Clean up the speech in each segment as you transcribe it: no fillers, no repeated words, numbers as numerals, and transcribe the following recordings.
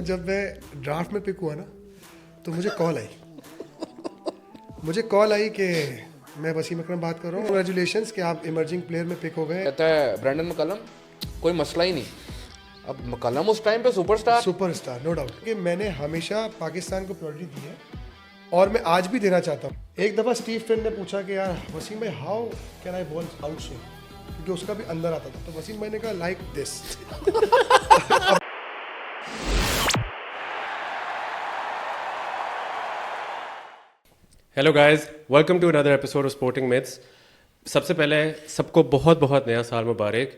हूँ, जब मैं ड्राफ्ट में पिक हुआ ना तो मुझे कॉल आई कि मैं वसीम अकरम बात कर रहा हूँ, कंग्रेचुलेशंस कि आप इमर्जिंग प्लेयर में पिक हो गए। कहता है ब्रैंडन मकलम कोई मसला ही नहीं। अब मकलम उस टाइम पे सुपरस्टार नो डाउट कि मैंने हमेशा पाकिस्तान को प्रायोरिटी दी है और मैं आज भी देना चाहता हूँ। एक दफ़ा स्टीव फ्रेंड ने पूछा कि यार वसीम भाई how can eye ball out swing, क्योंकि उसका भी अंदर आता था, तो वसीम भाई ने कहा like this. Hello guys, welcome to another episode of sporting myths. सबसे पहले सबको बहुत बहुत नया साल मुबारक।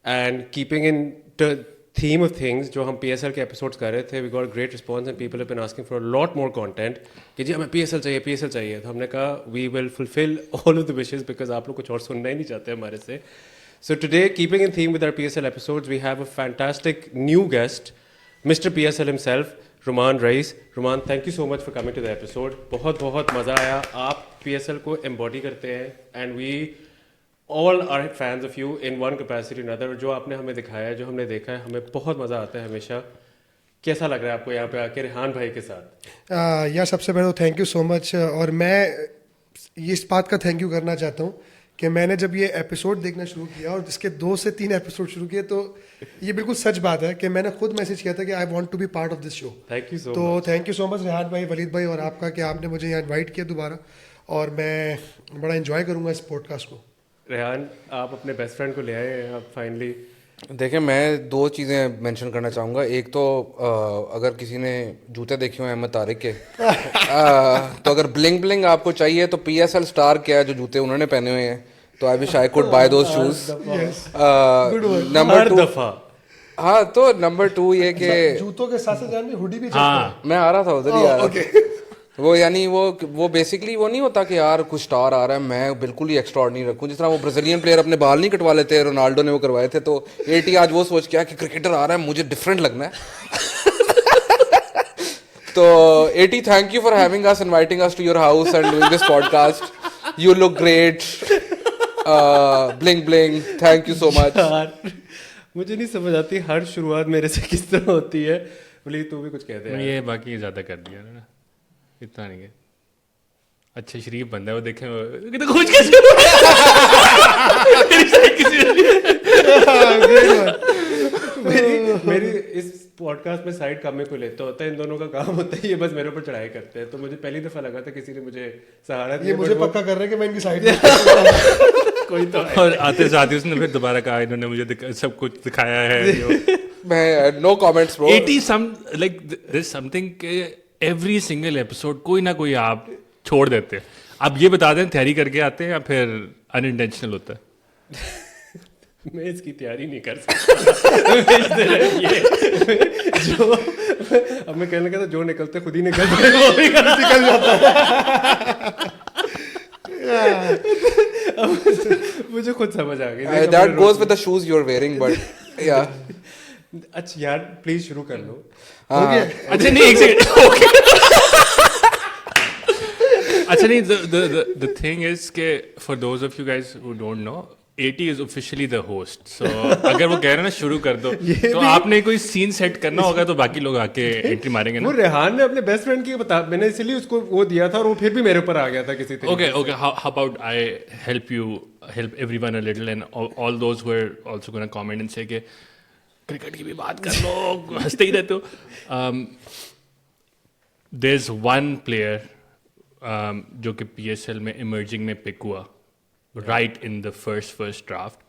And keeping in the theme of things, जो हम PSL के एपिसोड्स कर रहे थे, we got great response and people have been asking for a lot more content कि जी हमें PSL चाहिए। तो हमने कहा we will fulfil all of the wishes because आप लोग कुछ और सुनना ही नहीं चाहते हमारे से। So today, keeping in theme with our PSL episodes, we have a fantastic new guest, Mr. PSL himself, Rumman Raees. Rumman, thank you so much for coming to the episode. बहुत मज़ा आया। आप PSL को embody करते हैं and we all are fans of you in one capacity or another. जो आपने हमें दिखाया है, जो हमने देखा है, हमें बहुत मज़ा आता है हमेशा। कैसा लग रहा है आपको यहाँ पे आके रेहान भाई के साथ? यार सबसे पहले तो थैंक यू सो मच, और मैं इस बात का थैंक यू करना चाहता हूँ कि मैंने जब ये एपिसोड देखना शुरू किया और इसके 2 से 3 एपिसोड शुरू किए, तो ये बिल्कुल सच बात है कि मैंने खुद मैसेज किया था कि I want to be part of this show. Thank you so तो much. Thank you so much Rehan भाई, वलीद भाई और आपका कि आपने मुझे यहाँ इनवाइट किया दोबारा, और मैं बड़ा एंजॉय करूँगा इस पॉडकास्ट को। रेहान, आप अपने बेस्ट फ्रेंड को ले आए हैं आप फाइनली। देखिए, मैं 2 चीज़ें मेंशन करना चाहूँगा। एक तो अगर किसी ने जूते देखे हुए हैं अहमद तारिक के तो अगर ब्लिंग आपको चाहिए तो PSL स्टार क्या है जो जूते उन्होंने पहने हुए हैं, तो I wish I could bye those shoes. Number 2, हाँ, तो नंबर 2 ये कि जूतों के साथ साथ हुडी भी मैं आ रहा था उधर ही यार। वो यानी वो बेसिकली वो नहीं होता कि यार कुछ स्टार आ रहा है मैं बिल्कुल ही एक्स्ट्राऑर्डिनरी रखूं। जिस तरह वो ब्राजीलियन प्लेयर अपने बाल नहीं कटवा लेते, रोनाल्डो ने वो करवाए थे, तो AT आज वो सोच के कि क्रिकेटर आ रहा है मुझे डिफरेंट लगना है। तो AT, thank you for having us, inviting us to your house and doing this podcast. You look great, bling, thank you so much. मुझे नहीं समझ आती हर शुरुआत मेरे से किस तरह होती है। बोली तू भी कुछ कहते हैं। ये बाकी ज़्यादा कर दिया ना, इतना नहीं है। अच्छा शरीफ बंदा है वो, देखे तो कुछ मेरी इस पॉडकास्ट में साइड कामे को लेता होता है, इन दोनों का काम होता है ये बस मेरे ऊपर चढ़ाई करते हैं। तो मुझे पहली दफा लगा था किसी ने मुझे सहारा दिया, ये मुझे पक्का कर रहे हैं कि मैं इनकी साइड कोई तो और आते साथ ही उसने फिर दोबारा कहा इन्होंने मुझे सब कुछ दिखाया है। मैं no comments bro. 80 some like there is something every single episode कोई ना कोई आप छोड़ देते हैं। आप ये बता दें तैयारी करके आते हैं या फिर अनइंटेंशनल होता है? मैं इसकी तैयारी नहीं कर सकता। जो अब मैं कहने लगा था जो निकलते खुद ही निकलते हैं, वो भी निकल जाता है। मुझे खुद समझ आ गई। That goes with the shoes you're wearing, but yeah. अच्छा यार प्लीज शुरू कर लो। अच्छा नहीं, एक सेकंड। अच्छा नहीं, the thing is कि for those of you guys who don't know, AT is officially the host. So अगर वो कह रहे हैं ना शुरू कर दो, तो आपने कोई सीन सेट करना होगा, तो बाकी लोग आके एंट्री मारेंगे ना। वो रेहान ने अपने बेस्ट फ्रेंड की बता, मैंने इसलिए उसको वो दिया था और वो फिर भी मेरे ऊपर आ गया था किसी तरीके से। Okay, how about I help everyone a little, and all those who are also going to comment and say कि क्रिकेट की भी बात कर लो, हंसते ही रहते हो। There's one player जो कि PSL में इमर्जिंग में पिक हुआ right in the first draft,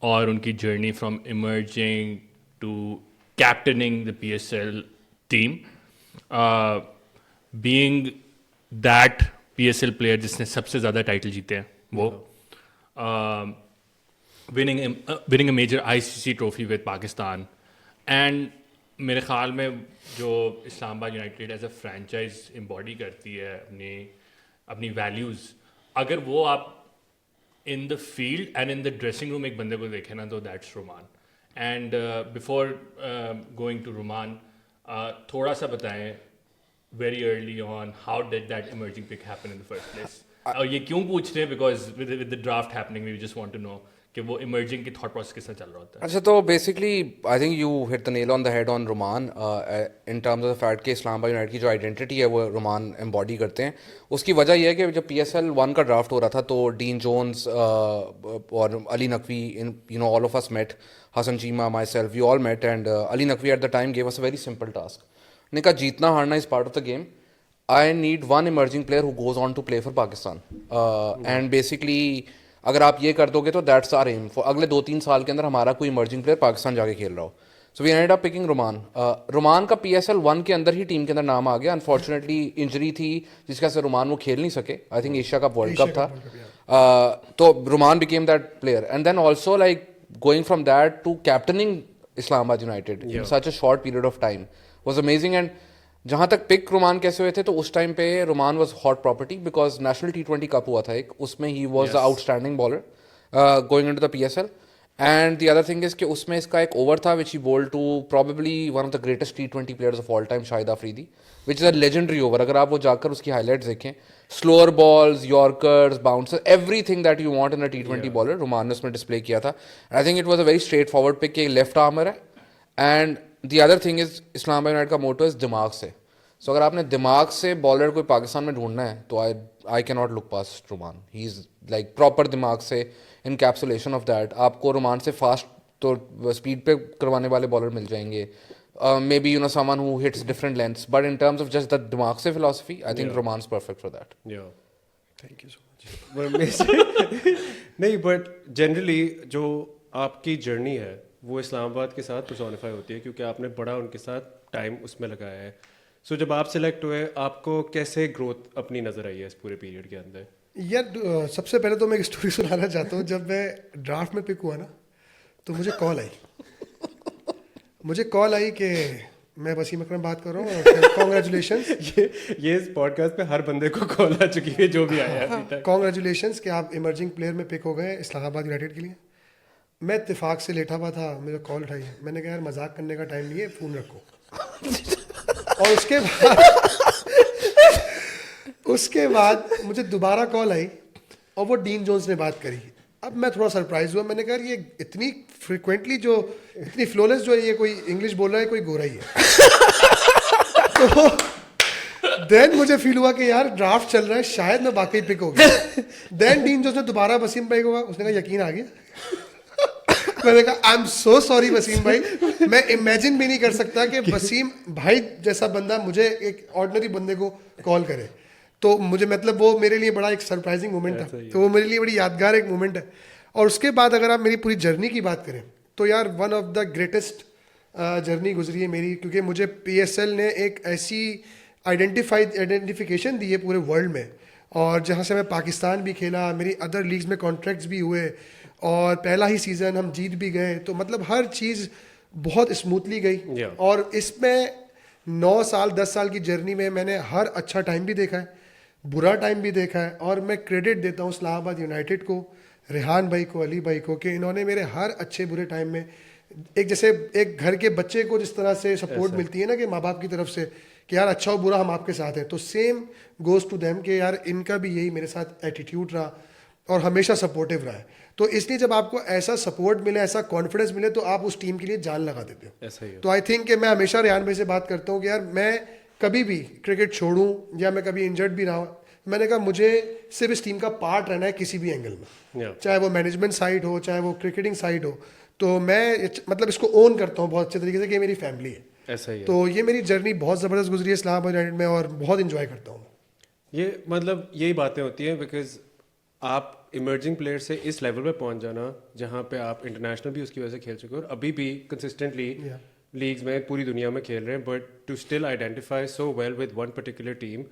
और उनकी journey from emerging to captaining the PSL team, being that PSL player जिसने सबसे ज़्यादा टाइटल जीते हैं वो, winning a major ICC trophy with Pakistan, and मेरे ख्याल में जो Islamabad United as a franchise embody करती है अपनी वैल्यूज़, अगर वो आप in the field and in the dressing room एक बंदे को देखें ना, तो that's Rumman. And before going to Rumman, थोड़ा सा बताएं very early on how did that emerging pick happen in the first place. और ये क्यों पूछ रहे हैं, because with the draft happening we just want to no कि वो इमर्जिंग की थॉट प्रोसेस किस तरह चल रहा होता है? अच्छा, तो basically I think you hit the nail on the head on Rumman in terms of the fact कि इस्लामाबाद यूनाइटेड की जो आइडेंटिटी है वो रुमान एम्बॉडी करते हैं. उसकी वजह यह है कि जब PSL 1 का ड्राफ्ट हो रहा था तो डीन जोन्स और Ali Naqvi, in all of us met, Hasan Cheema, myself, we all met, and Ali Naqvi at the time gave us a very simple task. ने कहा जीतना हारना is part of the game. I need one emerging player who goes on to play for Pakistan, and basically अगर आप ये कर दोगे तो दैट्स आवर एम फॉर अगले 2-3 साल के अंदर हमारा कोई इमर्जिंग प्लेयर पाकिस्तान जाके खेल रहा हो. So we ended up picking Rumman. Rumman का PSL 1 के अंदर ही टीम के अंदर नाम आ गया. अनफॉर्चुनेटली इंजरी थी जिसका से रुमान वो खेल नहीं सके. I think Asia cup world cup था. तो Rumman became that player, and then also like going from that to captaining Islamabad United in such a short period of time was amazing. एंड जहाँ तक पिक रुमान कैसे हुए थे, तो उस टाइम पे Rumman was hot property because national T20 cup हुआ था एक, उसमें he was the outstanding bowler going into the PSL. And the other thing is कि उसमें इसका एक ओवर था which he bowled to probably one of the greatest T20 players of all time, Shahid Afridi, which is a legendary over. अगर आप वो जाकर उसकी हाईलाइट्स देखें, slower balls, yorkers, bouncer, everything that you want in a T20 bowler Rumman ने उसमें display किया था. I think it was a very straightforward pick कि लेफ्ट आर्मर है. And the other thing is Islamabad United का motto is दिमाग से. सो अगर आपने दिमाग से बॉलर कोई पाकिस्तान में ढूंढना है तो I can not look past Rumman. He is like proper दिमाग से इनकैप्सुलेशन ऑफ दैट. आपको रुमान से फास्ट तो स्पीड पे करवाने वाले बॉलर मिल जाएंगे, maybe someone who hits different lengths, but in terms of just the दिमाग से philosophy I think Rumman is perfect for that. Thank you so much. नहीं, बट जनरली जो आपकी जर्नी है वो इस्लामाबाद के साथ पर्सोनिफाई होती है क्योंकि आपने बड़ा उनके साथ टाइम उसमें लगाया है. सो जब आप सिलेक्ट हुए, आपको कैसे ग्रोथ अपनी नज़र आई है इस पूरे पीरियड के अंदर? यार सबसे पहले तो मैं एक स्टोरी सुनाना चाहता हूँ. जब मैं ड्राफ्ट में पिक हुआ ना तो मुझे कॉल आई कि मैं वसीम अकरम बात कर रहा हूँ, कॉन्ग्रेचुलेशन. ये इस पॉडकास्ट पे हर बंदे को कॉल आ चुकी है जो भी आया है अभी तक. कॉन्ग्रेचुलेशन कि आप इमर्जिंग प्लेयर में पिक हो गए इस्लामाबाद यूनाइटेड के लिए. मैं इत्तेफाक से लेटा हुआ था, मुझे कॉल उठाई. मैंने कहा यार मजाक करने का टाइम नहीं है, फ़ोन रखो. और उसके बाद मुझे दोबारा कॉल आई और वो डीन जोन्स ने बात करी. अब मैं थोड़ा सरप्राइज हुआ. मैंने कहा ये इतनी फ्रिक्वेंटली जो इतनी फ्लोलेस जो है, ये कोई इंग्लिश बोल रहा है, कोई गोरा ही है. तो देन मुझे फील हुआ कि यार ड्राफ्ट चल रहा है, शायद मैं वाकई पिक हो गया. देन डीन जोन्स ने दोबारा वसीम भाई को कहा, उसने कहा यकीन आ गया. मैंने कहा I am so sorry Wasim भाई, मैं इमेजिन भी नहीं कर सकता कि वसीम भाई जैसा बंदा मुझे एक ऑर्डिनरी बंदे को कॉल करे. तो मुझे मतलब वो मेरे लिए बड़ा एक सरप्राइजिंग मोमेंट था. तो वो मेरे लिए बड़ी यादगार एक मोमेंट है. और उसके बाद अगर आप मेरी पूरी जर्नी की बात करें तो यार one of the greatest journey गुजरी है मेरी, क्योंकि मुझे PSL ने एक ऐसी आइडेंटिफिकेशन दी है पूरे वर्ल्ड में, और जहाँ से मैं पाकिस्तान भी खेला, मेरी अदर लीग्स में कॉन्ट्रैक्ट्स भी हुए, और पहला ही सीज़न हम जीत भी गए. तो मतलब हर चीज़ बहुत स्मूथली गई. और इसमें 9 साल 10 साल की जर्नी में मैंने हर अच्छा टाइम भी देखा है, बुरा टाइम भी देखा है. और मैं क्रेडिट देता हूँ इस्लामाबाद यूनाइटेड को, रेहान भाई को, अली भाई को, कि इन्होंने मेरे हर अच्छे बुरे टाइम में एक जैसे एक घर के बच्चे को जिस तरह से सपोर्ट मिलती है ना कि माँ बाप की तरफ से कि यार अच्छा हो बुरा हम आपके साथ हैं, तो सेम गोज़ टू देम कि यार इनका भी यही मेरे साथ एटीट्यूड रहा और हमेशा सपोर्टिव रहा है. तो इसलिए जब आपको ऐसा सपोर्ट मिले, ऐसा कॉन्फिडेंस मिले, तो आप उस टीम के लिए जान लगा देते हो. ऐसा ही है. तो आई थिंक कि मैं हमेशा रेहान भाई से बात करता हूँ कि यार मैं कभी भी क्रिकेट छोड़ूं या मैं कभी इंजर्ड भी रहा हूँ, मैंने कहा मुझे सिर्फ इस टीम का पार्ट रहना है किसी भी एंगल में, चाहे वो मैनेजमेंट साइड हो, चाहे वो क्रिकेटिंग साइड हो. तो मैं मतलब इसको ओन करता हूँ बहुत अच्छे तरीके से कि मेरी फैमिली है. ऐसा ही है. तो ये मेरी जर्नी बहुत ज़बरदस्त गुजरी है इस्लामाबाद यूनाइटेड में और बहुत इंजॉय करता हूँ. ये मतलब यही बातें होती हैं बिकॉज आप इमर्जिंग प्लेयर से इस लेवल पे पहुंच जाना जहाँ पे आप इंटरनेशनल भी उसकी वजह से खेल चुके हो और अभी भी कंसिस्टेंटली लीग्स में पूरी दुनिया में खेल रहे हैं, but to still identify so well with one particular team.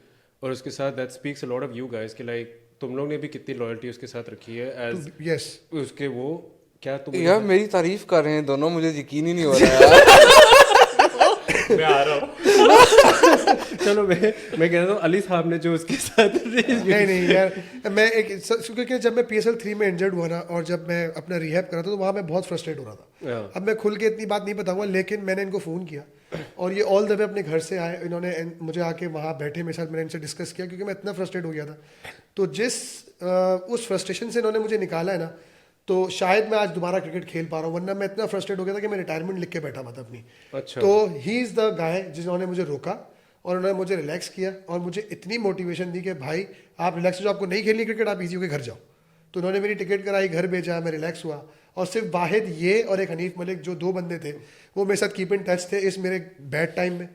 और उसके साथ that speaks a lot of you guys कि लाइक तुम लोग ने भी कितनी लॉयल्टी उसके साथ रखी है एज यस उसके वो क्या तुम यार मेरी तारीफ कर रहे हैं दोनों, मुझे यकीन ही नहीं हो रहा है. मैं आ रहा हूँ. चलो मैं कह रहा हूँ अली साहब ने जो उसके साथ नहीं यार, मैं एक क्योंकि जब मैं PSL 3 में इंजर्ड हुआ ना और जब मैं अपना रिहैब कर रहा था तो वहाँ मैं बहुत फ्रस्ट्रेट हो रहा था. अब मैं खुल के इतनी बात नहीं बताऊंगा, लेकिन मैंने इनको फ़ोन किया और ये ऑल द वे अपने घर से आए. इन्होंने मुझे आके वहाँ बैठे मेरे साथ, मैंने इनसे डिस्कस किया क्योंकि मैं इतना फ्रस्ट्रेट हो गया था. तो जिस उस फ्रस्ट्रेशन से इन्होंने मुझे निकाला है ना, तो शायद मैं आज दोबारा क्रिकेट खेल पा रहा हूँ, वरना मैं इतना फ्रस्ट्रेट हो गया था कि मैं रिटायरमेंट लिख के बैठा हुआ था अपनी। अच्छा। तो ही इज़ द गाय जिन्होंने मुझे रोका और उन्होंने मुझे रिलैक्स किया और मुझे इतनी मोटिवेशन दी कि भाई आप रिलैक्स हो, आपको नहीं खेलनी क्रिकेट, आप इजी होकर घर जाओ। तो उन्होंने मेरी टिकट कराई, घर भेजा, मैं रिलैक्स हुआ। और सिर्फ वाहिद ये और एक हनीफ मलिक जो 2 बंदे थे वो मेरे साथ कीप इन टच थे इस मेरे बैड टाइम में।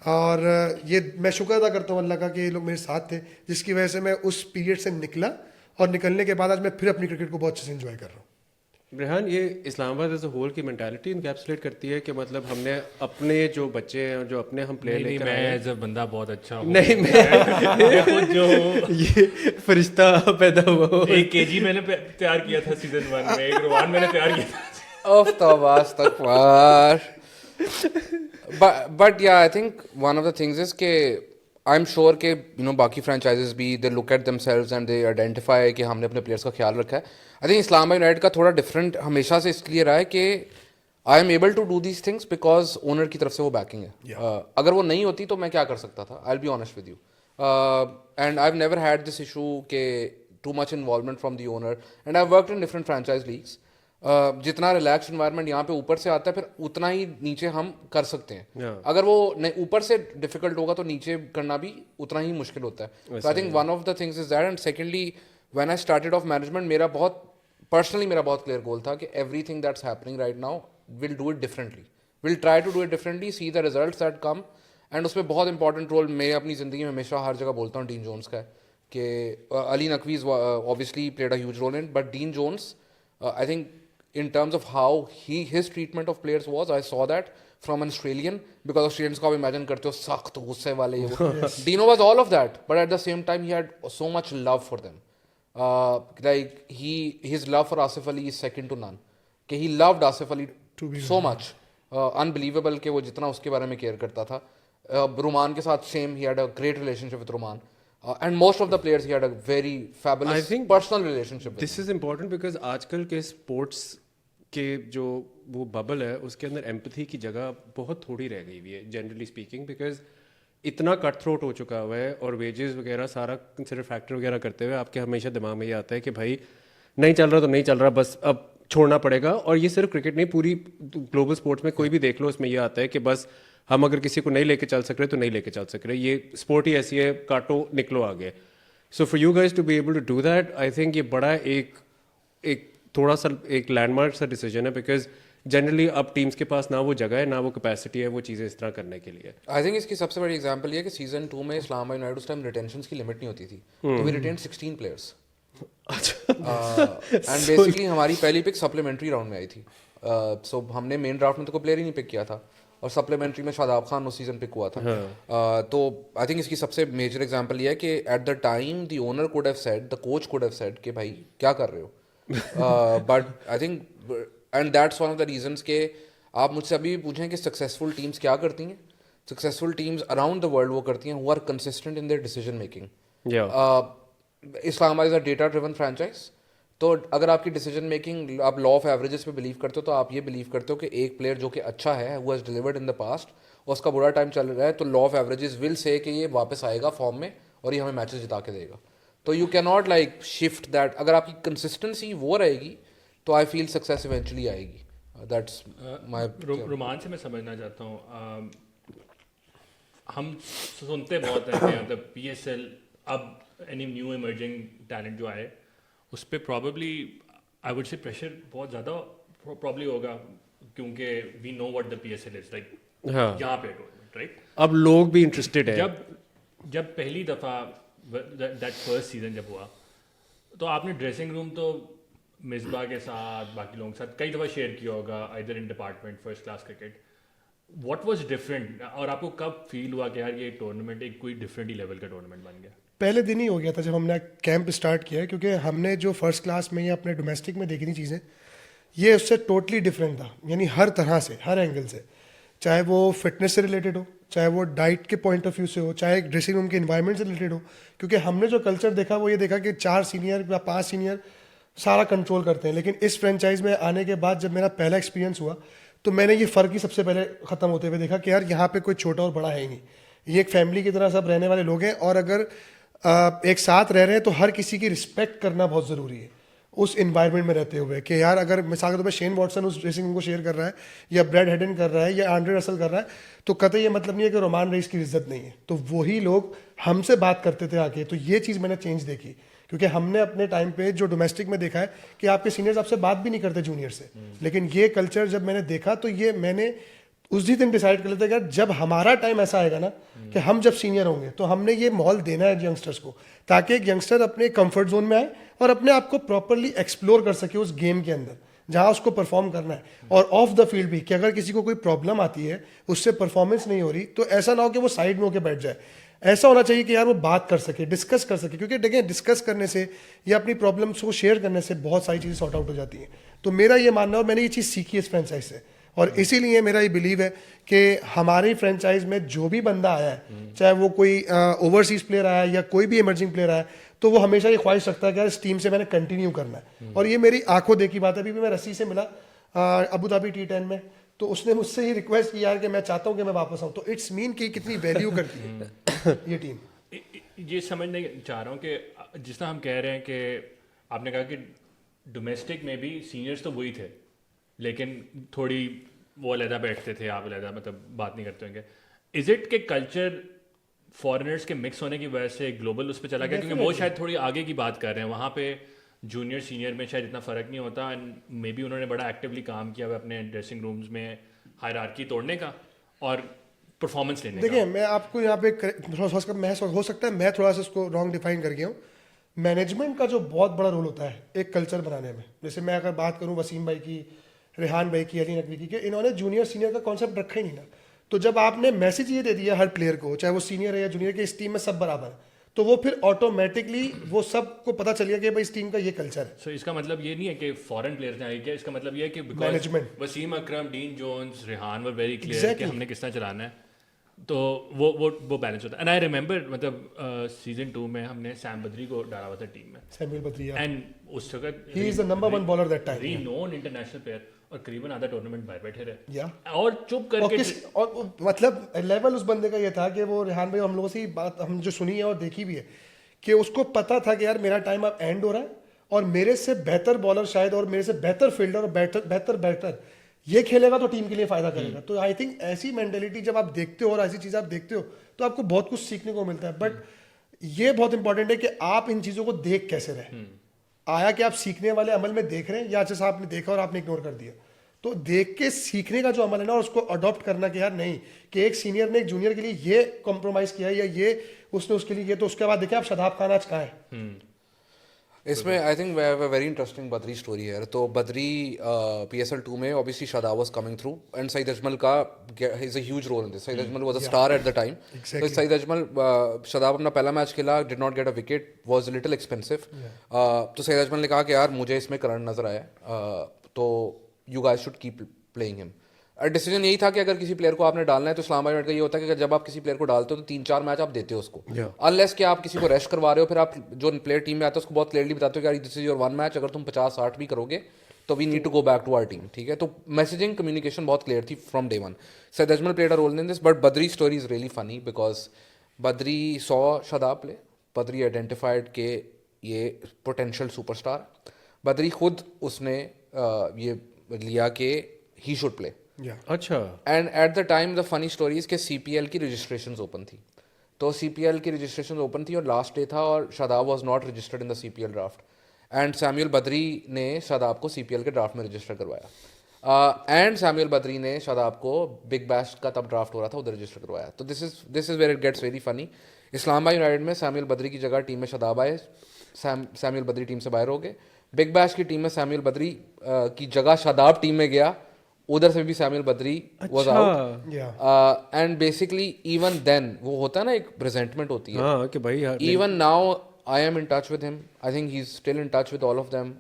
और ये मैं शुक्र अदा करता हूँ अल्लाह का कि ये लोग मेरे साथ थे, जिसकी वजह से मैं उस पीरियड से निकला और निकलने के बाद आज मैं फिर अपनी क्रिकेट को बहुत अच्छे से एंजॉय कर रहा हूँ। रेहान, ये इस्लामाबाद एज अ होल की मेंटालिटी इनकैप्सुलेट करती है कि मतलब हमने अपने जो बच्चे हैं और जो अपने हम प्लेयर नहीं, लेकर मैं आए हैं। एज अ बंदा बहुत अच्छा हूँ। नहीं, मैं खुद जो ये फरिश्ता पैदा हुआ हो। 1 kg मैंने तैयार किया था सीजन 1 में, एक रुमान मैंने तैयार किया था। Of तौबा अस्तगफार। But yeah, I think one of the things is कि I'm sure कि बाकी franchises भी they look at themselves and they identify कि हमने अपने players का ख्याल रखा है। I think इस्लामाबाद यूनाइटेड का थोड़ा different हमेशा से इसलिए रहा है कि I am able to do these things because owner की तरफ से वो backing है। अगर वो नहीं होती तो मैं क्या कर सकता था? I'll be honest with you. And I've never had this issue कि too much involvement from the owner and I've worked in different franchise leagues. जितना रिलैक्स एनवायरनमेंट यहाँ पे ऊपर से आता है फिर उतना ही नीचे हम कर सकते हैं। अगर वो ऊपर से डिफिकल्ट होगा तो नीचे करना भी उतना ही मुश्किल होता है। So I think one of the things is that. And secondly when I started off management मेरा बहुत क्लियर गोल था कि everything that's happening right now will do it differently, will try to do it differently, see the results that come. एंड उसमें बहुत important role मैं अपनी ज़िंदगी में हमेशा हर जगह बोलता हूँ डीन जोन्स का है कि Ali Naqvi obviously played a huge role in, but Dean Jones I think in terms of how his treatment of players was, I saw that from an Australian, because Australians को आप imagine करते हो सख्त गुस्से वाले ये वो। Dino was all of that, but at the same time he had so much love for them. Like his love for Asif Ali is second to none. कि he loved Asif Ali so much, unbelievable कि वो जितना उसके बारे में care करता था। रुमान के साथ same, he had a great relationship with Rumman. And most of the players he had a very fabulous personal relationship with. This is important because आजकल के स्पोर्ट्स के जो वो बबल है उसके अंदर एम्पथी की जगह बहुत थोड़ी रह गई हुई है जनरली स्पीकिंग, बिकॉज इतना कट थ्रोट हो चुका हुआ है और वेजेस वगैरह सारा कंसिडर फैक्टर वगैरह करते हुए आपके हमेशा दिमाग में ये आता है कि भाई नहीं चल रहा तो नहीं चल रहा, बस अब छोड़ना पड़ेगा। और ये सिर्फ क्रिकेट नहीं, पूरी ग्लोबल स्पोर्ट्स में कोई भी देख लो उसमें ये आता है कि बस हम अगर किसी को नहीं लेके चल सक रहे तो नहीं लेके चल सक रहे, ये स्पोर्ट ही ऐसी है, काटो निकलो आगे। So for you guys to be able to do that, I think ये बड़ा एक थोड़ा सा एक लैंडमार्क सा डिसीजन है, बिकॉज जनरली अब टीम्स के पास ना वो जगह है ना वो कैपेसिटी है वो चीज़ें इस तरह करने के लिए। आई थिंक इसकी सबसे बड़ी एग्जांपल ये है कि सीजन 2 में इस्लामाबाद यूनाइटेड उस टाइम रिटेंशन की लिमिट नहीं होती थी, तो we retain 16 players. And basically हमारी पहली पिक सप्लीमेंट्री राउंड में आई थी। सो हमने मेन ड्राफ्ट में तो कोई प्लेयर ही नहीं पिक किया था और सप्लीमेंट्री में शादाब खान उस सीजन पिक हुआ था। तो आई थिंक इसकी सबसे मेजर एग्जांपल ये है कि eight the time the owner could have said, the coach could have said कि भाई क्या कर रहे हो, but I think and that's one of the reasons के आप मुझसे अभी भी पूछें कि सक्सेसफुल टीम्स क्या करती हैं, successful teams around the world वो करती हैं who are consistent in their decision making. Islamabad is a data driven franchise, तो अगर आपकी डिसीजन मेकिंग आप लॉ ऑफ एवरेजेस पे बिलीव करते हो तो आप ये बिलीव करते हो कि एक प्लेयर जो कि अच्छा है who has delivered in the past और उसका बुरा टाइम चल रहा है, तो law of averages will say कि ये वापस आएगा फॉर्म में और ये हमें मैचेस जिता के देगा। तो you can not like shift that, अगर आपकी कंसिस्टेंसी वो रहेगी तो आई फील सक्सेस इवेंचुअली आएगी। दैट्स माय रोमांच से मैं समझना चाहता हूँ, हम सुनते बहुत हैं कि मतलब PSL अब एनी न्यू इमर्जिंग टैलेंट जो आए उस पर probably I would say pressure बहुत ज़्यादा प्रॉब्ली होगा क्योंकि we know what the PSL is like यहाँ पे राइट। अब लोग भी इंटरेस्टेड है। जब पहली दफ़ा दैट फर्स्ट सीजन जब हुआ तो आपने ड्रेसिंग रूम तो मिसबा के साथ बाकी लोगों के साथ कई दफ़ा शेयर किया होगा either in department first class cricket, what was different और आपको कब फील हुआ कि यार ये टूर्नामेंट एक कोई डिफरेंट ही लेवल का टूर्नामेंट बन गया? पहले दिन ही हो गया था जब हमने कैंप स्टार्ट किया है, क्योंकि हमने जो फर्स्ट क्लास में या अपने डोमेस्टिक में देखी थी चीज़ें ये उससे टोटली डिफरेंट था, यानी हर तरह से हर एंगल से, चाहे वो फिटनेस से रिलेटेड हो, चाहे वो डाइट के पॉइंट ऑफ व्यू से हो, चाहे ड्रेसिंग रूम के इन्वायरमेंट से रिलेटेड हो। क्योंकि हमने जो कल्चर देखा वो ये देखा कि 4 सीनियर या 5 सीनियर सारा कंट्रोल करते हैं, लेकिन इस फ्रेंचाइज में आने के बाद जब मेरा पहला एक्सपीरियंस हुआ तो मैंने ये फ़र्क ही सबसे पहले ख़त्म होते हुए देखा कि यार यहाँ पे कोई छोटा और बड़ा है ही नहीं, ये एक फैमिली की तरह सब रहने वाले लोग हैं और अगर एक साथ रह रहे हैं तो हर किसी की रिस्पेक्ट करना बहुत ज़रूरी है। उस इन्वायरमेंट में रहते हुए कि यार अगर मिसाल के तौर पर शेन वॉटसन उस ड्रेसिंग रूम को शेयर कर रहा है या ब्रैड हेडन कर रहा है या आंड्रे रसल कर रहा है, तो कतई ये मतलब नहीं है कि रोमान रईस की इज्जत नहीं है। तो वही लोग हमसे बात करते थे आके, तो ये चीज़ मैंने चेंज देखी, क्योंकि हमने अपने टाइम पे जो डोमेस्टिक में देखा है कि आपके सीनियर्स आपसे बात भी नहीं करते जूनियर से, लेकिन ये कल्चर जब मैंने देखा तो ये मैंने उस ही दिन डिसाइड कर लेते कि यार जब हमारा टाइम ऐसा आएगा ना कि हम जब सीनियर होंगे तो हमने ये माहौल देना है यंगस्टर्स को, ताकि एक यंगस्टर अपने कंफर्ट जोन में आए और अपने आप को प्रॉपरली एक्सप्लोर कर सके उस गेम के अंदर जहाँ उसको परफॉर्म करना है, और ऑफ द फील्ड भी कि अगर किसी को कोई प्रॉब्लम आती है, उससे परफॉर्मेंस नहीं हो रही, तो ऐसा ना हो कि वो साइड में होकर बैठ जाए। ऐसा होना चाहिए कि यार वो बात कर सके, डिस्कस कर सके, क्योंकि देखिए डिस्कस करने से या अपनी प्रॉब्लम्स को शेयर करने से बहुत सारी चीज़ें सॉर्ट आउट हो जाती हैं। तो मेरा ये मानना है, और मैंने ये चीज़ सीखी इस फ्रेंचाइज से, और इसीलिए मेरा ये बिलीव है कि हमारी फ्रेंचाइज में जो भी बंदा आया है, चाहे वो कोई ओवरसीज प्लेयर आया है या कोई भी इमर्जिंग प्लेयर आया है, तो वो हमेशा ये ख्वाहिश रखता है कि यार इस टीम से मैंने कंटिन्यू करना है। और ये मेरी आंखों देखी बात है। अभी भी मैं रस्सी से मिला अबू धाबी T10 में, तो उसने मुझसे ही रिक्वेस्ट की यार कि मैं चाहता हूँ कि मैं वापस आऊँ। तो इट्स मीन कि कितनी वैल्यू करती है ये टीम। ये समझने चाह रहा हूँ कि जिस तरह हम कह रहे हैं कि आपने कहा कि डोमेस्टिक में भी सीनियर्स तो वही थे, लेकिन थोड़ी वो अलहदा बैठते थे, आप अलहदा मतलब बात नहीं करते होंगे। इज इट के कल्चर फॉरेनर्स के मिक्स होने की वजह से ग्लोबल उस पर चला गया, क्योंकि वो शायद थोड़ी आगे की बात कर रहे हैं, वहाँ पे जूनियर सीनियर में शायद इतना फ़र्क नहीं होता, एंड मे बी उन्होंने बड़ा एक्टिवली काम किया हुआ अपने ड्रेसिंग रूम्स में हायरार्की तोड़ने का और परफॉर्मेंस लेने का। देखिए मैं आपको यहाँ पे हो सकता है मैं थोड़ा सा इसको रॉन्ग डिफाइन कर गया हूँ। मैनेजमेंट का जो बहुत बड़ा रोल होता है एक कल्चर बनाने में, जैसे मैं अगर बात करूँ वसीम भाई की, रेहान भाई की, अली नकवी की, कि इन्होंने जूनियर सीनियर का कॉन्सेप्ट रखा ही नहीं ना। तो जब आपने मैसेज ये दे दिया हर प्लेयर को, चाहे वो सीनियर है या जूनियर, के इस टीम में सब बराबर है, तो वो फिर ऑटोमेटिकली वो सबको पता चल गया कि भाई इस टीम का ये कल्चर है। सो इसका मतलब ये नहीं है कि फॉरेन प्लेयर्स ने आगे किया, इसका मतलब ये है कि management, Wasim Akram, Dean Jones, Rehan were very clear कि Exactly. हमने किस तरह चलाना है, तो वो बैलेंस होता है। एंड आई रिमेंबर मतलब सीजन 2 में हमने सैम बद्री को डाला हुआ था टीम में, सैमुअल बद्री, एंड उस वक्त he is the number 1 bowler that time, renowned international player, और करीबन आधा टूर्नामेंट बाहर बैठे रहे या और चुप करके और मतलब लेवल उस बंदे का ये था कि वो रेहान भाई हम लोगों से ही बात हम जो सुनी है और देखी भी है कि उसको पता था कि यार मेरा टाइम अब एंड हो रहा है और मेरे से बेहतर बॉलर शायद और मेरे से बेहतर फील्डर और बेहतर बैटर ये खेलेगा तो टीम के लिए फायदा करेगा। तो आई थिंक ऐसी मेंटेलिटी जब आप देखते हो और ऐसी चीज़ आप देखते हो तो आपको बहुत कुछ सीखने को मिलता है। बट ये बहुत इंपॉर्टेंट है कि आप इन चीज़ों को देख कैसे रहे, आया कि आप सीखने वाले अमल में देख रहे हैं या जैसा आपने देखा और आपने इग्नोर कर दिया। तो देख के सीखने का जो अमल है ना, और उसको अडॉप्ट करना कि यार नहीं कि एक सीनियर ने एक जूनियर के लिए ये कॉम्प्रोमाइज़ किया है या ये उसने उसके लिए, तो उसके बाद देखें आप शदाब खान आज कहाँ है। इसमें I think we have a very interesting Badree story है। तो बद्री PSL 2 में obviously Shadab was coming through and Saeed Ajmal का is a huge role in this. Saeed Ajmal was a star at the time. तो सईद अजमल शादाब अपना पहला मैच खेला, did not get a wicket, was little expensive. तो सईद अजमल ने कहा कि यार मुझे इसमें करंट नजर आया, तो you guys should keep playing him. Decision यही था कि अगर किसी प्लेयर को आपने डालना है तो इस्लामाबाद यूनाइटेड का ये होता है कि जब आप किसी प्लेयर को डालते हो तो 3-4 मैच आप देते हो उसको, अनलेस कि आप किसी को रेस्ट करवा रहे हो, फिर आप जो प्लेयर टीम में आता है उसको बहुत क्लियरली बताते हो कि यार दिस इज योर 1 मैच, अगर तुम 50-60 भी करोगे तो we need to go back to our team. ठीक है, तो मैसेजिंग कम्युनिकेशन बहुत क्लियर थी from day one. Saeed Ajmal played a role in this, but Badree story is really funny because Badree saw Shadab play, Badree identified के ये potential superstar, Badri खुद उसने ये लिया कि ही शुड प्ले। अच्छा, and eight the time the funny story is के CPL की रजिस्ट्रेशन ओपन थी, तो CPL की रजिस्ट्रेशन ओपन थी और लास्ट डे था और Shadab was not registered in the CPL draft, and Samuel Badri ने शादाब को CPL के ड्राफ्ट में रजिस्टर करवाया, एंड सैमुअल बद्री ने शादाब को बिग बैश का तब ड्राफ्ट हो रहा था उधर रजिस्टर करवाया। तो this is where it gets very funny. Islamabad United में सैमुअल बद्री की जगह टीम में शादाब आए, सैमुअल बद्री टीम से बाहर हो गए। बिग बैश की टीम में सैमुअल बद्री की जगह शादाब टीम में गया, उधर से भी Samuel Badree was out, and basically even then वो होता है ना एक प्रेजेंटमेंट होती है, हाँ कि भाई यार, even now I am in touch with him, I think he is still in touch with all of them,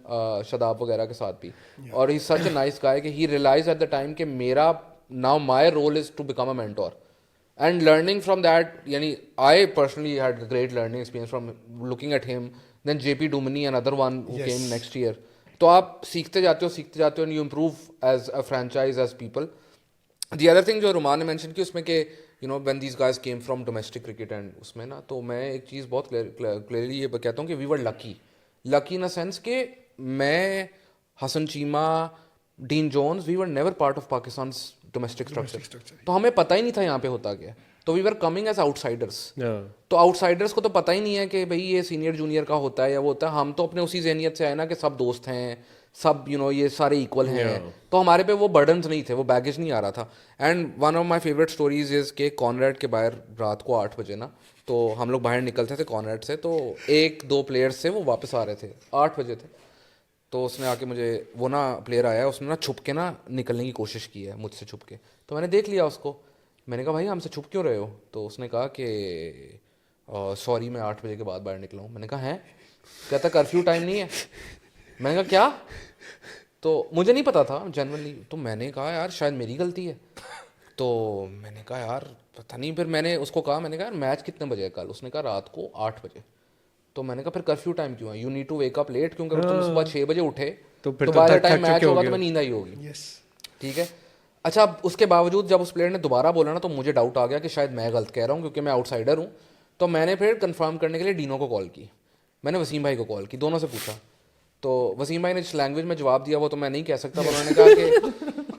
Shadab वगैरह के साथ भी, और he is such a nice guy कि he realise at the time कि मेरा now my role is to become a mentor and learning from that. यानी I personally had great learning experience from looking at him, then JP Duminy another one who came next year. तो आप सीखते जाते हो and you improve as a franchise, as people. The other thing जो रुमान ने mention की उसमें कि you know when these guys came from domestic cricket and उसमें ना, तो मैं एक चीज़ बहुत क्लियरली ये कहता हूँ कि we were lucky in a sense के मैं, Hasan Cheema, Dean Jones, we were never part of Pakistan domestic structure, तो हमें पता ही नहीं था यहाँ पे होता क्या, तो we were coming as outsiders. तो आउटसाइडर्स को तो पता ही नहीं है कि भाई ये सीनियर जूनियर का होता है या वो होता है, हम तो अपने उसी जहनियत से आए ना कि सब दोस्त हैं, सब ये सारे इक्वल हैं, तो हमारे पे वो बर्डन्स नहीं थे, वो बैगेज नहीं आ रहा था। And one of my favourite stories is के कॉनरेड के बाहर रात को 8 बजे ना, तो हम लोग बाहर निकलते थे कॉनरेड से, तो 1-2 प्लेयर्स थे वो वापस आ रहे थे, 8 बजे थे, तो उसने आके मुझे, वो ना प्लेयर आया, उसने ना छुप के ना निकलने की कोशिश की है मुझसे छुप के, तो मैंने देख लिया उसको, मैंने कहा भाई हमसे छुप क्यों रहे हो, तो उसने कहा कि सॉरी मैं 8 बजे के बाद बाहर निकला हूँ। मैंने कहा हैं, कहता कर्फ्यू टाइम नहीं है। मैंने कहा क्या, तो मुझे नहीं पता था जनरली, तो मैंने कहा यार शायद मेरी गलती है, तो मैंने कहा यार पता नहीं, फिर मैंने उसको कहा, मैंने कहा यार मैच कितने बजे है कल, उसने कहा रात को 8 बजे, तो मैंने कहा फिर कर्फ्यू टाइम क्यों है, you need to wake up late, क्योंकि अगर तुम सुबह 6 बजे उठे तो बाय द टाइम मैच होगा तुम्हें नींद आई होगी, ठीक है। अच्छा, अब उसके बावजूद जब उस प्लेयर ने दोबारा बोला ना, तो मुझे डाउट आ गया कि शायद मैं गलत कह रहा हूँ क्योंकि मैं आउटसाइडर हूँ, तो मैंने फिर कंफर्म करने के लिए डीनो को कॉल की, मैंने वसीम भाई को कॉल की, दोनों से पूछा, तो वसीम भाई ने जिस लैंग्वेज में जवाब दिया वो तो मैं नहीं कह सकता, पर उन्होंने कहा कि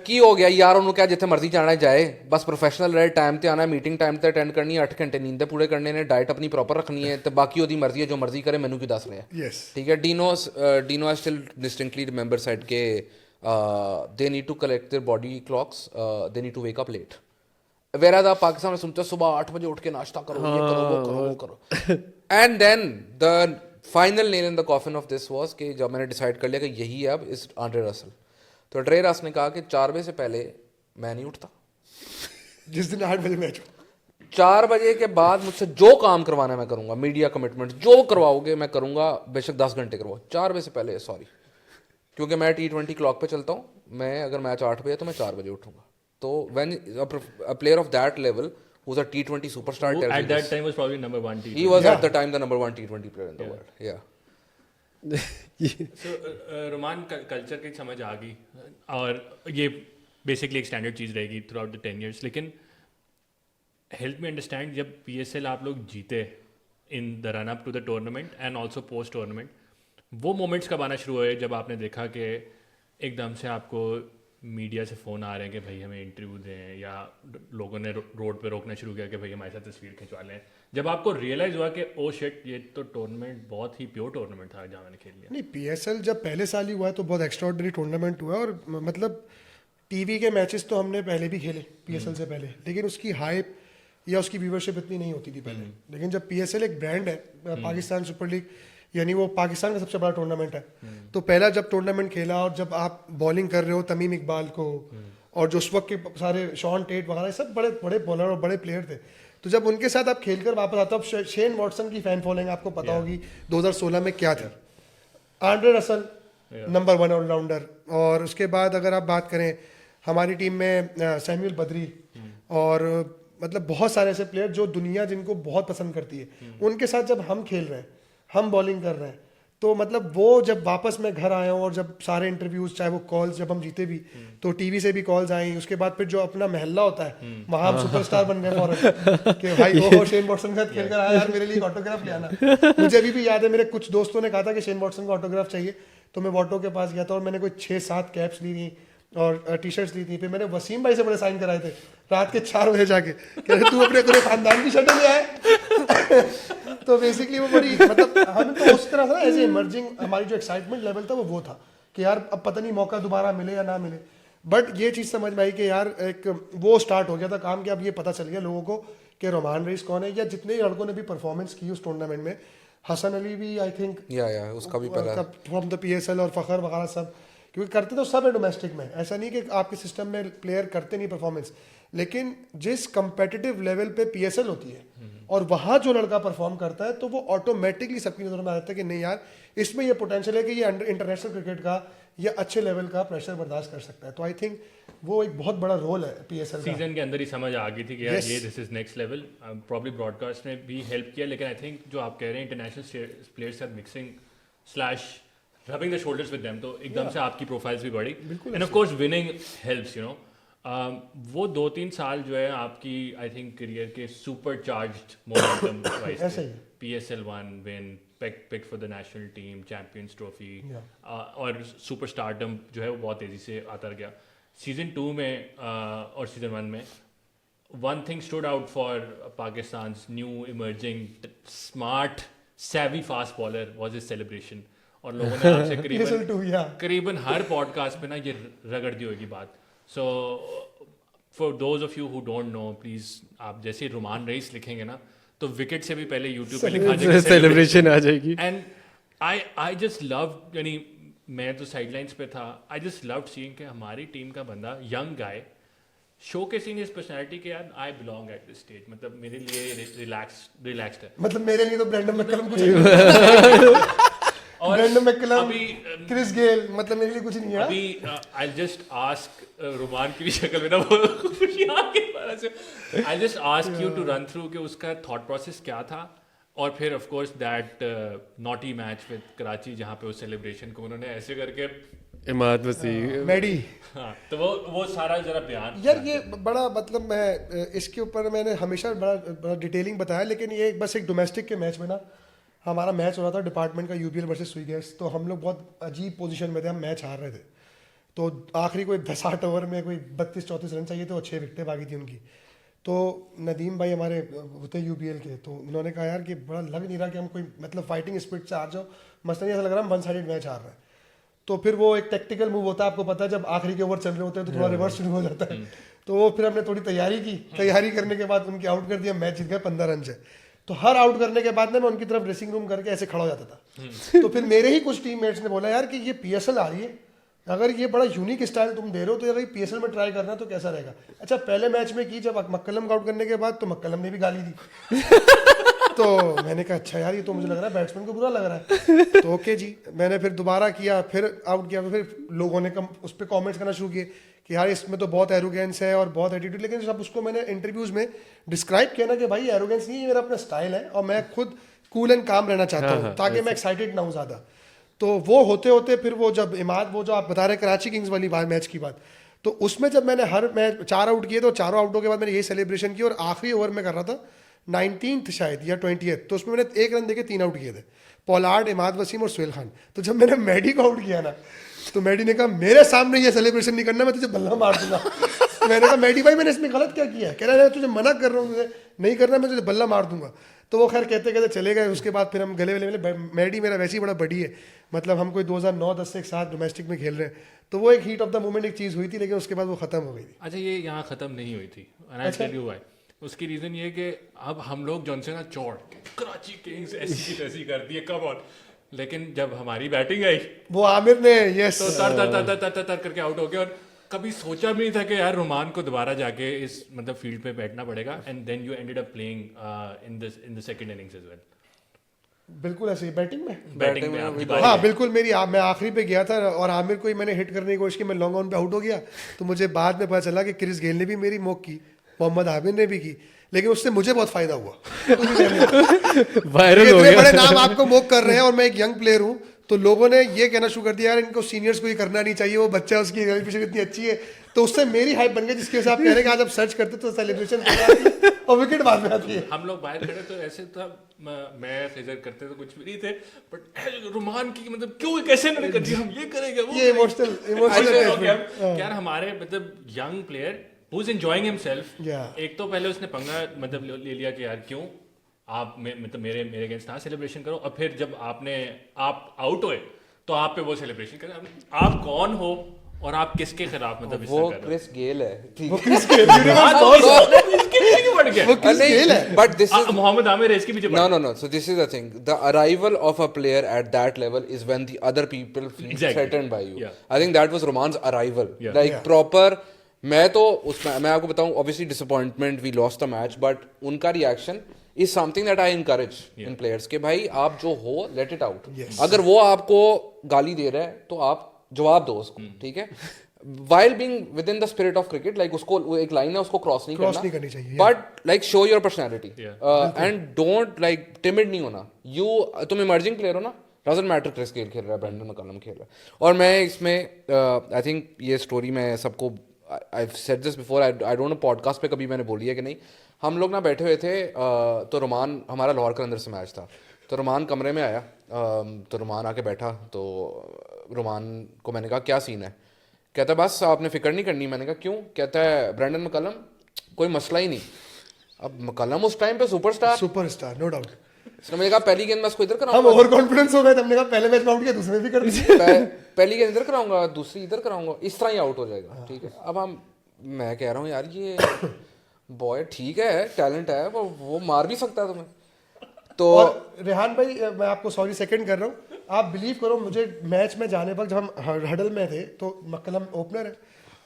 की हो गया यार, उन्होंने क्या जिथे मर्जी जाना जाए, बस प्रोफेशनल रहे, टाइम ते आना, मीटिंग टाइम ते अटेंड करनी है, 8 घंटे नींद पूरे करने ने, डाइट अपनी प्रॉपर रखनी है, तो बाकी ओदी मर्जी है, जो मर्जी करे, मैनू क्यों दस रहे हैं, ठीक है। Deano I still distinctly remember said के they need to collect their body clocks, they need to wake up late, वेरा दा पाकिस्तान में सुनते सुबह 8 बजे उठ के नाश्ता करो, ये करो, वो करो, वो करो, and then the final nail in the coffin of this was कि जब मैंने डिसाइड कर लिया कि यही है अब, इस आंड्रे रसल, तो ट्रे रस ने कहा कि 4 बजे से पहले मैं नहीं उठता, जिस दिन 8 बजे मैच, 4 बजे के बाद मुझसे जो काम करवाना है मैं करूंगा, मीडिया कमिटमेंट जो करवाओगे मैं करूंगा, बेशक 10 घंटे करवाओ, 4 बजे से पहले सॉरी, क्योंकि मैं T20 क्लॉक पे चलता हूँ, मैं अगर मैच 8 बजे तो मैं 4 बजे उठूंगा, तो when a player of that level who's a T20 superstar tells at you that this, time was probably number 1 T20. he was at the time the number 1 T20 player in the world, yeah. So Rumman culture की समझ आ गई, और ये basically एक standard चीज़ रहेगी throughout the 10 years, लेकिन help me understand, जब PSL आप लोग जीते in the run up to the tournament and also post tournament, वो मोमेंट्स कब आना शुरू हुए जब आपने देखा कि एकदम से आपको मीडिया से फ़ोन आ रहे हैं कि भाई हमें इंटरव्यू दें, या लोगों ने रोड पे रोकना शुरू किया कि भाई हमारे साथ तस्वीर खिंचवा लें, जब आपको रियलाइज़ हुआ कि ओ शिट ये तो टूर्नामेंट बहुत ही प्योर टूर्नामेंट था जहाँ मैंने खेल लिया? नहीं, PSL जब पहले साल ही हुआ है तो बहुत एक्स्ट्राऑर्डिनरी टूर्नामेंट हुआ है, और मतलब टीवी के मैचेस तो हमने पहले भी खेले PSL से पहले, लेकिन उसकी हाइप या उसकी व्यूवरशिप इतनी नहीं होती थी पहले। लेकिन जब PSL एक ब्रांड है, पाकिस्तान सुपर लीग, यानी वो पाकिस्तान का सबसे बड़ा टूर्नामेंट है, तो पहला जब टूर्नामेंट खेला और जब आप बॉलिंग कर रहे हो तमीम इकबाल को, और जो उस वक्त के सारे शॉन टेट वगैरह सब बड़े बड़े बॉलर और बड़े प्लेयर थे, तो जब उनके साथ आप खेलकर वापस आते हो, अब शेन वॉटसन की फैन फॉलोइंग आपको पता होगी 2016 में क्या थी, आंड्रे रसल नंबर 1 ऑलराउंडर, और उसके बाद अगर आप बात करें हमारी टीम में सैमुअल बदरी, और मतलब बहुत सारे ऐसे प्लेयर जो दुनिया जिनको बहुत पसंद करती है, उनके साथ जब हम खेल रहे हैं, हम बॉलिंग कर रहे हैं, तो मतलब वो जब वापस मैं घर आया हूँ और जब सारे इंटरव्यूज, चाहे वो कॉल्स, जब हम जीते भी तो टीवी से भी कॉल्स आई, उसके बाद फिर जो अपना महल्ला होता है वहाँ हम सुपरस्टार बन गए फौरन कि भाई ओहो शेन वॉटसन के साथ खेल कर आया यार, मेरे लिए ऑटोग्राफ ले आना। मुझे अभी भी याद है, मेरे कुछ दोस्तों ने कहा था कि शेन वॉटसन का ऑटोग्राफ चाहिए, तो मैं वॉटो के पास गया था और मैंने कोई 6-7 कैप्स ली थी और टी-शर्ट्स ली थी, फिर मैंने वसीम भाई से बड़े साइन कराए थे रात के 4 बजे जाके, कह रहे तू अपने पूरे खानदान की शर्टें ले आए। तो बेसिकली वो बड़ी मतलब हम तो उस तरह था एज ए इमर्जिंग, हमारी जो एक्साइटमेंट लेवल था वो था कि यार अब पता नहीं मौका दोबारा मिले या ना मिले, बट ये चीज़ समझ में आई कि यार एक वो स्टार्ट हो गया था काम, कि अब ये पता चल गया लोगों को कि रुमान रईस कौन है, या जितने लड़कों ने भी परफॉर्मेंस की उस टूर्नामेंट में, हसन अली भी आई थिंक उसका भी पहला फ्रॉम द PSL, और फ़खर वगैरह सब, क्योंकि करते तो सब है डोमेस्टिक में, ऐसा नहीं कि आपके सिस्टम में प्लेयर करते नहीं परफॉर्मेंस, लेकिन जिस कंपेटिटिव लेवल पे PSL होती है और वहाँ जो लड़का परफॉर्म करता है, तो वो ऑटोमेटिकली सबकी नज़र में आता है कि नहीं यार इसमें ये पोटेंशियल है कि ये इंटरनेशनल क्रिकेट का या अच्छे लेवल का प्रेशर बर्दाश्त कर सकता है। तो आई थिंक वो एक बहुत बड़ा रोल है PSL का। सीजन के अंदर ही समझ आ गई थी कि यार ये this is next level, probably broadcast ने भी हेल्प किया, लेकिन आई थिंक जो आप कह रहे हैं इंटरनेशनल प्लेयर्स के साथ mixing slash rubbing the shoulders with them, तो एकदम से आपकी प्रोफाइल्स भी बढ़ी, and of course winning helps, you know. वो 2-3 साल जो है आपकी आई थिंक करियर के सुपर चार्ज्ड मोमेंटम वाइज ऐसा ही। PSL 1 win, pick for the national team, champions trophy, और सुपर स्टारडम जो है वो बहुत तेज़ी से आता गया। सीज़न 2 में और सीज़न 1 में one thing stood out for Pakistan's new emerging smart savvy fast bowler was his celebration, और लोगों ने आपसे PSL 2, करीबन हर पॉडकास्ट पे ना ये रगड़ दी होगी बात। So for those of you who don't know, please आप जैसे रुमान रईस लिखेंगे ना तो विकेट से भी पहले यूट्यूब पे लिखा जाएगा सेलिब्रेशन आ जाएगी। एंड आई जस्ट लव, यानी मैं तो साइडलाइंस पे था, आई जस्ट लव सीइंग कि हमारी टीम का बंदा young guy showcasing his personality के यार I belong at this stage, मतलब मेरे लिए रिलैक्स्ड है। मतलब मेरे लिए तो ब्रेंडन मैकलम कुछ और ब्रेंडन मैकलम, अभी क्रिस गेल, मतलब मेरे लिए कुछ नहीं है। अभी आई जस्ट आस्क रुमान की भी शक्ल में ना वो खुशियाँ के बारे से, I just ask you to run through कि उसका थॉट प्रोसेस क्या था, और फिर of course that naughty match with Karachi जहाँ पे उस सेलिब्रेशन को उन्होंने ऐसे करके इमाद वसीम मैडी, हाँ, तो वो सारा जरा बयान यार ये बड़ा, मतलब मैं इसके ऊपर मैंने हमेशा बड़ा डिटेलिंग बताया, लेकिन ये बस एक डोमेस्टिक के मैच में ना हमारा मैच हो रहा था डिपार्टमेंट का UPL वर्सेस स्वीगेस, तो हम लोग बहुत अजीब पोजीशन में थे, हम मैच हार रहे थे, तो आखिरी कोई 10-8 ओवर में कोई 32-34 रन चाहिए, तो 6 विकेटें भागी थी उनकी। तो नदीम भाई हमारे होते UPL के, तो उन्होंने कहा यार कि बड़ा लग नहीं रहा कि हम कोई मतलब फाइटिंग स्पिरिट से हार जाओ, मसलन ऐसा लग रहा है हम 1 साइडेड मैच हार रहे हैं। तो फिर वो एक टैक्टिकल मूव होता है, आपको पता है जब आखिरी के ओवर चल रहे होते हैं तो थोड़ा रिवर्स शुरू हो जाता है, तो वो फिर हमने थोड़ी तैयारी की, तैयारी करने के बाद उनके आउट कर दिया, मैच जीत गए 15 रन से। तो हर आउट करने के बाद ना मैं उनकी तरफ ड्रेसिंग रूम करके ऐसे खड़ा हो जाता था। तो फिर मेरे ही कुछ टीममेट्स ने बोला यार कि ये PSL आ रही है, अगर ये बड़ा यूनिक स्टाइल तुम दे रहे हो तो अगर PSL में ट्राई करना तो कैसा रहेगा। अच्छा पहले मैच में की जब मक्कलम का आउट करने के बाद, तो मक्कलम ने भी गाली दी तो मैंने कहा अच्छा यार ये तो मुझे लग रहा है बैट्समैन को बुरा लग रहा है, तो ओके जी, मैंने फिर दोबारा किया, फिर आउट किया, फिर लोगों ने उस पर कॉमेंट्स करना शुरू किए कि यार इसमें तो बहुत एरोगेंस है और बहुत एटीट्यूड, लेकिन जब उसको मैंने इंटरव्यूज में डिस्क्राइब किया ना कि भाई एरोगेंस नहीं है, मेरा अपना स्टाइल है और मैं खुद कूल एंड काम रहना चाहता हूँ ताकि मैं एक्साइटेड ना हूँ ज़्यादा। तो वो होते होते फिर वो जब इमाद, वो जो आप बता रहे कराची किंग्स वाली बात, मैच की बात, तो उसमें जब मैंने हर मैच 4 आउट किए, तो चारों आउटों के बाद मैंने यही सेलिब्रेशन की, और आखिरी ओवर में कर रहा था 19th शायद या 20th, तो उसमें मैंने 1 रन देके 3 आउट किए थे, पोलार्ड, इमाद वसीम और सुहेल खान। तो जब मैंने मैडी को आउट किया ना, तो मैडी ने कहा मेरे सामने ये सेलिब्रेशन नहीं करना, मैं तुझे बल्ला मार दूंगा। तो मैंने कहा मैडी भाई मैंने इसमें गलत क्या किया है? कह रहा है तुझे मना कर रहा हूँ, तुझे नहीं करना, मैं तुझे बल्ला मार दूंगा। तो वो खैर कहते कहते चले गए। उसके बाद फिर हम गले वले मिले, मैडी मेरा वैसे ही बड़ा बड़ी है, मतलब हम कोई 2009-10 से एक साथ डोमेस्टिक में खेल रहे हैं, तो वो एक हीट ऑफ द मोमेंट एक चीज़ हुई थी, लेकिन उसके बाद वो ख़त्म हो गई थी। अच्छा ये यहाँ ख़त्म नहीं हुई थी, उसकी रीज़न ये कि अब हम लोग जौन से ना चौड़ कराची किंग्स ऐसी की तैसी कर दी है, कम ऑन, लेकिन जब हमारी बैटिंग आई वो आमिर ने यस तो तर करके आउट हो गया, और कभी सोचा भी नहीं था कि यार रुमान को दोबारा जाके इस मतलब फील्ड पे बैठना पड़ेगा, and then you ended up playing in the second innings as well. बिल्कुल ऐसे ही बैटिंग में आपकी हाँ बिल्कुल मैं आखिरी पे गया था और आमिर को ही मैंने हिट करने की कोशिश की, मैं लॉन्ग ऑन पे आउट हो गया, तो मुझे बाद में पता चला कि क्रिस गेल ने भी मेरी मॉक की, मोहम्मद आमिर ने भी की, लेकिन उससे मुझे बहुत फायदा हुआ। वायरल हो गया, बड़े नाम आपको मॉक कर रहे हैं और मैं एक यंग प्लेयर हूँ, तो लोगों ने ये कहना शुरू कर दिया यार इनको सीनियर्स को ये करना नहीं चाहिए, वो बच्चा उसकी रेपुटेशन इतनी अच्छी है, तो उससे मेरी हाइप बन गई, जिसकी वजह से आप कह रहे हैं कि आज आप सर्च करते तो सेलिब्रेशन और विकेट बाद में आती है। हम लोग बाहर खड़े तो ऐसे था, मैं फेजर करते तो कुछ भी नहीं थे, बट रुमान की मतलब क्यों कैसे इन्होंने कर दिया, हम ये करेंगे वो ये इमोशनल यार हमारे मतलब young player who is enjoying himself. एक तो पहले उसने पंगा मतलब ले लिया कि यार क्यों आप मतलब मेरे अगेंस्ट ना सेलिब्रेशन करो, और फिर जब आप आउट हुए तो आप पे वो सेलिब्रेशन करें, आप कौन हो और आप किसके खिलाफ मतलब वो क्रिस गेल है, वो क्रिस गेल है, but this is Mohammad Amir इसके पीछे no, so this is the thing, the arrival of a player at that level is when the other people feel threatened by you. I think that was Roman's arrival, like proper। मैं तो उसमें मैं आपको बताऊं, obviously disappointment, we lost the match, but उनका reaction is something that I encourage in players कि भाई आप जो हो let it out। अगर वो आपको गाली दे रहा है तो आप जवाब दो उसको, ठीक है, while being within the spirit of cricket, like उसको एक लाइन है उसको क्रॉस नहीं करनी चाहिए, but like show your personality and don't like timid नहीं होना। तुम emerging player हो ना, doesn't matter क्रिस गेल खेल रहा है, ब्रेंडन मैकलम खेल रहा है, और मैं इसमें I think ये स्टोरी मैं सबको I said this before, I don't know podcast पे कभी मैंने बोली है कि नहीं, हम लोग ना बैठे हुए थे तो रुमान, हमारा लाहौर के अंदर से मैच था, तो रुमान कमरे में आया, तो रुमान आके बैठा, तो रुमान को मैंने कहा क्या सीन है, कहता है बस आपने फ़िक्र नहीं करनी। मैंने कहा क्यों? कहता है ब्रैंडन मैकलम कोई मसला ही नहीं। अब मैकलम उस टाइम पे सुपरस्टार नो डाउट। उसने मुझे कहा पहली गेंद मैं उसको इधर हम कराऊंगा, ओवर कॉन्फिडेंस हो गए थे, हमने कहा पहले मैच में आउट किया दूसरे में भी कर दिया। पहली गेंद इधर कराऊंगा, दूसरी इधर कराऊंगा, इस तरह ही आउट हो जाएगा, ठीक है। अब मैं कह रहा हूँ यार ये बॉय ठीक है, टैलेंट है, वो मार भी सकता है तुम्हें। तो और रेहान भाई, मैं आपको सॉरी सेकंड कर रहा हूँ, आप बिलीव करो मुझे मैच में जाने वक्त जब हम हडल में थे तो मक्कलम ओपनर है,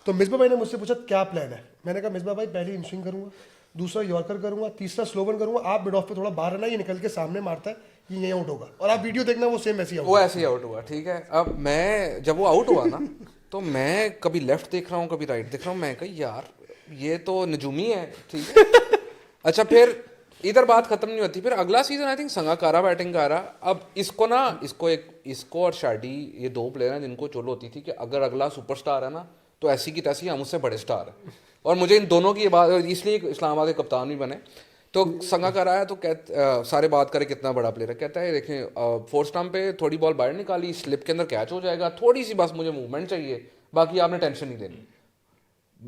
तो मिसबा भाई ने मुझसे पूछा क्या प्लान है, मैंने कहा मिसबा भाई पहली इन स्विंग करूंगा, दूसरा यॉर्कर करूंगा, तीसरा स्लो वन करूंगा, आप मिड ऑफ पे थोड़ा बाहर आना, ये निकल के सामने मारता है, ये यहीं आउट होगा, और आप वीडियो देखना वो सेम ऐसे ही वो ऐसे ही आउट हुआ, ठीक है। अब मैं जब वो आउट हुआ ना तो मैं कभी लेफ्ट देख रहा हूँ कभी राइट देख रहा हूँ, मैं कही यार ये तो नजूमी है, ठीक है। अच्छा फिर इधर बात खत्म नहीं होती, फिर अगला season I think Sangakkara batting कर रहा। अब इसको और शाडी, ये दो प्लेयर हैं जिनको चोल होती थी कि अगर अगला सुपरस्टार है ना तो ऐसी की तैसी हम उससे बड़े स्टार हैं, और मुझे इन दोनों की ये बात, इसलिए इस्लामाबाद के कप्तान भी बने। तो संगाकारा है तो सारे बात करे कितना बड़ा प्लेयर है, कहता है देखें फोर्थ स्टंप पे थोड़ी बॉल बाहर निकाली, स्लिप के अंदर कैच हो जाएगा, थोड़ी सी बस मुझे मूवमेंट चाहिए, बाकी आपने टेंशन नहीं देनी।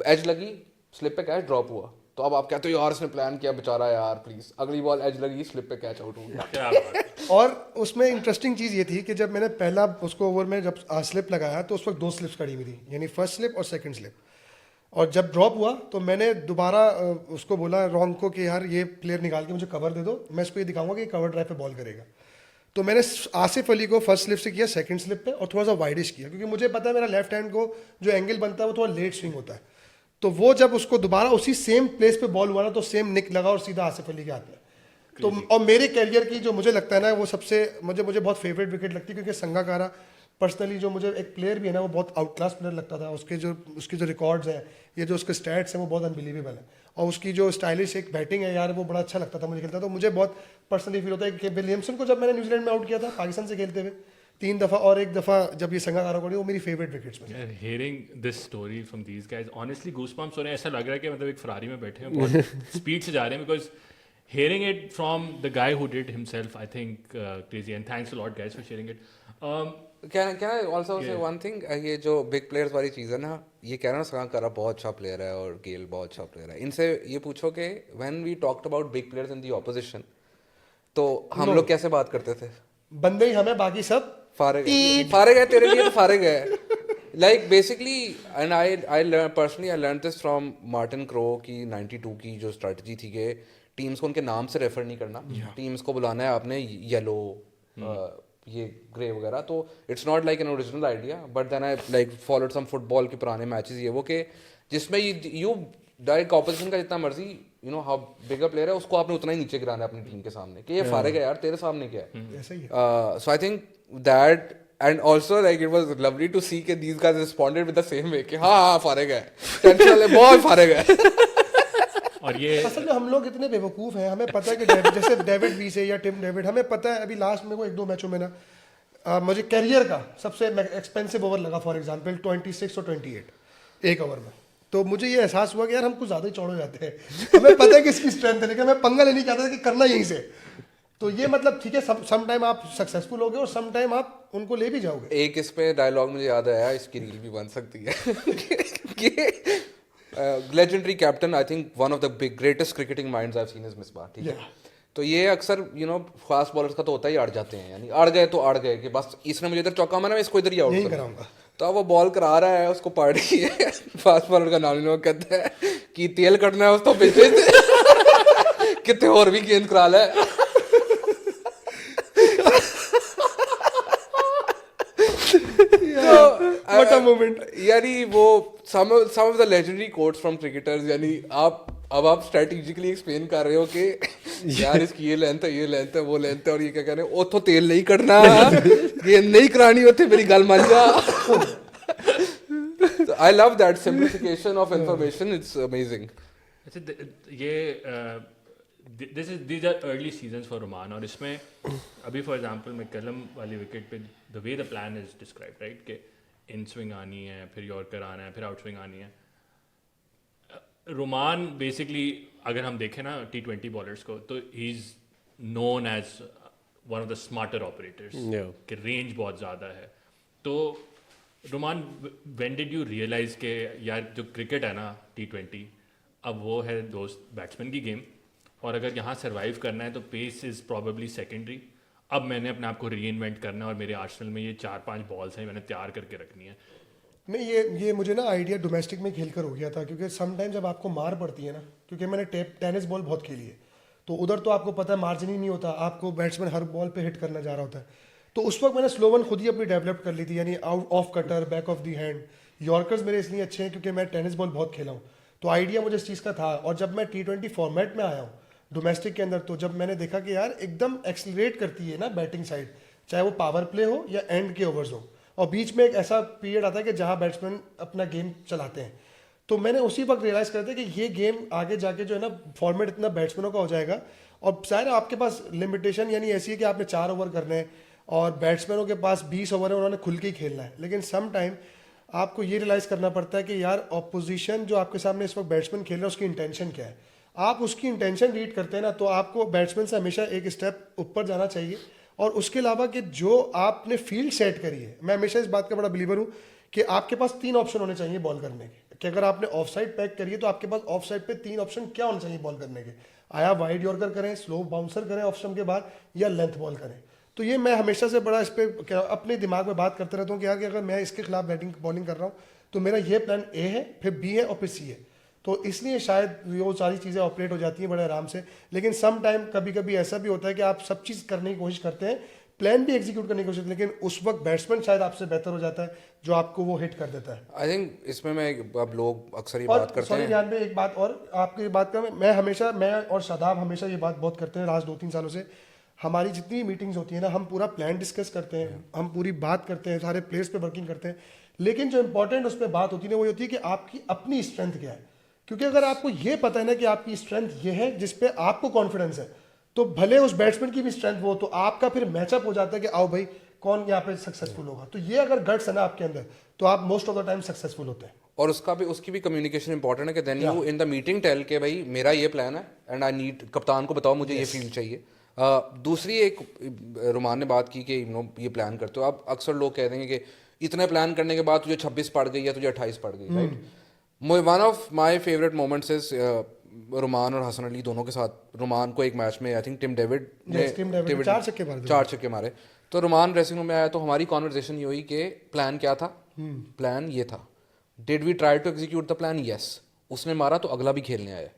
एज लगी, स्लिप पे कैच ड्रॉप हुआ, तो अब आप कहते हो यार उसने प्लान किया बेचारा यार, प्लीज अगली बॉल एज लगी, स्लिप पे कैच आउट हो गया। और उसमें इंटरेस्टिंग चीज़ ये थी कि जब मैंने पहला उसको ओवर में जब स्लिप लगाया तो उस वक्त दो स्लिप्स खड़ी हुई थी, यानी फर्स्ट स्लिप और सेकंड स्लिप, और जब ड्रॉप हुआ तो मैंने दोबारा उसको बोला रॉन्ग को कि यार ये प्लेयर निकाल के मुझे कवर दे दो, मैं इसको ये दिखाऊंगा कि कवर ड्राइव पे बॉल करेगा। तो मैंने आसिफ अली को फर्स्ट स्लिप से किया सेकंड स्लिप पे, और थोड़ा सा वाइडिश किया, क्योंकि मुझे पता है मेरा लेफ्ट हैंड को जो एंगल बनता है वो थोड़ा लेट स्विंग होता है। तो वो जब उसको दोबारा उसी सेम प्लेस पे बॉल हुआ ना तो सेम निक लगा और सीधा आसिफ अली के हाथ में। तो और मेरे कैरियर की जो मुझे लगता है ना वो सबसे मुझे बहुत फेवरेट विकेट लगती है, क्योंकि संगाकारा पर्सनली जो मुझे एक प्लेयर भी है ना वो बहुत आउट क्लास प्लेयर लगता था। उसके जो रिकॉर्ड्स हैं, ये जो उसके स्टैट्स हैं वो बहुत अनबिलीवेबल है, और उसकी जो स्टाइलिश एक बैटिंग है यार वो बड़ा अच्छा लगता था मुझे खेलता। तो मुझे बहुत पर्सनली फील होता है कि विलियमसन को जब मैंने न्यूजीलैंड में आउट किया था पाकिस्तान से खेलते हुए 3 दफ़ा, और एक दफ़ा जब ये संगाकारा को, वो मेरी फेवरेट विकेट्स में। Hearing this story from these guys, honestly goosebumps हो रहे हैं, ऐसा लग रहा है कि मतलब एक फरारी में बैठे हैं, बहुत स्पीड से जा रहे हैं, because hearing it from the guy who did himself, I think crazy, and thanks a lot guys for sharing it. Can I also say one thing? ये जो बिग प्लेयर्स वाली चीज़ है ना, ये कह रहा ना संगाकारा बहुत अच्छा प्लेयर है और गेल बहुत अच्छा प्लेयर है, इनसे ये पूछो कि when we talked about big players in the opposition तो हम लोग कैसे बात करते थे? बंदे ही हमें, बाकी सब फारिग है तेरे लिए तो फारिग है। Like basically, and I personally I learn this from Martin crow की 92 की जो स्ट्रेटजी थी कि टीम्स को उनके नाम से रेफर नहीं करना, टीम्स को बुलाना है आपने येलो, ये ग्रे वगैरह। तो it's not like an original idea, but then I like followed some football के पुराने मैचेस ये वो के जिसमें यू डायरेक्ट ऑपोजिशन का जितना मर्जी हाउ बिगर प्लेयर है उसको आपने उतना ही नीचे गिराना है अपनी टीम के सामने कि ये फारिग है यार तेरे सामने क्या है। So I think that, and also like it was lovely to see के these guys responded with the same way कि हाँ फारिग है, टेंशन ले बहुत फारिग है। और ये असल में हम लोग इतने बेवकूफ़ हैं, हमें पता है कि जैसे डेविड वी से या टिम डेविड, हमें पता है अभी लास्ट में वो 1-2 मैचों में ना मुझे कैरियर का सबसे एक्सपेंसिव ओवर लगा, फॉर एग्जांपल 26 और 28 एक ओवर में। तो मुझे ये एहसास हुआ कि यार हम कुछ ज़्यादा ही चौड़े हो जाते हैं, हमें पता है कि इसकी स्ट्रेंथ है, लेकिन हमें पंगा लेने की आदत है कि करना यहीं से। तो ये मतलब ठीक है, सम टाइम आप सक्सेसफुल होगे और सम टाइम आप उनको ले भी जाओगे। एक इस पे डायलॉग मुझे याद आया, इसकी रील भी बन सकती है। Legendary captain, I think one of the big greatest cricketing minds I have seen is Misbah, ठीक है। तो ये अक्सर फास्ट बॉलर्स का तो होता ही अड़ जाते हैं, यानी अड़ गए तो अड़ गए कि बस इसने मुझे इधर चौका मारा मैं इसको इधर ही आउट कराऊंगा। तो अब वो बॉल करा रहा है, उसको पड़ रही है, फास्ट बॉलर का नाम लोग कहते हैं कि तेल कटना है उसको पीछे से कितने और भी गेंद करा ले। What a moment. यानी वो some of the legendary quotes from cricketers, यानी आप स्ट्रेटेजिकली एक्सप्लेन कर रहे हो कि यार इसकी ये लेंथ है वो लेंथ है, और ये क्या कह रहे हैं ओथो तेल नहीं करना, गेंद नहीं करानी होती मेरी गल मान जा। I love that सिंप्लिफिकेशन of information, it's amazing. अच्छा ये these are early seasons for Rumman, और इसमें अभी फॉर एग्जांपल मैकलम वाली विकेट पे the way the plan is described, right, कि इन स्विंग आनी है, फिर यॉर्कर आना है, फिर आउट स्विंग आनी है, रुमान बेसिकली अगर हम देखें ना T20 बॉलर्स को तो he is known as one of the smarter operators कि रेंज बहुत ज़्यादा है. तो Rumman, when did you realise के यार जो क्रिकेट है ना T20 अब वो है दोस्त बैट्समैन की गेम, और अगर यहाँ सर्वाइव करना है तो पेस इज़ प्रॉबेबली सेकेंडरी. अब मैंने अपने आप को री इन्वेंट करना है और मेरे आर्सेनल में ये 4-5 बॉल्स हैं मैंने तैयार करके रखनी है. नहीं, ये मुझे ना आइडिया डोमेस्टिक में खेल कर हो गया था, क्योंकि समटाइम जब आपको मार पड़ती है ना, क्योंकि मैंने टेनिस बॉल बहुत खेली है, तो उधर तो आपको पता है मार्जिन ही नहीं होता, आपको बैट्समैन हर बॉल पे हिट करना जा रहा होता है. तो उस वक्त मैंने स्लो वन खुद ही अपनी डेवलप कर ली थी, यानी out off cutter, back of the hand. Yorkers मेरे इसलिए अच्छे हैं क्योंकि मैं टेनिस बॉल बहुत खेला हूँ, तो आइडिया मुझे इस चीज़ का था. और जब मैं T20 फॉर्मेट में आया हूँ डोमेस्टिक के अंदर, तो जब मैंने देखा कि यार एकदम एक्सलरेट करती है ना बैटिंग साइड, चाहे वो पावर प्ले हो या एंड के ओवर्स हो, और बीच में एक ऐसा पीरियड आता है कि जहाँ बैट्समैन अपना गेम चलाते हैं. तो मैंने उसी वक्त रियलाइज़ कर दिया कि ये गेम आगे जाके जो है ना फॉर्मेट इतना बैट्समैनों का हो जाएगा, और शायद आपके पास लिमिटेशन यानी ऐसी है कि आपने 4 ओवर करने हैं और बैट्समैनों के पास 20 ओवर है, उन्होंने खुल के ही खेलना है. लेकिन सम टाइम आपको ये रियलाइज़ करना पड़ता है कि यार ऑपोजिशन जो आपके सामने इस वक्त बैट्समैन खेल रहा है उसकी इंटेंशन क्या है. आप उसकी इंटेंशन रीड करते हैं ना, तो आपको बैट्समैन से हमेशा एक स्टेप ऊपर जाना चाहिए. और उसके अलावा कि जो आपने फील्ड सेट करी है, मैं हमेशा इस बात का बड़ा बिलीवर हूँ कि आपके पास 3 ऑप्शन होने चाहिए बॉल करने के, कि अगर आपने ऑफ साइड पैक करी है तो आपके पास ऑफ साइड पे 3 ऑप्शन क्या होने चाहिए बॉल करने के. आया वाइड यॉर्कर करें, स्लो बाउंसर करें ऑफ स्टंप के बाद, या लेंथ बॉल करें. तो ये मैं हमेशा से बड़ा इस पर अपने दिमाग में बात करते रहता हूँ कि यार कि अगर मैं इसके खिलाफ बैटिंग बॉलिंग कर रहा हूँ तो मेरा ये प्लान ए है, फिर बी है और फिर सी है. तो इसलिए शायद वो सारी चीज़ें ऑपरेट हो जाती हैं बड़े आराम से. लेकिन सम टाइम कभी कभी ऐसा भी होता है कि आप सब चीज़ करने की कोशिश करते हैं, प्लान भी एग्जीक्यूट करने की कोशिश, लेकिन उस वक्त बैट्समैन शायद आपसे बेहतर हो जाता है जो आपको वो हिट कर देता है. आई थिंक इसमें मैं अब लोग अक्सर ये और बात करते सॉरी हैं. ध्यान में एक बात और आपकी बात का, मैं और शादाब हमेशा ये बात बहुत करते हैं लास्ट 2-3 सालों से. हमारी जितनी मीटिंग्स होती है ना, हम पूरा प्लान डिस्कस करते हैं, हम पूरी बात करते हैं, सारे प्लेयर्स पे वर्किंग करते हैं, लेकिन जो इंपॉर्टेंट उस पर बात होती है ना, वो होती है कि आपकी अपनी स्ट्रेंथ क्या है. क्योंकि अगर आपको ये पता है ना कि आपकी स्ट्रेंथ ये है जिस पे आपको कॉन्फिडेंस है, तो भले उस बैट्समैन की भी स्ट्रेंथ वो, तो आपका फिर मैचअप हो जाता है कि आओ भाई कौन यहाँ पे सक्सेसफुल होगा. तो ये अगर गट्स है ना आपके अंदर, तो आप most of the time successful होते हैं. और उसकी भी कम्युनिकेशन इंपॉर्टेंट है कि then you in the meeting tell के भाई मेरा ये प्लान है एंड आई नीड, कप्तान को बताओ मुझे ये फील्ड चाहिए. दूसरी एक रुमान ने बात की कि ये प्लान करते हो. अब अक्सर लोग कह देंगे कि इतने प्लान करने के बाद तुझे 26 पड़ गई या तुझे 28 पड़ गई, right. One of my favourite moments is Rumman और हसन अली दोनों के साथ. रुमान को एक मैच में आई थिंक टिम डेविड ने 4 छक्के मारे. तो रुमान ड्रेसिंग रूम में आया तो हमारी कॉन्वर्सेशन ये हुई कि प्लान क्या था. प्लान ये था. Did we try to execute the plan? Yes. उसने मारा तो अगला भी खेलने आया.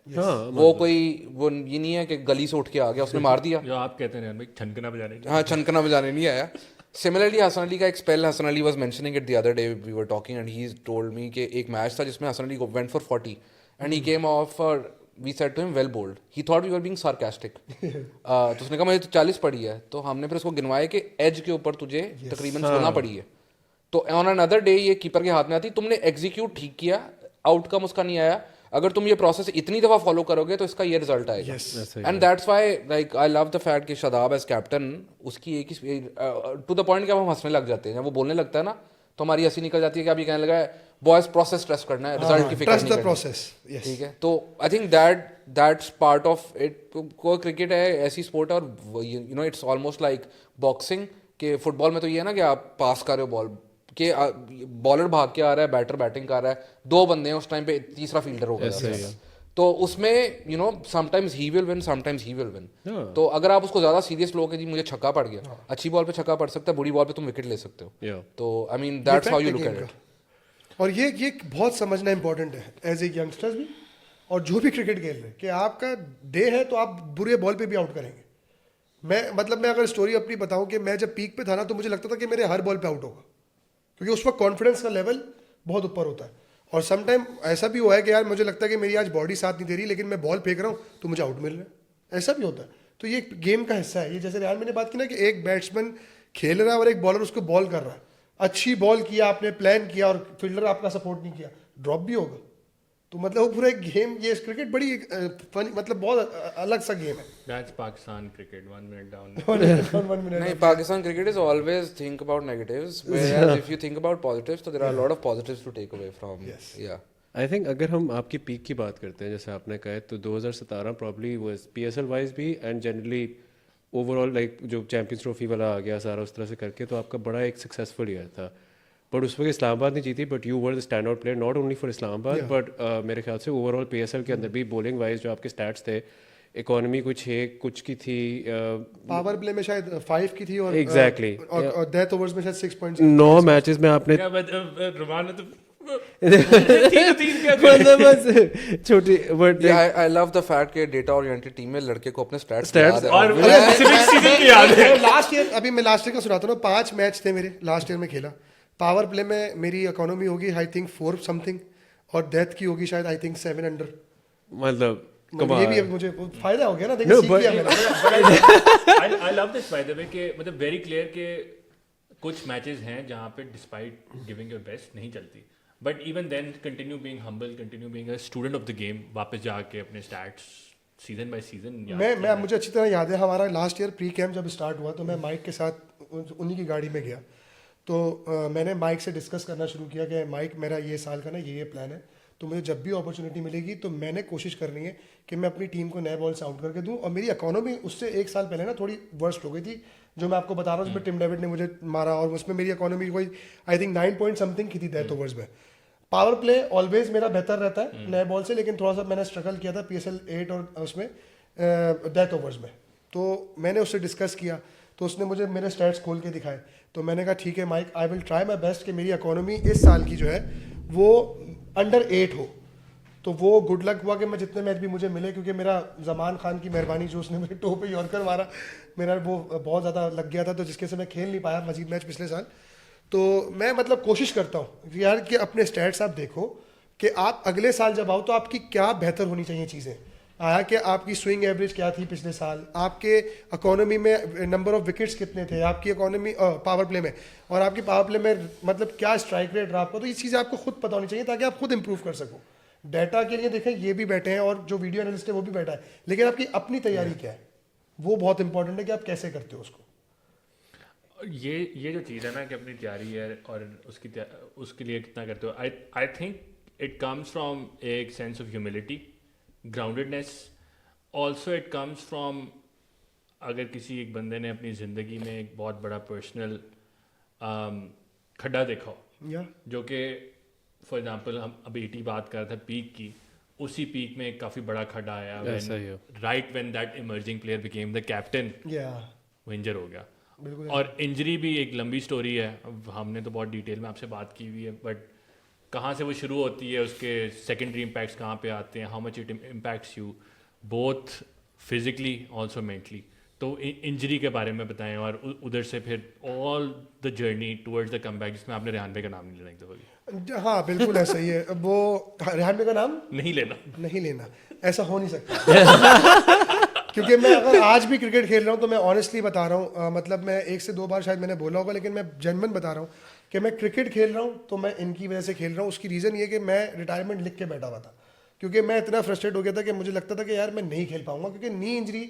वो ये नहीं है कि गली से उठ के आ गया उसने मार दिया. जो आप कहते हैं भाई छनकना बजाने. हाँ, छनकना बजाने नहीं आया. सिमिलरली हसन अली का एक spell, Hasan Ali was mentioning it the other day, we were talking and he told me कि एक मैच था जिसमें Hasan Ali went for 40 and he came off, we said to him well bowled. He thought we were being sarcastic. तो उसने कहा मुझे तो 40 पड़ी है. तो हमने फिर उसको गिनवाया कि एज के ऊपर तुझे तकरीबन 16 पड़ी है. तो ऑन अनदर डे ये कीपर के हाथ में आती, तुमने एग्जीक्यूट ठीक किया, आउटकम उसका नहीं आया. अगर तुम ये प्रोसेस इतनी दफा फॉलो करोगे तो इसका ये रिजल्ट आएगा. And that's why like I love the fact कि शादाब एज कैप्टन उसकी एक ही टू द पॉइंट कि अब हम हंसने लग जाते हैं. जब वो बोलने लगता है ना तो हमारी हंसी निकल जाती है कि अभी कहने लगा है बॉयज प्रोसेस ट्रस्ट करना है, रिजल्ट की फिक्र नहीं करनी. ठीक है. तो I think that's part of it. कोई क्रिकेट है ऐसी स्पोर्ट है, और you know it's almost like boxing के. फुटबॉल में तो ये है ना कि आप पास कर रहे हो बॉल के, बॉलर भाग के आ रहा है, बैटर बैटिंग कर रहा है, 2 बंदे हैं उस टाइम पे, तीसरा फील्डर होगा. तो उसमें you know sometimes he will win, sometimes he will win. तो अगर आप उसको ज्यादा सीरियस लोगे कि मुझे छक्का पड़ गया, अच्छी बॉल पे छक्का पड़ सकता है, बुरी बॉल पे तुम विकेट ले सकते हो. तो I mean that's how you look at it. और ये बहुत समझना इंपॉर्टेंट है एज ए यंगस्टर्स भी, और जो भी क्रिकेट खेल रहे हैं, कि आपका डे है तो आप बुरे बॉल पे भी आउट करेंगे. मैं अगर स्टोरी अपनी बताऊं कि मैं जब पीक पे था ना, तो मुझे लगता था कि मेरे हर बॉल पे आउट होगा, क्योंकि उस वक्त कॉन्फिडेंस का लेवल बहुत ऊपर होता है. और सम टाइम ऐसा भी हुआ है कि यार मुझे लगता है कि मेरी आज बॉडी साथ नहीं दे रही, लेकिन मैं बॉल फेंक रहा हूँ तो मुझे आउट मिल रहा है. ऐसा भी होता है. तो ये गेम का हिस्सा है. ये जैसे यार मैंने बात की ना कि एक बैट्समैन खेल रहा है और एक बॉलर उसको बॉल कर रहा है. अच्छी बॉल किया आपने, प्लान किया, और फील्डर आपका सपोर्ट नहीं किया, ड्रॉप भी होगा. तो मतलब वो पूरा एक गेम, ये क्रिकेट बड़ी फनी, मतलब बहुत अलग सा गेम है. That's Pakistan cricket. 1 minute down. 1 minute. नहीं, Pakistan cricket is always think about negatives, whereas if you think about positives, so there are a lot of positives to take away from. Yes. Yeah. I think अगर हम आपकी peak की बात करते हैं जैसे आपने कहा तो 2017 प्रॉब्ली वाज पीएसएल वाइज भी एंड जनरली ओवरऑल लाइक जो चैंपियंस ट्रॉफी वाला आ गया सारा उस तरह से करके तो आपका बड़ा एक सक्सेसफुल ईयर था बट उस वक्त इस्लामाबाद नहीं जीती but you were the stand out player not only for Islamabad but मेरे ख्याल से ओवरऑल पीएसएल के अंदर भी बॉलिंग वाइज जो आपके स्टैट्स थे इकोनॉमी कुछ कुछ की थी पावर प्ले में शायद 5 की थी और Exactly. और डेथ ओवर्स में शायद 6 9 मैचेस में आपने रुमान ने तो छोटी but I love the fact कि डेटा ओरिएंटेड टीम में लड़के को अपने स्टैट्स Stats और स्पेसिफिक सीजन की याद है लास्ट ईयर अभी मैं लास्ट ईयर का सुनाता हूँ 5 मैच थे मेरे लास्ट ईयर में खेला पावर प्ले में मेरी इकोनॉमी होगी आई थिंक 4 समथिंग और डेथ की होगी शायद आई थिंक 7 अंडर मतलब ये भी अब मुझे फायदा हो गया ना देखिए सीख लिया मैंने I love this by the way कि मतलब वेरी क्लियर कि कुछ मैचेस हैं जहाँ पे डिस्पाइट गिविंग योर बेस्ट नहीं चलती but even then continue being humble continue being a student of the game वापस जाके अपने स्टैट्स सीजन बाय सीजन मैं मुझे अच्छी तरह याद है हमारा लास्ट ईयर प्री कैंप जब स्टार्ट हुआ तो मैं माइक के साथ उन्हीं की गाड़ी में गया तो मैंने माइक से डिस्कस करना शुरू किया कि माइक मेरा ये साल का ना ये प्लान है तो मुझे जब भी अपॉर्चुनिटी मिलेगी तो मैंने कोशिश करनी है कि मैं अपनी टीम को नए बॉल से आउट करके दूं और मेरी इकोनॉमी उससे 1 साल पहले ना थोड़ी वर्स्ट हो गई थी जो मैं आपको बता रहा हूँ उसमें टिम डेविड ने मुझे मारा और उसमें मेरी इकोनॉमी कोई आई थिंक 9 पॉइंट समथिंग की थी डेथ ओवर्स में पावर प्ले ऑलवेज मेरा बेहतर रहता है नए बॉल से लेकिन थोड़ा सा मैंने स्ट्रगल किया था PSL 8 और उसमें डेथ ओवर्स में तो मैंने उससे डिस्कस किया तो उसने मुझे मेरे स्टैट्स खोल के दिखाए तो मैंने कहा ठीक है Mike I will try my best कि मेरी इकोनॉमी इस साल की जो है वो अंडर 8 हो तो वो गुड लक हुआ कि मैं जितने मैच भी मुझे मिले क्योंकि मेरा जमान खान की मेहरबानी जो उसने मेरे टो पे यॉर्कर मारा मेरा वो बहुत ज़्यादा लग गया था तो जिसके से मैं खेल नहीं पाया मजीद मैच पिछले साल तो मैं मतलब कोशिश करता हूँ यार कि अपने स्टैट्स आप देखो कि आप अगले साल जब आओ तो आपकी क्या बेहतर होनी चाहिए चीज़ें आया कि आपकी स्विंग एवरेज क्या थी पिछले साल आपके इकोनॉमी में नंबर ऑफ विकेट्स कितने थे आपकी इकोनॉमी पावर प्ले में और आपकी पावर प्ले में मतलब क्या स्ट्राइक रेट रहा आपका तो ये चीज़ें आपको खुद पता होनी चाहिए ताकि आप खुद इंप्रूव कर सको डाटा के लिए देखें ये भी बैठे हैं और जो वीडियो एनालिस्ट है वो भी बैठा है लेकिन आपकी अपनी तैयारी क्या है वो बहुत इंपॉर्टेंट है कि आप कैसे करते हो उसको ये जो चीज़ है ना कि अपनी तैयारी है और उसके लिए कितना करते हो I think it comes from एक sense of humility groundedness also it comes from अगर किसी एक बंदे ने अपनी ज़िंदगी में एक बहुत बड़ा पर्सनल खड्डा देखा हो जो कि फॉर एग्जांपल हम अभी ईटी बात कर रहे थे पीक की उसी पीक में एक काफ़ी बड़ा खड्डा आया right when that emerging player became the captain वो इंजर हो गया और इंजरी भी एक लंबी स्टोरी है अब हमने तो बहुत डिटेल में आपसे बात की हुई है बट कहाँ से वो शुरू होती है उसके सेकेंडरी इम्पैक्ट्स कहाँ पे आते हैं how much it impacts you both physically also mentally तो इंजरी के बारे में बताएं और उधर से फिर all the journey towards the comeback जिसमें आपने रेहान भाई का नाम नहीं लेना एक दफ़ा हाँ बिल्कुल ऐसा ही है वो रेहान भाई का नाम नहीं लेना ऐसा हो नहीं सकता क्योंकि मैं अगर आज भी क्रिकेट खेल रहा हूँ तो मैं ऑनेस्टली बता रहा हूँ मतलब मैं 1 से 2 बार शायद मैंने बोला होगा लेकिन मैं जेन्युइन बता रहा हूँ कि मैं क्रिकेट खेल रहा हूँ तो मैं इनकी वजह से खेल रहा हूँ उसकी रीज़न ये कि मैं रिटायरमेंट लिख के बैठा हुआ था क्योंकि मैं इतना फ्रस्ट्रेट हो गया था कि मुझे लगता था कि यार मैं नहीं खेल पाऊंगा क्योंकि नी इंजरी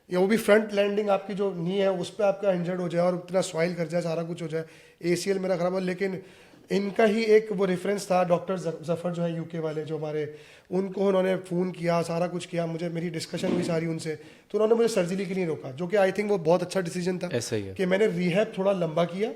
या वो भी फ्रंट लैंडिंग आपकी जो नी है उस पर आपका इंजर्ड हो जाए और इतना सॉइल कर जाए सारा कुछ हो जाए ACL मेरा खराब हो लेकिन इनका ही एक वो रेफरेंस था डॉक्टर जफ़र जो है UK वाले जो हमारे उनको उन्होंने फ़ोन किया सारा कुछ किया मुझे मेरी डिस्कशन हुई सारी उनसे तो उन्होंने मुझे सर्जरी के लिए रोका जो कि आई थिंक वो बहुत अच्छा डिसीजन था ऐसा ही है कि मैंने रिहैब थोड़ा लंबा किया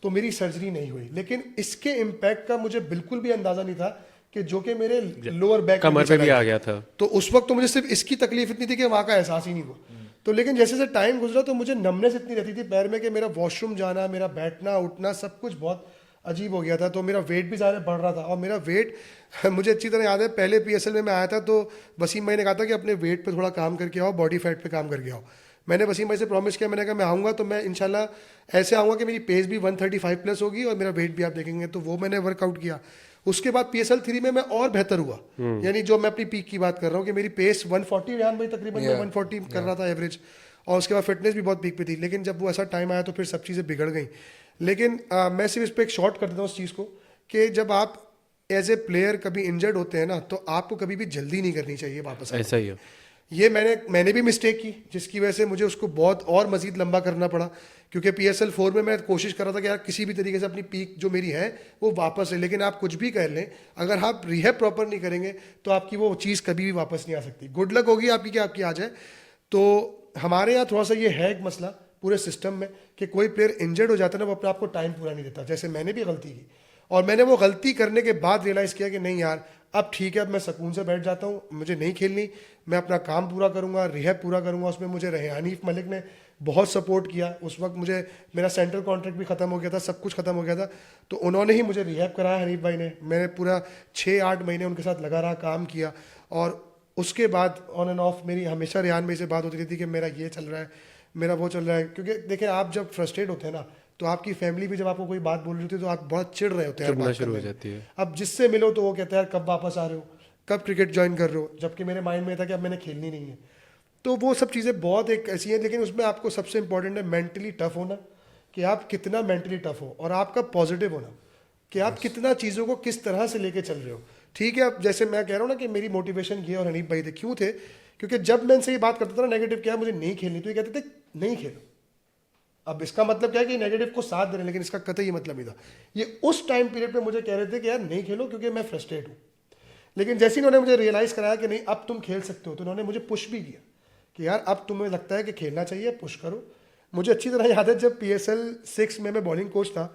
तो मेरी सर्जरी नहीं हुई लेकिन इसके इम्पैक्ट का मुझे बिल्कुल भी अंदाज़ा नहीं था कि जो कि मेरे लोअर बैक कमर पे भी आ गया था तो उस वक्त तो मुझे सिर्फ इसकी तकलीफ इतनी थी कि वहाँ का एहसास ही नहीं हुआ तो लेकिन जैसे जैसे टाइम गुजरा तो मुझे नमनेस इतनी रहती थी पैर में कि मेरा वॉशरूम जाना मेरा बैठना उठना सब कुछ बहुत अजीब हो गया था तो मेरा वेट भी ज़्यादा बढ़ रहा था और मेरा वेट मुझे अच्छी तरह याद है पहले PSL में मैं आया था तो वसीम भाई ने कहा था कि अपने वेट पे थोड़ा काम करके आओ बॉडी फैट पे काम करके आओ मैंने वसीम भाई से प्रॉमिस किया मैंने कहा मैं आऊँगा तो मैं इंशाल्लाह ऐसे आऊँगा कि मेरी पेस भी 135 प्लस होगी और मेरा वेट भी आप देखेंगे तो वो मैंने वर्कआउट किया उसके बाद PSL 3 में मैं और बेहतर हुआ यानी जो मैं अपनी पीक की बात कर रहा हूँ कि मेरी पेस 140 रेहान भाई तकरीबन मैं 140 कर रहा था एवरेज और उसके बाद फिटनेस भी बहुत पीक पे थी लेकिन जब वो ऐसा टाइम आया तो फिर सब चीज़ें बिगड़ गई लेकिन मैं सिर्फ इस पर एक शॉर्ट कर देता हूँ उस चीज़ को कि जब आप एज ए प्लेयर कभी इंजर्ड होते हैं ना तो आपको कभी भी जल्दी नहीं करनी चाहिए वापस ऐसा ही है ये मैंने भी मिस्टेक की, जिसकी वजह से मुझे उसको बहुत और मजीद लंबा करना पड़ा, क्योंकि PSL 4 में मैं कोशिश कर रहा था कि यार किसी भी तरीके से अपनी पीक जो मेरी है वो वापस ले, लेकिन आप कुछ भी कर लें, अगर आप रिहैब प्रॉपर नहीं करेंगे तो आपकी वो चीज़ कभी भी वापस नहीं आ सकती। गुड लक होगी आपकी कि आपकी आ जाए। तो हमारे यहाँ थोड़ा सा ये है एक मसला पूरे सिस्टम में कि कोई प्लेयर इंजर्ड हो जाता है ना, वो अपने आप को टाइम पूरा नहीं देता। जैसे मैंने भी गलती की, और मैंने वो गलती करने के बाद रियलाइज़ किया कि नहीं यार, अब ठीक है, अब मैं सुकून से बैठ जाता हूँ, मुझे नहीं खेलनी, मैं अपना काम पूरा करूँगा, रिहैब पूरा करूँगा। उसमें मुझे हनीफ मलिक ने बहुत सपोर्ट किया। उस वक्त मुझे मेरा सेंट्रल कॉन्ट्रैक्ट भी ख़त्म हो गया था, सब कुछ ख़त्म हो गया था, तो उन्होंने ही मुझे रिहैब कराया, हनीफ भाई ने। मैंने पूरा 6-8 महीने उनके साथ लगा रहा, काम किया, और उसके बाद ऑन एंड ऑफ मेरी हमेशा रेहान भाई से बात होती रहती कि मेरा ये चल रहा है, मेरा वो चल रहा है। क्योंकि देखिए, आप जब फ्रस्ट्रेट होते हैं ना, तो आपकी फैमिली भी जब आपको कोई बात बोल रही होती है तो आप बहुत चिढ़ रहे होते हैं, चिढ़ना बात शुरू हो करने में। जाती है। अब जिससे मिलो तो वो कहता है यार कब वापस आ रहे हो, कब क्रिकेट ज्वाइन कर रहे हो, जबकि मेरे माइंड में था कि अब मैंने खेलनी नहीं है। तो वो सब चीज़ें बहुत एक ऐसी हैं, लेकिन उसमें आपको सबसे इंपॉर्टेंट है मेंटली टफ होना, कि आप कितना मेंटली टफ हो, और आपका पॉजिटिव होना, कि आप कितना चीज़ों को किस तरह से लेके चल रहे हो। ठीक है, अब जैसे मैं कह रहा हूँ ना कि मेरी मोटिवेशन ये और हनीफ भाई थे, क्यों थे? क्योंकि जब मैं इनसे ये बात करता था ना नेगेटिव, क्या मुझे नहीं खेलनी, तो ये कहते थे नहीं खेलो। अब इसका मतलब क्या है कि नेगेटिव को साथ दे रहे हैं, लेकिन इसका कतई ये मतलब नहीं था। ये उस टाइम पीरियड पे मुझे कह रहे थे कि यार नहीं खेलो क्योंकि मैं फ्रस्ट्रेट हूँ। लेकिन जैसे ही उन्होंने मुझे रियलाइज़ कराया कि नहीं अब तुम खेल सकते हो, तो उन्होंने मुझे पुश भी किया कि यार अब तुम्हें लगता है कि खेलना चाहिए, पुश करो। मुझे अच्छी तरह याद है जब PSL 6 में मैं बॉलिंग कोच था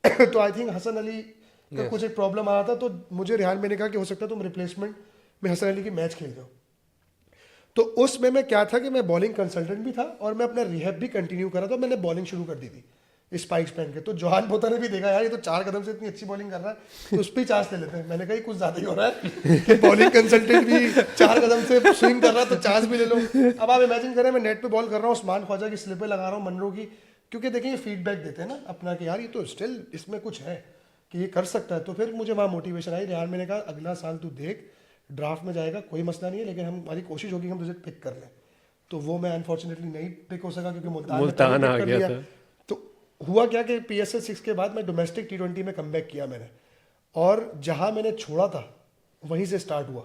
तो आई थिंक हसन अली का कुछ एक प्रॉब्लम आ रहा था, तो मुझे रेहान मैंने कहा कि हो सकता है तुम रिप्लेसमेंट में हसन अली की मैच खेल जाओ। तो उसमें मैं क्या था कि मैं बॉलिंग कंसल्टेंट भी था और मैं अपना रिहैब भी कंटिन्यू कर रहा था। मैंने बॉलिंग शुरू कर दी थी स्पाइक्स पहन के। तो जोहान बोता ने भी देखा यार ये तो 4 कदम से इतनी अच्छी बॉलिंग कर रहा है, तो उस पर ही चांस ले लेते हैं। मैंने कहा ये कुछ ज़्यादा ही हो रहा है कि बॉलिंग कंसल्टेंट भी 4 कदम से स्विंग कर रहा है, तो चांस भी ले लो। अब आप इमेजिन करें मैं नेट पे बॉल कर रहा हूँ, उस्मान ख्वाजा की स्लिपें लगा रहा हूँ, मनरो की, क्योंकि देखिए ये फीडबैक देते हैं ना अपना कि यार ये तो स्टिल इसमें कुछ है कि ये कर सकता है। तो फिर मुझे वहाँ मोटिवेशन आई। रेहान मैंने कहा अगला साल तू देख, ड्राफ्ट में जाएगा कोई मसला नहीं है, लेकिन हमारी कोशिश होगी कि हम तुझे पिक कर लें। तो वो मैं अनफॉर्चुनेटली नहीं पिक हो सका क्योंकि मुल्तान आ गया था। तो हुआ क्या कि PSL 6 के बाद मैं डोमेस्टिक T20 में कमबैक किया मैंने, और जहां मैंने छोड़ा था वहीं से स्टार्ट हुआ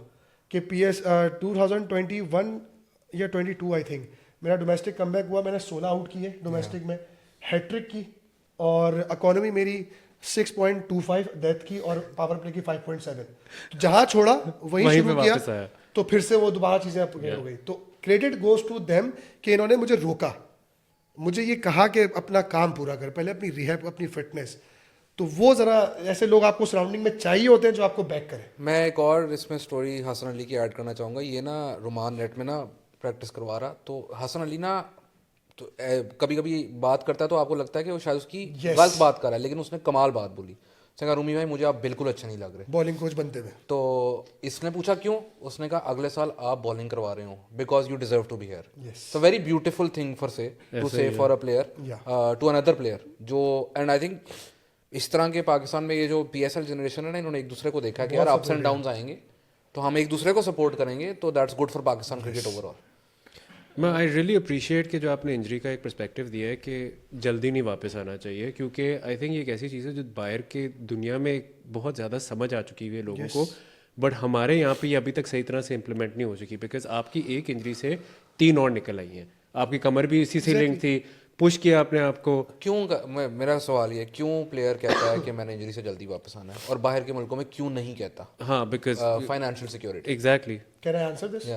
कि 2021 या 22 आई थिंक मेरा डोमेस्टिक कमबैक हुआ। मैंने 16 आउट किए डोमेस्टिक में, हैट्रिक की, और इकोनॉमी मेरी 6.25 डेथ की, और पावर प्ले की 5.7। जहां छोड़ा वहीं शुरू पे किया, वापस आया। तो फिर से वो दोबारा चीज़ें अपग्रेड हो गई। तो क्रेडिट गोज टू देम कि इन्होंने मुझे रोका, मुझे ये कहा कि अपना काम पूरा कर, पहले अपनी रिहैब, अपनी फिटनेस। तो वो ज़रा ऐसे लोग आपको सराउंडिंग में चाहिए होते हैं जो आपको बैक करें। मैं एक और इसमें स्टोरी हसन अली की ऐड करना चाहूँगा। ये ना रुमान नेट में ना प्रैक्टिस करवा रहा, तो हसन अली ना तो कभी कभी बात करता है तो आपको लगता है कि वो शायद उसकी गलत बात कर रहा है, लेकिन उसने कमाल बात बोली। उसने कहा रूमी भाई मुझे आप बिल्कुल अच्छे नहीं लग रहे बॉलिंग कोच बनते हुए। तो इसने पूछा क्यों, उसने कहा अगले साल आप बॉलिंग करवा रहे हो because you deserve to be here. So very beautiful thing for say to say for a player to another player जो, एंड आई थिंक इस तरह के पाकिस्तान में ये जो PSL जनरेशन है ना, इन्होंने एक दूसरे को देखा कि यार अप्स एंड डाउन्स आएंगे तो हम एक दूसरे को सपोर्ट करेंगे, तो that's good for Pakistan cricket overall. मैं आई रियली अप्रिशिएट कि जो आपने इंजरी का एक पर्सपेक्टिव दिया है कि जल्दी नहीं वापस आना चाहिए, क्योंकि आई थिंक ये एक ऐसी चीज़ है जो बाहर के दुनिया में बहुत ज़्यादा समझ आ चुकी हुई है लोगों को, बट हमारे यहाँ पे ये अभी तक सही तरह से इम्प्लीमेंट नहीं हो चुकी। बिकॉज आपकी एक इंजरी से 3 और निकल आई हैं, आपकी कमर भी इसी से लिंक थी, पुश किया आपने आपको। क्यों मेरा सवाल ये, क्यों प्लेयर कहता है कि मैंने इंजरी से जल्दी वापस आना है और बाहर के मुल्कों में क्यों नहीं कहता? हाँ, because financial security. Exactly. Can I answer this?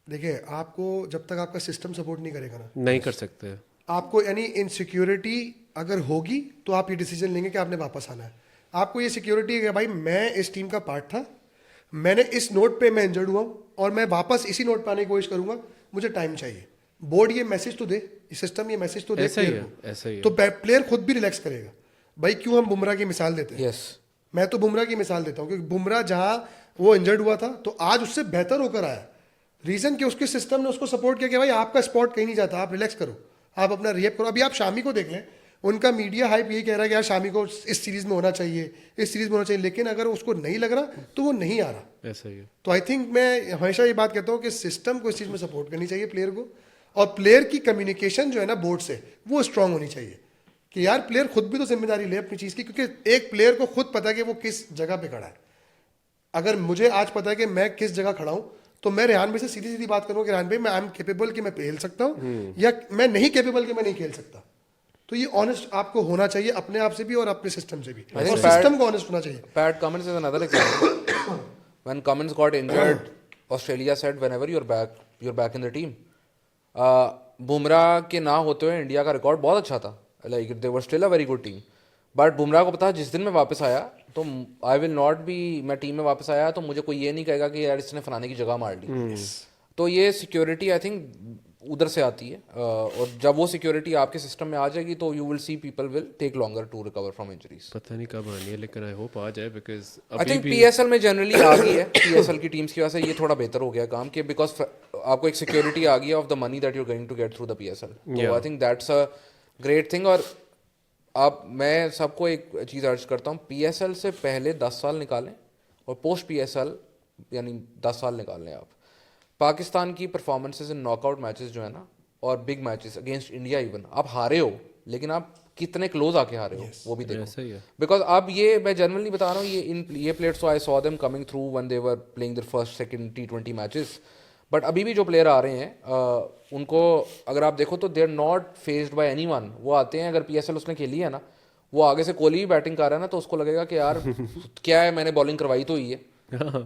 देखिए, आपको जब तक आपका सिस्टम सपोर्ट नहीं करेगा ना, नहीं कर सकते आपको यानी इनसिक्योरिटी अगर होगी तो आप ये डिसीजन लेंगे कि आपने वापस आना है। आपको ये सिक्योरिटी है कि भाई मैं इस टीम का पार्ट था, मैंने इस नोट पे मैं इंजर्ड हुआ हूँ और मैं वापस इसी नोट पे आने की कोशिश करूंगा, मुझे टाइम चाहिए। बोर्ड ये मैसेज तो दे, सिस्टम ये मैसेज तो दे, ऐसा ही player है, को। ऐसा ही है। तो प्लेयर खुद भी रिलैक्स करेगा। भाई क्यों हम बुमराह की मिसाल देते हैं? यस, मैं तो बुमराह की मिसाल देता हूँ क्योंकि बुमराह जहाँ वो इंजर्ड हुआ था तो आज उससे बेहतर होकर आया। रीजन कि उसके सिस्टम ने उसको सपोर्ट किया कि भाई आपका स्पॉट कहीं नहीं जाता, आप रिलैक्स करो, आप अपना रिहैब करो। अभी आप शामी को देख लें, उनका मीडिया हाइप यही कह रहा है कि यार शामी को इस सीरीज में होना चाहिए, इस सीरीज में होना चाहिए, लेकिन अगर उसको नहीं लग रहा तो वो नहीं आ रहा। ऐसा ही है। तो आई थिंक मैं हमेशा ये बात कहता हूँ कि सिस्टम को इस चीज़ में सपोर्ट करनी चाहिए प्लेयर को, और प्लेयर की कम्युनिकेशन जो है ना बोर्ड से वो स्ट्रांग होनी चाहिए कि यार प्लेयर खुद भी तो जिम्मेदारी ले अपनी चीज़ की, क्योंकि एक प्लेयर को खुद पता है कि वो किस जगह पे खड़ा है। अगर मुझे आज पता है कि मैं किस जगह खड़ा हूँ तो मैं रेहान भाई से सीधी सीधी बात करूँ कि रेहान भाई मैं आई एम केपेबल कि मैं खेल सकता हूँ या मैं नहीं केपेबल कि मैं नहीं खेल सकता। तो ये ऑनेस्ट आपको होना चाहिए अपने आप से भी और अपने सिस्टम से भी, और सिस्टम को ऑनेस्ट होना चाहिए। Pat Cummins is another example. When Cummins got injured, Australia said whenever you're back in the team. Bumrah के ना होते हुए इंडिया का रिकॉर्ड बहुत अच्छा था, like they were still a very good team, but Bumrah को पता जिस दिन मैं वापस आया तो आई विल नॉट बी, मैं टीम में वापस आया तो मुझे कोई ये नहीं कहेगा कि यार इसने फलाने की जगह मार ली। तो ये सिक्योरिटी आई थिंक उधर से आती है, और जब वो सिक्योरिटी आपके सिस्टम में आ जाएगी तो you will see people will take longer to recover from injuries. पता नहीं कब आनी है, लेकिन आई होप आ जाए, बिकॉज आई थिंक पीएसएल में जनरली आ गई है, पीएसएल की टीम्स की वजह से ये थोड़ा बेहतर हो गया काम कि बिकॉज आपको एक सिक्योरिटी आ गई है of the money that you going to get through the PSL. तो I think that's a great thing. और अब मैं सबको एक चीज़ अर्ज करता हूँ, पीएसएल से पहले 10 साल निकालें और पोस्ट पीएसएल यानी 10 साल निकाल लें आप, पाकिस्तान की परफॉर्मेंसेज इन नॉकआउट मैचेस जो है ना और big matches against India, even आप हारे हो लेकिन आप कितने क्लोज आके हारे हो वो भी देखो। बिकॉज अब ये मैं जनरली बता रहा हूँ, ये players, I saw them coming through when they were playing there first second T20 matches, but अभी भी जो प्लेयर आ रहे हैं उनको अगर आप देखो तो they are not fazed by anyone. वो आते हैं, अगर पीएसएल उसने खेली है ना, वो आगे से कोहली भी बैटिंग कर रहा है ना तो उसको लगेगा कि यार क्या है, मैंने बॉलिंग करवाई तो ही है,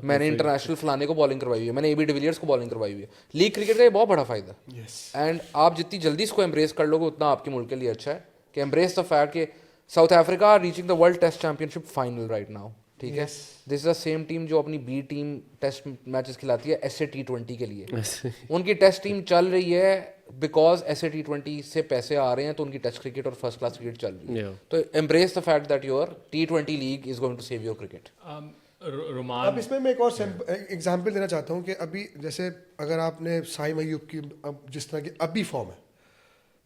मैंने इंटरनेशनल फलाने को बॉलिंग करवाई हुई है, मैंने एबी डिविलियर्स को बॉलिंग करवाई हुई है। लीग क्रिकेट का ये बहुत बड़ा फायदा है, एंड आप जितनी जल्दी इसको एम्ब्रेस कर लोगे उतना आपके मुल्क के लिए अच्छा है। कि एम्ब्रेस द फैक्ट कि South Africa reaching the World Test Championship final right now, ठीक है। This is the same team जो अपनी बी टीम टेस्ट मैचेस खिलाती है ऐसे T20 के लिए। उनकी टेस्ट टीम चल रही है बिकॉज ऐसे T20 से पैसे आ रहे हैं, तो उनकी टेस्ट क्रिकेट और फर्स्ट क्लास क्रिकेट चल रही है। तो embrace the fact that your T20 league is going to save your cricket. अब इसमें मैं एक और एग्जांपल देना चाहता हूँ कि अभी जैसे अगर आपने साइम अयूब की अब जिस तरह की अभी फॉर्म है,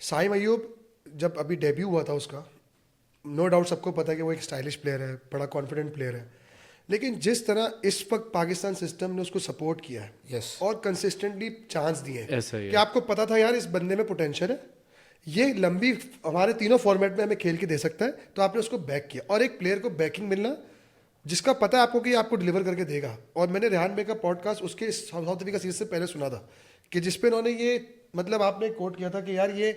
साइम अयूब जब अभी डेब्यू हुआ था उसका, नो डाउट सबको पता है कि वो एक स्टाइलिश प्लेयर है, बड़ा कॉन्फिडेंट प्लेयर है, लेकिन जिस तरह इस वक्त पाकिस्तान सिस्टम ने उसको सपोर्ट किया है और कंसिस्टेंटली चांस दिए हैं कि आपको पता था यार इस बंदे में पोटेंशियल है, ये लंबी हमारे तीनों फॉर्मेट में हमें खेल के दे सकता है, तो आपने उसको बैक किया। और एक प्लेयर को बैकिंग मिलना जिसका पता है आपको कि आपको डिलीवर करके देगा। और मैंने रेहान भाई का पॉडकास्ट उसके साउथ अफ्रीका सीरीज से पहले सुना था कि जिसपे उन्होंने ये मतलब आपने कोट किया था कि यार ये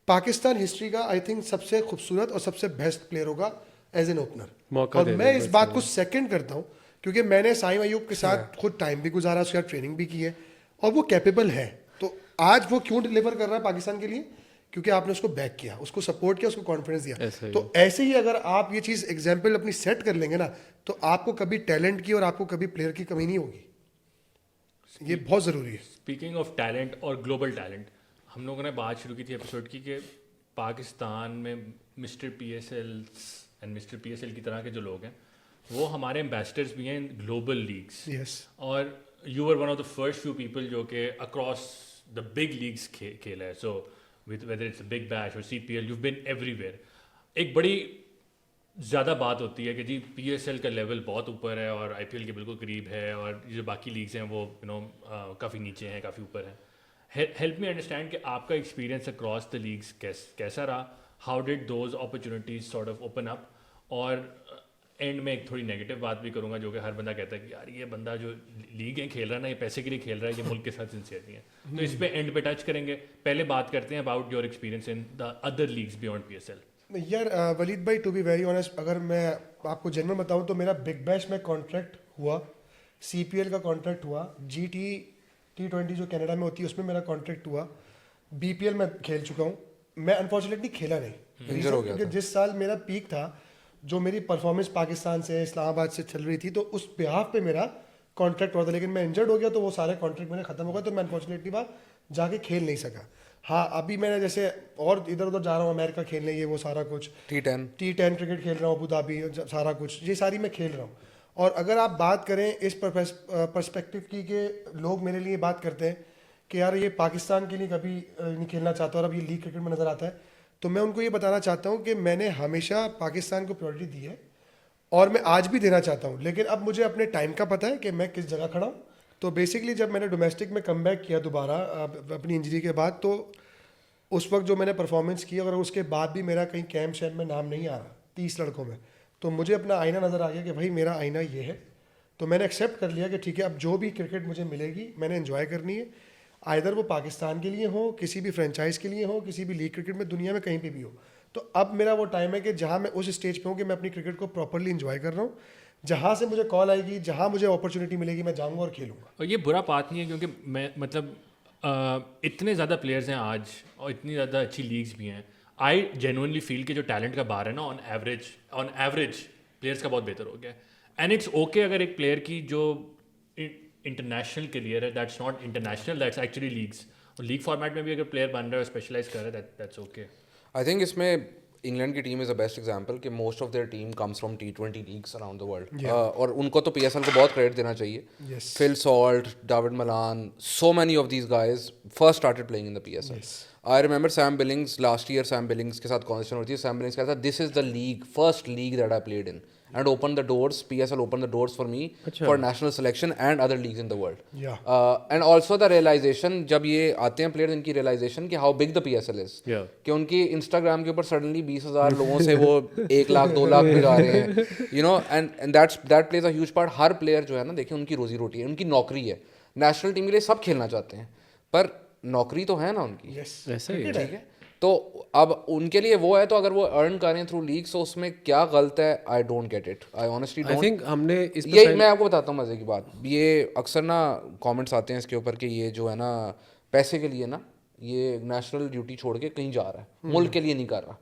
पाकिस्तान हिस्ट्री का आई थिंक सबसे खूबसूरत और सबसे बेस्ट प्लेयर होगा एज एन ओपनर। और मैं इस बात को सेकंड करता हूँ क्योंकि मैंने साइम अयूब के साथ खुद टाइम भी गुजारा, उसके साथ ट्रेनिंग भी की है और वो कैपेबल है। तो आज वो क्यों डिलीवर कर रहा है पाकिस्तान के लिए? क्योंकि आपने उसको बैक किया, उसको सपोर्ट किया, उसको कॉन्फिडेंस दिया। तो ऐसे ही अगर आप ये चीज़ एग्जाम्पल अपनी सेट कर लेंगे ना, तो आपको कभी टैलेंट की और आपको कभी प्लेयर की कमी नहीं होगी। ये बहुत ज़रूरी है। स्पीकिंग ऑफ टैलेंट और ग्लोबल टैलेंट, हम लोगों ने बात शुरू की थी एपिसोड की कि पाकिस्तान में mister PSL and mister PSL की तरह के जो लोग हैं वो हमारे एम्बेसडर्स भी हैं इन ग्लोबल लीग्स। और you were one of the first few people जो कि अक्रॉस द बिग लीग्स खेला है। सो whether it's a big bash or CPL, you've been everywhere. एक बड़ी ज़्यादा बात होती है कि जी PSL का लेवल बहुत ऊपर है और IPL के बिल्कुल करीब है और जो बाकी लीग्स हैं वो काफ़ी नीचे हैं, काफ़ी ऊपर हैं। हेल्प मी अंडरस्टैंड कि आपका एक्सपीरियंस अक्रॉस द लीग्स कैसा रहा? How did those opportunities sort of open up? और एंड में एक थोड़ी नेगेटिव बात भी करूंगा जो कि हर बंदा कहता है कि यार ये बंदा जो लीगें खेल रहा है ना, ये पैसे के लिए खेल रहा है, ये मुल्क के साथ सिंसियर नहीं है। तो इस पे एंड पे टच करेंगे। पहले बात करते हैं about your experience in the other leagues beyond PSL। यार वलीद भाई, टू बी वेरी ऑनेस्ट, अगर मैं आपको जेन्युइन बताऊं तो मेरा बिग बैश में कॉन्ट्रैक्ट हुआ, CPL का कॉन्ट्रैक्ट हुआ, T20 जो कनाडा में होती है उसमें मेरा कॉन्ट्रैक्ट हुआ, BPL में खेल चुका हूँ। मैं अनफॉर्चुनेटली खेला नहीं, क्योंकि जिस साल मेरा पीक था, जो मेरी परफॉर्मेंस पाकिस्तान से इस्लामाबाद से चल रही थी, तो उस बिहाफ पे मेरा कॉन्ट्रैक्ट हुआ था, लेकिन मैं इंजर्ड हो गया तो वो सारे कॉन्ट्रैक्ट मेरे खत्म हो गए, तो मैं अनफॉर्चुनेटली वहाँ जाके खेल नहीं सका। हाँ, अभी मैंने जैसे और इधर उधर जा रहा हूँ, अमेरिका खेलने, ये वो सारा कुछ T10 क्रिकेट खेल रहा हूँ, अबू धाबी, सारा कुछ ये सारी मैं खेल रहा हूँ। और अगर आप बात करें इस पर्सपेक्टिव की कि लोग मेरे लिए बात करते हैं कि यार ये पाकिस्तान के लिए कभी नहीं खेलना चाहता और अब ये लीग क्रिकेट में नज़र आता है, तो मैं उनको ये बताना चाहता हूँ कि मैंने हमेशा पाकिस्तान को प्रायोरिटी दी है और मैं आज भी देना चाहता हूँ, लेकिन अब मुझे अपने टाइम का पता है कि मैं किस जगह खड़ा हूँ। तो बेसिकली जब मैंने डोमेस्टिक में कमबैक किया दोबारा अपनी इंजरी के बाद, तो उस वक्त जो मैंने परफॉर्मेंस की, अगर उसके बाद भी मेरा कहीं कैंप शैम्प में नाम नहीं आ रहा 30 लड़कों में, तो मुझे अपना आईना नज़र आ गया कि भाई मेरा आईना ये है तो मैंने एक्सेप्ट कर लिया कि ठीक है, अब जो भी क्रिकेट मुझे मिलेगी मैंने एंजॉय करनी है, आइदर वो पाकिस्तान के लिए हो, किसी भी फ्रेंचाइज के लिए हो, किसी भी लीग क्रिकेट में दुनिया में कहीं पे भी हो। तो अब मेरा वो टाइम है कि जहाँ मैं उस स्टेज पे हूँ कि मैं अपनी क्रिकेट को प्रॉपरली एंजॉय कर रहा हूँ, जहाँ से मुझे कॉल आएगी, जहाँ मुझे अपॉर्चुनिटी मिलेगी, मैं जाऊँगा और खेलूँगा। और ये बुरा बात नहीं है, क्योंकि मैं मतलब इतने ज़्यादा प्लेयर्स हैं आज और इतनी ज़्यादा अच्छी लीग्स भी हैं। आई जेन्युइनली फील कि जो टैलेंट का बार है ना, ऑन एवरेज प्लेयर्स का बहुत बेहतर हो गया है। एंड इट्स ओके अगर एक प्लेयर की जो इंटरनेशनल करियर है, that's not international, that's actually leagues, और लीग फॉर्मेट में भी अगर प्लेयर बन रहा है और स्पेशलाइज कर रहा है, दैट्स ओके। आई थिंक इसमें इंग्लैंड की team is the best example कि most of their team comes from T20 leagues around the world, और उनको तो PSL को बहुत क्रेडिट देना चाहिए। Yes. Phil Salt, David Malan, so many of these guys first started playing in the PSL. I remember Sam Billings, last year Sam Billings के साथ conversation होती है, सैम बिलिंग्स कहता था this is the league, first league that I played in and opened the doors, PSL opened the doors for me for national selection and other leagues in the world. Yeah. And also the realization, जब ये आते हैं player, इनकी realization कि how big the PSL is, कि उनकी Instagram के ऊपर suddenly 20,000 लोगों से वो 1 लाख 2 लाख भी जा रहे हैं, you know, and that plays a huge part. Her player जो है ना, देखिए उनकी रोजी रोटी है, उनकी नौकरी है। नेशनल टीम के लिए सब खेलना चाहते हैं, पर नौकरी तो है ना उनकी। Yes. ऐसा ही है। ठीक है, तो अब उनके लिए वो है, तो अगर वो अर्न कर रहे हैं थ्रू लीग, तो उसमें क्या गलत है? I don't get it, I honestly I don't. Think हमने इस ये मैं आपको बताता हूँ मजे की बात, ये अक्सर ना कमेंट्स आते हैं इसके ऊपर कि ये जो है ना पैसे के लिए ना ये नेशनल ड्यूटी छोड़ के कहीं जा रहा है, मुल्क के लिए नहीं कर रहा।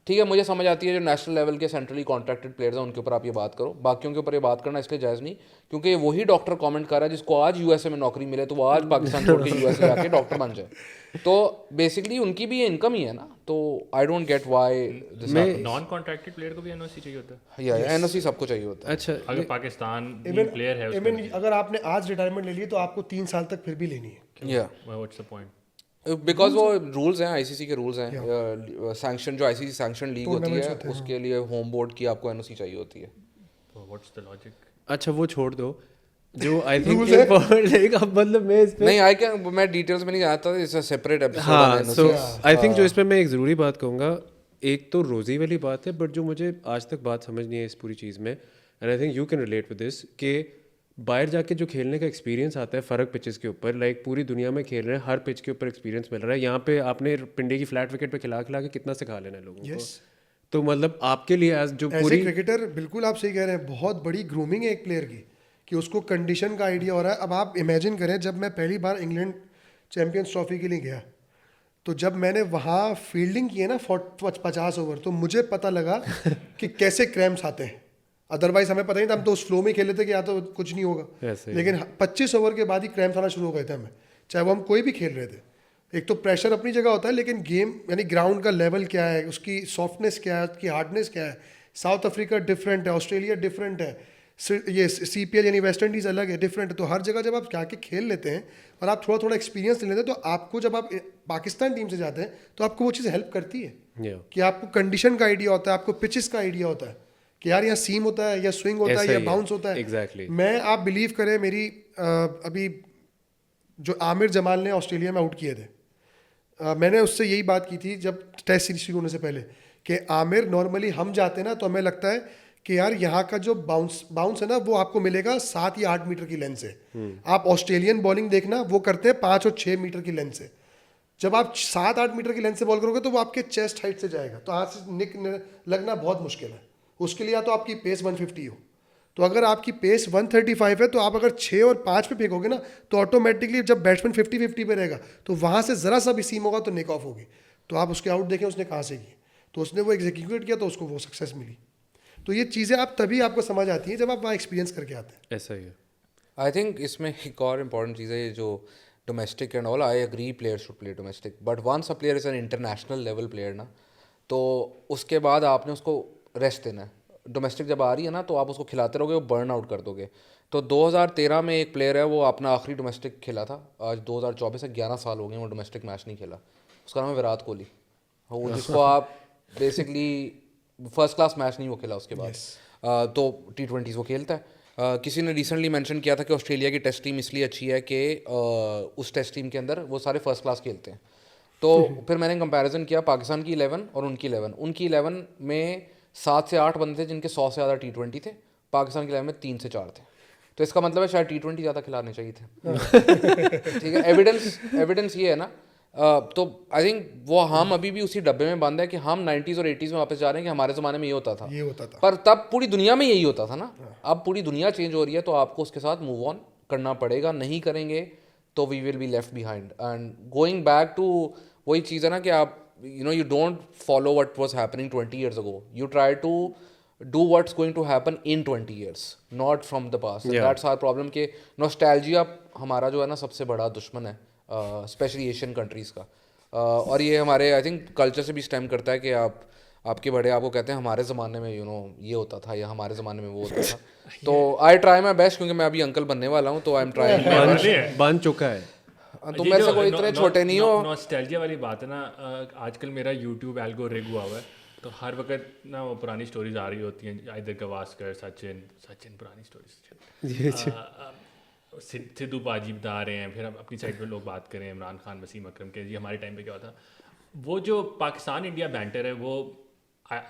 ठीक है, मुझे समझ आती है जो नेशनल लेवल के सेंट्रली कॉन्ट्रैक्टेड प्लेयर्स हैं उनके ऊपर आप ये बात करो, बाकियों के ऊपर ये बात करना इसलिए जायज़ नहीं क्योंकि वही डॉक्टर कमेंट कर रहा है जिसको आज यूएसए में नौकरी मिले तो वो आज पाकिस्तान छोड़ के यूएसए जाके डॉक्टर बन जाए, तो बेसिकली उनकी भी इनकम ही है ना। तो I don't get why this happens. Non contracted player को भी एनओसी चाहिए होता है, या एनओसी सबको चाहिए होता है। अच्छा अगर पाकिस्तान Even प्लेयर है उसमें। even अगर आपने आज रिटायरमेंट ले ली तो आपको 3 साल तक फिर भी लेनी है। या व्हाट्स द पॉइंट? बिकॉज वो रूल्स हैं, आईसीसी के रूल्स हैं, सैंक्शन जो आईसीसी सैंक्शन लीग होती है उसके लिए होम बोर्ड की आपको एनओसी चाहिए होती है। What's the logic? अच्छा वो छोड़ दो, जो आई थिंक लाइक अब मतलब मैं इस पे नहीं आई कैन, मैं डिटेल्स में नहीं जाता, इट्स अ सेपरेट एपिसोड। हाँ, सो आई थिंक जो इसमें मैं एक ज़रूरी बात कहूँगा, एक तो रोज़ी वाली बात है, बट जो मुझे आज तक बात समझ नहीं है इस पूरी चीज़ में, and I think you can relate with this, कि बाहर जाके जो खेलने का एक्सपीरियंस आता है फ़र्क पिचेस के ऊपर, लाइक पूरी दुनिया में खेल रहे हैं, हर पिच के ऊपर एक्सपीरियंस मिल रहा है। यहाँ पे आपने पिंडे की फ्लैट विकेट पे खिला खिला के कितना सिखा लेना है लोगों को। तो मतलब आपके लिए एज जो पूरी क्रिकेटर, बिल्कुल आप सही कह रहे हैं, बहुत बड़ी ग्रूमिंग है एक प्लेयर की कि उसको कंडीशन का आइडिया हो रहा है। अब आप इमेजिन करें, जब मैं पहली बार इंग्लैंड चैंपियंस ट्रॉफी के लिए गया, तो जब मैंने वहाँ फील्डिंग की है ना 50 ओवर, तो मुझे पता लगा कि कैसे क्रैम्प्स आते हैं। अदरवाइज हमें पता नहीं था, हम तो उस फ्लो में खेले थे कि या तो कुछ नहीं होगा, लेकिन 25 ओवर के बाद ही क्रैम्प्स आना शुरू हो गए थे हमें, चाहे वो हम कोई भी खेल रहे थे। एक तो प्रेशर अपनी जगह होता है, लेकिन गेम यानी ग्राउंड का लेवल क्या है, उसकी सॉफ्टनेस क्या है, उसकी हार्डनेस क्या है। साउथ अफ्रीका डिफरेंट है, ऑस्ट्रेलिया डिफरेंट है, ये CPL यानी वेस्ट इंडीज़ अलग है, डिफरेंट है। तो हर जगह जब आप जाके खेल लेते हैं और आप थोड़ा थोड़ा एक्सपीरियंस ले लेते हैं, तो आपको जब आप पाकिस्तान टीम से जाते हैं तो आपको वो चीज़ हेल्प करती है कि आपको कंडीशन का आइडिया होता है, आपको पिचेस का आइडिया होता है कि यार यहाँ सीम होता है या स्विंग होता है या बाउंस होता है। Exactly. मैं, आप बिलीव करें, मेरी अभी जो आमिर जमाल ने ऑस्ट्रेलिया में आउट किए थे, मैंने उससे यही बात की थी जब टेस्ट सीरीज शुरू होने से पहले, कि आमिर नॉर्मली हम जाते ना तो हमें लगता है कि यार यहाँ का जो बाउंस है ना वो आपको मिलेगा 7 या 8 मीटर की लेंथ से। आप ऑस्ट्रेलियन बॉलिंग देखना, वो करते हैं 5 और 6 मीटर की लेंथ से। जब आप 7-8 मीटर की लेंथ से बॉल करोगे तो वो आपके चेस्ट हाइट से जाएगा, तो हाथ से निक लगना बहुत मुश्किल है। उसके लिए या तो आपकी पेस 150 हो, तो अगर आपकी पेस 135 है तो आप अगर 6 और 5 पे फेंकोगे ना तो ऑटोमेटिकली जब बैट्समैन 50-50 पे रहेगा तो वहाँ से ज़रा सा भी सीम होगा तो निक ऑफ होगी। तो आप उसके आउट देखें उसने कहाँ से की, तो उसने वो एग्जीक्यूट किया तो उसको वो सक्सेस मिली। तो ये चीज़ें आप तभी आपको समझ आती हैं जब आप वहाँ एक्सपीरियंस करके आते हैं। ऐसा ही है। आई थिंक इसमें एक और इम्पॉर्टेंट चीज़ है, ये जो domestic and all, I agree player should play domestic, but once a player is an international level player ना, तो उसके बाद आपने उसको रेस्ट देना है। डोमेस्टिक जब आ रही है ना तो आप उसको खिलाते रहोगे, वो बर्न आउट कर दोगे। तो 2013 में एक प्लेयर है, वो अपना आखिरी डोमेस्टिक खेला था, आज 2024 से 11 साल हो गए वो डोमेस्टिक मैच नहीं खेला। उसका नाम है विराट कोहली, वो जिसको आप बेसिकली फर्स्ट क्लास मैच नहीं वो खेला उसके बाद। तो T20 वो खेलता है। किसी ने रिसेंटली मेंशन किया था कि ऑस्ट्रेलिया की टेस्ट टीम इसलिए अच्छी है कि उस टेस्ट टीम के अंदर वो सारे फर्स्ट क्लास खेलते हैं। तो फिर मैंने कंपैरिजन किया पाकिस्तान की 11 और उनकी 11। उनकी 11 में 7 से 8 बंदे थे जिनके 100 से ज़्यादा T20 थे, पाकिस्तान की 11 में 3 से 4 थे। तो इसका मतलब है शायद T20 ज़्यादा खिलाने चाहिए थे। ठीक है, एविडेंस ये है ना। तो आई थिंक वो हम अभी भी उसी डब्बे में बंद है कि हम 90s और 80s में वापस जा रहे हैं कि हमारे ज़माने में ये होता था। पर तब पूरी दुनिया में यही होता था ना। अब पूरी दुनिया चेंज हो रही है, तो आपको उसके साथ मूव ऑन करना पड़ेगा। नहीं करेंगे तो we will be left behind. And going back to वही चीज़ है ना कि आप you don't follow what was happening 20 years ago. You try to do what's going to happen in 20 years, not from the past. And that's our problem कि nostalgia हमारा जो है ना सबसे बड़ा दुश्मन है, स्पेशली एशियन कंट्रीज़ का। और ये हमारे आई थिंक कल्चर से भी स्टेम करता है कि आपके बड़े आपको कहते हैं हमारे ज़माने में ये होता था या हमारे ज़माने में वो होता था। तो आई ट्राई माई बेस्ट, क्योंकि मैं अभी अंकल बनने वाला हूँ, तो आई एम ट्राइंग। बन चुका है। तुम मेरे से कोई इतने छोटे नहीं हो। नॉस्टैल्जिया वाली बात है ना, आजकल मेरा यूट्यूब एल्गो रिग हुआ हुआ है, तो हर वक्त ना वो पुरानी स्टोरीज आ रही होती हैं, इधर गवास्कर, सचिन पुरानी स्टोरीज, सिद्धू पाजी बता रहे हैं, फिर अपनी साइड पे लोग बात करें इमरान खान, वसीम अकरम के, जी हमारे टाइम पे क्या होता। वो जो पाकिस्तान इंडिया बैंटर है, वो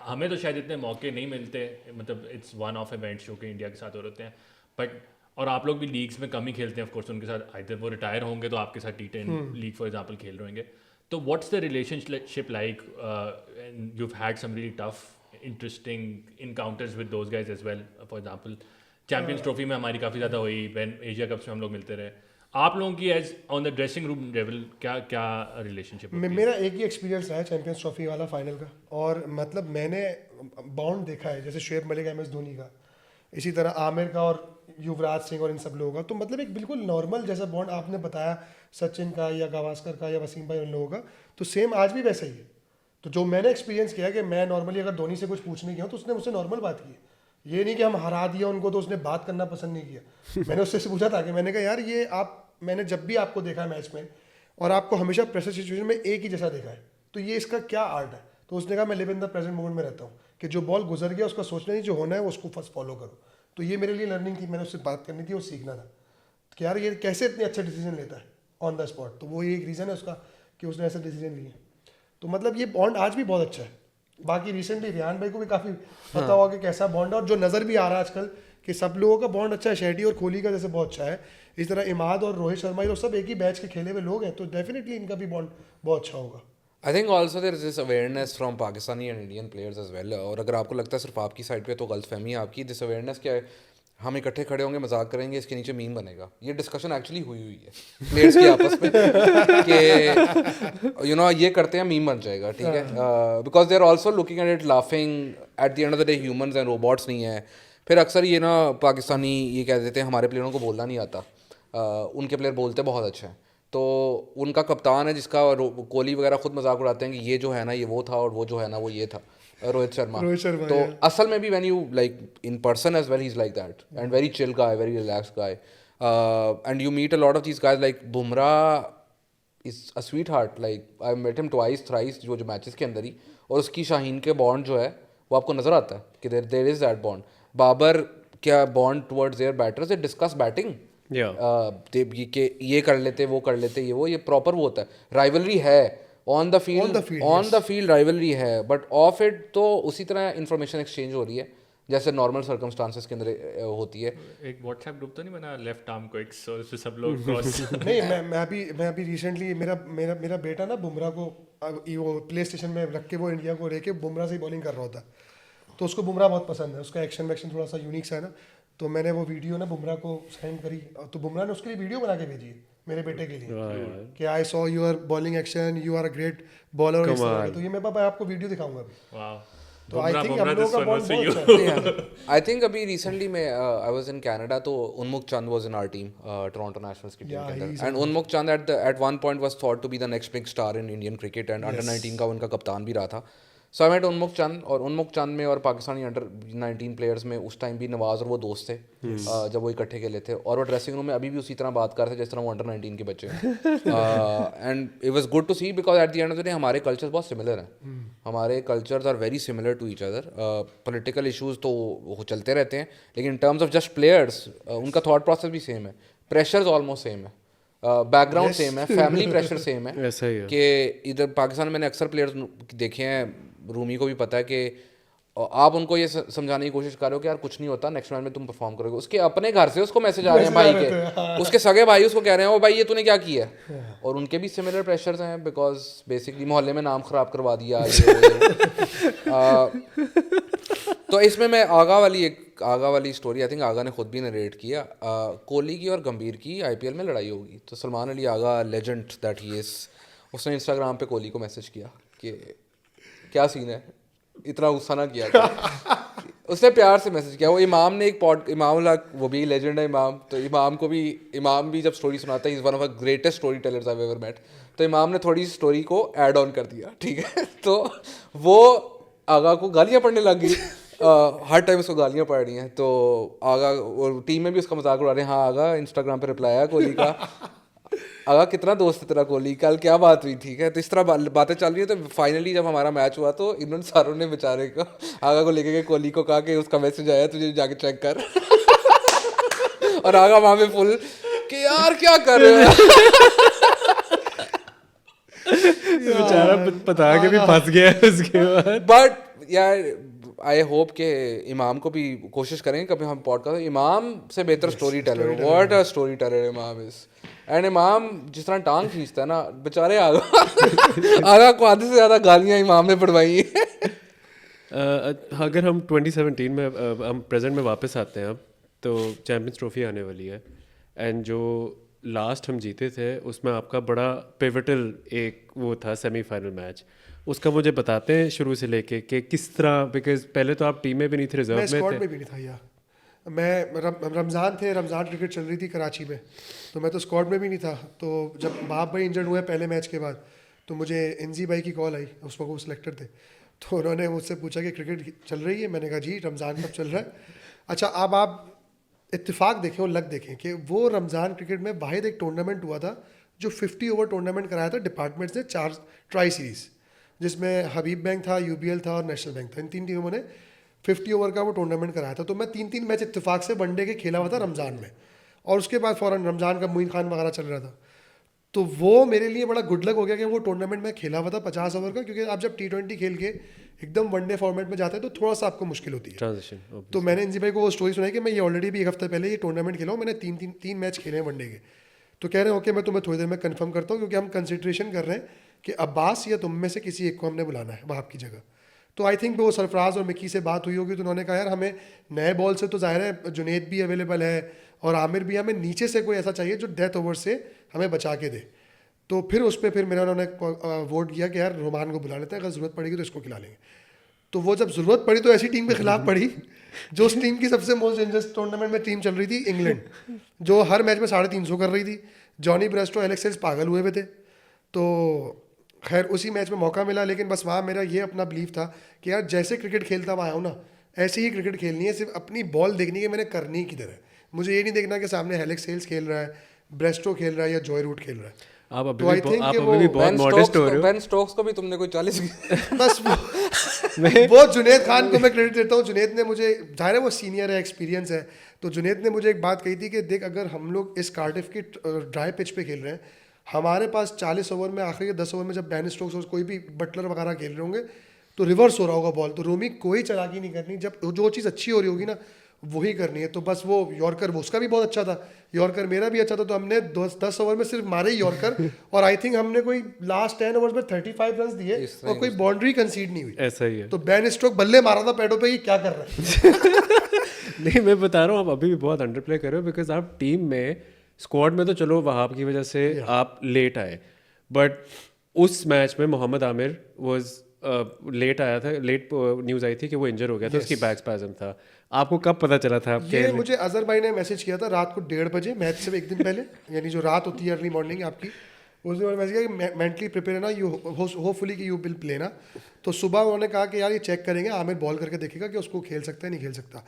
हमें तो शायद इतने मौके नहीं मिलते, मतलब इट्स वन ऑफ इवेंट्स जो कि इंडिया के साथ हो रहे हैं, बट और आप लोग भी लीग्स में कम ही खेलते हैं ऑफ कोर्स उनके साथ, आइदर वो रिटायर होंगे तो आपके साथ T10 लीग फॉर एग्जांपल खेल रहे होंगे। तो what's the relationship like, you have had some really tough interesting encounters with those guys as well. For example Champions Trophy में हमारी काफ़ी ज़्यादा हुई, व्हेन एशिया कप्स में हम लोग मिलते रहे। आप लोगों की as on the dressing room level क्या रिलेशनशिप? मेरा एक ही एक्सपीरियंस रहा है चैंपियंस ट्रॉफी वाला फाइनल का, और मतलब मैंने बॉन्ड देखा है जैसे शुएब मलिक MS धोनी का, इसी तरह आमिर का और युवराज सिंह और इन सब लोगों का। तो मतलब एक बिल्कुल नॉर्मल जैसा बॉन्ड आपने बताया सचिन का या गावस्कर का या वसीम भाई उन लोगों का, तो सेम आज भी वैसा ही है। तो जो मैंने एक्सपीरियंस किया कि मैं नॉर्मली अगर धोनी से कुछ पूछने गया हूँ तो उसने मुझसे नॉर्मल बात की है, ये नहीं कि हम हरा दिया उनको तो उसने बात करना पसंद नहीं किया। मैंने उससे पूछा था कि मैंने कहा यार ये मैंने जब भी आपको देखा है मैच में और आपको हमेशा प्रेशर सिचुएशन में एक ही जैसा देखा है, तो ये इसका क्या आर्ट है? तो उसने कहा मैं live in the present moment में रहता हूँ, कि जो बॉल गुजर गया उसका सोचना नहीं, जो होना है वो उसको फर्स्ट फॉलो करो। तो ये मेरे लिए लर्निंग थी, मैंने उससे बात करनी थी और सीखना था कि यार ये कैसे इतने अच्छे डिसीजन लेता है ऑन द स्पॉट। तो वो एक रीज़न है उसका कि उसने ऐसे डिसीजन लिए। तो मतलब ये बॉन्ड आज भी बहुत अच्छा है। बाकी रिसेंटली रियान भाई को भी काफ़ी पता होगा कि कैसा बॉन्ड है, और जो नज़र भी आ रहा है आजकल कि सब लोगों का बॉन्ड अच्छा है। शेट्टी और कोहली का जैसे बहुत अच्छा है, इस तरह इमाद और रोहित शर्मा ये सब एक ही बैच के खेले हुए लोग हैं, तो डेफिनेटली इनका भी बॉन्ड बहुत अच्छा होगा। I think also there is this awareness from Pakistani and Indian players as well. और अगर आपको लगता है सिर्फ आपकी साइड पे, तो गलतफहमी है आपकी। दिस अवेयरनेस क्या है, हम इकट्ठे खड़े होंगे, मजाक करेंगे, इसके नीचे मीम बनेगा। ये डिस्कशन एक्चुअली हुई है प्लेयर्स की आपस में कि ये करते हैं, मीम बन जाएगा, ठीक है। Because they are also looking at it laughing. At the end of the day humans and robots नहीं है। फिर अक्सर ये ना पाकिस्तानी ये कह देते हैं हमारे प्लेयरों को बोलना नहीं आता, उनके प्लेयर बोलते बहुत अच्छे हैं। तो उनका कप्तान है जिसका कोहली वगैरह खुद मजाक उड़ाते हैं कि ये जो है ना ये वो था, और वो जो है ना वो ये था, रोहित शर्मा। तो असल में भी when you like in person as well, he is like that and very chill guy, very relax guy. And you meet a lot of these guys, like Bumrah is a sweetheart. Like I met him twice thrice जो matches के अंदर ही, और उसकी शाहीन के bond जो है वो आपको नजर आता है कि there is that bond. Babar क्या bond towards their batters, they discuss batting, ये कर लेते, वो कर लेते, ये प्रॉपर वो होता है। राइवलरी है ऑन द फील्ड राइवलरी है, बट ऑफ इट तो उसी तरह इंफॉर्मेशन एक्सचेंज हो रही है जैसे नॉर्मल सर्कमस्टांसेस के अंदर होती है। एक व्हाट्सएप ग्रुप तो नहीं बना लेफ्ट आर्म को एक, सो सब लोग क्रॉस नहीं, मैं अभी रिसेंटली मेरा बेटा ना बुमराह को वो प्ले स्टेशन में रख के वो इंडिया को लेके बुमराह से बॉलिंग कर रहा होता, तो उसको बुमराह बहुत पसंद है, उसका एक्शन वैक्शन थोड़ा सा यूनिक सा है ना। तो मैंने वो वीडियो ना बुमराह को सेंड करी, तो बुमराह ने उसके लिए वीडियो बना के भेजी है मेरे बेटे के लिए कि I saw your bowling action, you are a great bowler. तो ये मैं पापा आपको वीडियो दिखाऊंगा अभी। तो आई थिंक हम लोगों का बॉन्ड बहुत अच्छा है। आई थिंक अभी रिसेंटली में आई वाज इन कनाडा, तो Unmukt Chand was in our team, Toronto Nationals की टीम के अंदर। And Unmukt Chand at one point was thought to be the next big star in Indian cricket, and under 19 का उनका कप्तान भी रहा था। सो आई मेट उन्मुख चंद, और उन्मुख चंद में और पाकिस्तानी अंडर 19 प्लेयर्स में उस टाइम भी नवाज और वो दोस्त थे जब वो इकट्ठे खेले थे, और वो ड्रेसिंग रूम में अभी भी उसी तरह बात कर रहे थे जिस तरह वो अंडर 19 के बच्चे हैं। And it was good to see, because at the end of the day हमारे कल्चर्स बहुत सिमिलर हैं। हमारे cultures are very similar to each other. Political issues तो वो चलते रहते हैं, लेकिन in terms of just players उनका थॉट प्रोसेस भी सेम है, प्रेशर्स ऑलमोस्ट सेम है, बैकग्राउंड सेम है, फैमिली प्रेशर सेम है। ऐसा ही है कि इधर पाकिस्तान में मैंने अक्सर प्लेयर्स देखे हैं, रूमी को भी पता है कि और आप उनको ये समझाने की कोशिश कर रहे हो कि यार कुछ नहीं होता, नेक्स्ट मैच में तुम परफॉर्म करोगे, उसके अपने घर से उसको मैसेज आ रहे हैं भाई के, उसके सगे भाई उसको कह रहे हैं ओ भाई ये तूने क्या किया है, और उनके भी सिमिलर प्रेशर्स हैं बिकॉज बेसिकली मोहल्ले में नाम ख़राब करवा दिया तो इसमें मैं आगा वाली स्टोरी, आई थिंक आगा ने खुद भी नरेट किया, कोहली की और गंभीर की आईपीएल में लड़ाई होगी, तो Salman Ali Agha legend that he is, उसने इंस्टाग्राम पे कोहली को मैसेज किया कि क्या सीन है, इतना गुस्सा ना किया उसने प्यार से मैसेज किया। वो इमाम ने इमाम वो भी लेजेंड है इमाम, तो इमाम भी जब स्टोरी सुनाता है, is one of the greatest story tellers I ever met, तो इमाम ने थोड़ी स्टोरी को ऐड ऑन कर दिया, ठीक है तो वो आगा को गालियाँ पड़ने लग गई हर टाइम उसको गालियाँ पड़ रही हैं, तो आगा और टीम में भी उसका मजाक उड़ा रहे हैं, हाँ आगा इंस्टाग्राम पे रिप्लाई आया कोहली का, आगा कितना दोस्त है तेरा कोहली, कल क्या बात हुई, ठीक है, तो इस तरह बातें चल रही है। तो फाइनली जब हमारा मैच हुआ तो इन्होंने सारों ने बेचारे को आगा को लेके गए, कोहली को कहा कि उसका मैसेज आया तुझे जाके चेक कर और आगा वहाँ पे फुल कि यार क्या कर रहे हो बेचारा पता के भी फंस गया उसके बाद। बट यार आई होप के इमाम को भी कोशिश करेंगे कभी हम पॉडकास्ट, इमाम से बेहतर story teller, what a story teller इमाम इज, एंड इमाम जिस तरह टांग खींचता है ना बेचारे आगा को आधे से ज़्यादा गालियाँ इमाम ने पढ़वाई हैं अगर हम 2017 में हम प्रेजेंट में वापस आते हैं अब, तो चैम्पियंस ट्रॉफी आने वाली है, एंड जो लास्ट हम जीते थे उसमें आपका बड़ा पिवटल एक वो था सेमीफाइनल मैच, उसका मुझे बताते हैं शुरू से लेके कि किस तरह, बिकॉज पहले तो आप टीम में भी नहीं थे, रिजर्व में थे। स्क्वाड में भी नहीं था यार, मैं रमज़ान क्रिकेट चल रही थी कराची में, तो मैं तो स्क्वाड में भी नहीं था। तो जब बाप भाई इंजर्ड हुए पहले मैच के बाद, तो मुझे एनजी भाई की कॉल आई, उस वक्त वो सिलेक्टेड थे, तो उन्होंने मुझसे पूछा कि क्रिकेट चल रही है, मैंने कहा जी रमज़ान कब चल रहा है। अच्छा अब आप इत्तेफाक देखें और लक देखें कि वो रमज़ान क्रिकेट में वाहिद एक टूर्नामेंट हुआ था जो 50 ओवर टूर्नामेंट कराया था डिपार्टमेंट्स ने, 4 ट्राई सीरीज़, जिसमें हबीब बैंक था, यूबीएल था और नेशनल बैंक था, इन 3 टीमों ने 50 ओवर का वो टूर्नामेंट कराया था। तो मैं 3 मैच इत्तेफाक से वनडे के खेला हुआ था रमज़ान में, और उसके बाद फ़ौरन रमज़ान का मोइन खान वगैरह चल रहा था, तो वो मेरे लिए बड़ा गुड लक हो गया कि वो टूर्नामेंट में खेला हुआ था 50 ओवर का, क्योंकि आप जब T20 खेल के एकदम वनडे फॉर्मेट में जाते हैं तो थोड़ा सा आपको मुश्किल होती है ट्रांजिशन। तो मैंने एनजी भाई को वो स्टोरी सुनाई कि मैं ये ऑलरेडी भी एक हफ्ते पहले ये टूर्नामेंट खेला हूँ, मैंने तीन मैच खेले हैं वनडे के, तो कह रहे हैं ओके मैं तुम्हें थोड़ी देर में कंफर्म करता हूँ, क्योंकि हम कंसिड्रेशन कर रहे हैं कि अब्बास या तुम में से किसी एक को हमने बुलाना है वहाँ आपकी जगह। तो आई थिंक वो सरफराज और मिक्की से बात हुई होगी, तो उन्होंने कहा यार हमें नए बॉल से तो जाहिर है जुनेद भी अवेलेबल है और आमिर भी, हमें नीचे से कोई ऐसा चाहिए जो डेथ ओवर से हमें बचा के दे। तो फिर उस पर फिर मेरा उन्होंने वोट किया कि यार रुमान को बुला लेते हैं, अगर ज़रूरत पड़ेगी तो इसको खिला लेंगे। तो वो जब ज़रूरत पड़ी तो ऐसी टीम के खिलाफ पड़ी जो उस टीम की सबसे मोस्ट डेंजरस टूर्नामेंट में टीम चल रही थी, इंग्लैंड, जो हर मैच में 350 कर रही थी। जॉनी ब्रेस्टो, एलेक्स हेल्स पागल हुए हुए थे। तो खैर उसी मैच में मौका मिला, लेकिन बस वहाँ मेरा ये अपना बिलीफ था कि यार जैसे क्रिकेट खेलता हुआ आया हूँ ना, ऐसे ही क्रिकेट खेलनी है, सिर्फ अपनी बॉल देखनी है मैंने करनी किधर है, मुझे ये नहीं देखना कि सामने एलेक्स हेल्स खेल रहा है, ब्रेस्टो खेल रहा है या जॉय रूट खेल रहा है। आप अभी भी बहुत मॉडेस्ट हो रहे हो। बेन स्टोक्स को भी तुमने कोई 40 बस वो जुनेद खान को मैं क्रेडिट देता हूँ। जुनेद ने मुझे, जाहिर है वो सीनियर है, एक्सपीरियंस है, तो जुनेद ने मुझे एक बात कही थी कि देख अगर हम लोग इस कार्डिफ की ड्राई पिच पे खेल रहे हैं, हमारे पास 40 ओवर में आखिरी 10 ओवर में जब बेन स्टोक्स और कोई भी बटलर वगैरह खेल रहे होंगे तो रिवर्स हो रहा होगा बॉल, तो रोमी कोई चालाकी नहीं करनी, जब जो चीज़ अच्छी हो रही होगी ना वही करनी है। तो बस वो यॉर्कर, वो उसका भी बहुत अच्छा था, यॉर्कर मेरा भी अच्छा था, तो हमने 10 ओवर में सिर्फ मारे ही यॉर्कर और आई थिंक हमने कोई लास्ट 10 ओवर्स में 35 रन दिए और कोई बाउंड्री कंसीड नहीं हुई। ऐसा ही है। तो बेन स्टोक बल्ले मारा था पैडों पे, ये क्या कर रहा है नहीं मैं बता रहा हूँ आप अभी भी बहुत अंडर प्ले कर रहे हो, बिकॉज आप टीम में स्क्वाड में तो चलो वहाब की वजह से आप लेट आए, बट उस मैच में मोहम्मद आमिर वाज लेट आया था, लेट न्यूज़ आई थी कि वो इंजर हो गया था, उसकी बैक स्पैज़म था। आपको कब पता चला था? आपके ये मुझे अजहर भाई ने मैसेज किया था रात को 1:30 बजे, मैच से एक दिन पहले, यानी जो रात होती है अर्ली मॉर्निंग आपकी, उस दिन मैसेज किया कि मेंटली प्रिपेयर है ना, यू होपफुली कि यू विल प्ले ना। तो सुबह उन्होंने कहा कि यार ये चेक करेंगे, आमिर बॉल करके देखेगा कि उसको खेल सकता है नहीं खेल सकता।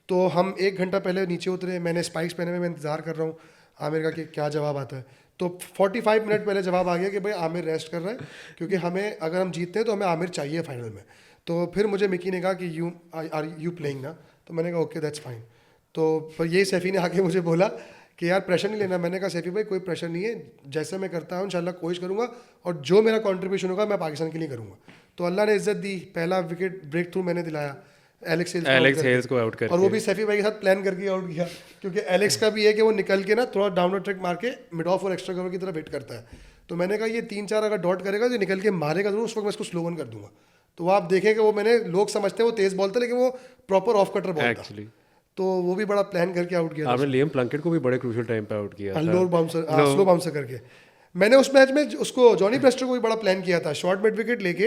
तो हम 1 घंटा पहले नीचे उतरे, मैंने स्पाइक्स पहने हुए, मैं इंतज़ार कर रहा हूँ आमिर का कि क्या जवाब आता है। तो 45 मिनट पहले जवाब आ गया कि भाई आमिर रेस्ट कर रहा है, क्योंकि हमें अगर हम जीतते हैं तो हमें आमिर चाहिए फाइनल में। तो फिर मुझे मिकी ने कहा कि यू प्लेइंग ना, तो मैंने कहा ओके दैट्स फाइन। तो पर ये सैफ़ी ने आके मुझे बोला कि यार प्रेशर नहीं लेना। मैंने कहा सैफ़ी भाई कोई प्रेशर नहीं है, जैसे मैं करता हूँ इंशाल्लाह कोशिश करूँगा और जो मेरा कंट्रीब्यूशन होगा मैं पाकिस्तान के लिए करूँगा। तो अल्लाह ने इज़्ज़त दी, पहला विकेट ब्रेक थ्रू मैंने दिलाया, एलेक्स हेल्स को आउट करके, और वो भी सैफी भाई के साथ प्लान करके आउट किया, क्योंकि एलेक्स का भी है कि वो निकल के ना थोड़ा डाउनवर्ड ट्रैक मार के मिड ऑफ और एक्स्ट्रा कवर की तरफ हिट करता है। तो मैंने कहा ये 3-4 अगर डॉट करेगा तो निकल के मारेगा जरूर, उस वक्त मैं इसको स्लो वन कर दूंगा। तो वो आप देखें कि वो मैंने, लोग समझते हैं वो तेज बॉल था लेकिन वो प्रॉपर ऑफ कटर बॉल था, तो वो भी बड़ा प्लान करके आउट किया। आपने लियम प्लंकेट को भी बड़े क्रूशियल टाइम पे आउट किया था, लोअर बाउंसर, स्लो बाउंसर करके। मैंने उस मैच में उसको जॉनी ब्रेस्टर को भी बड़ा प्लान किया था, शॉर्ट मिड विकेट लेके,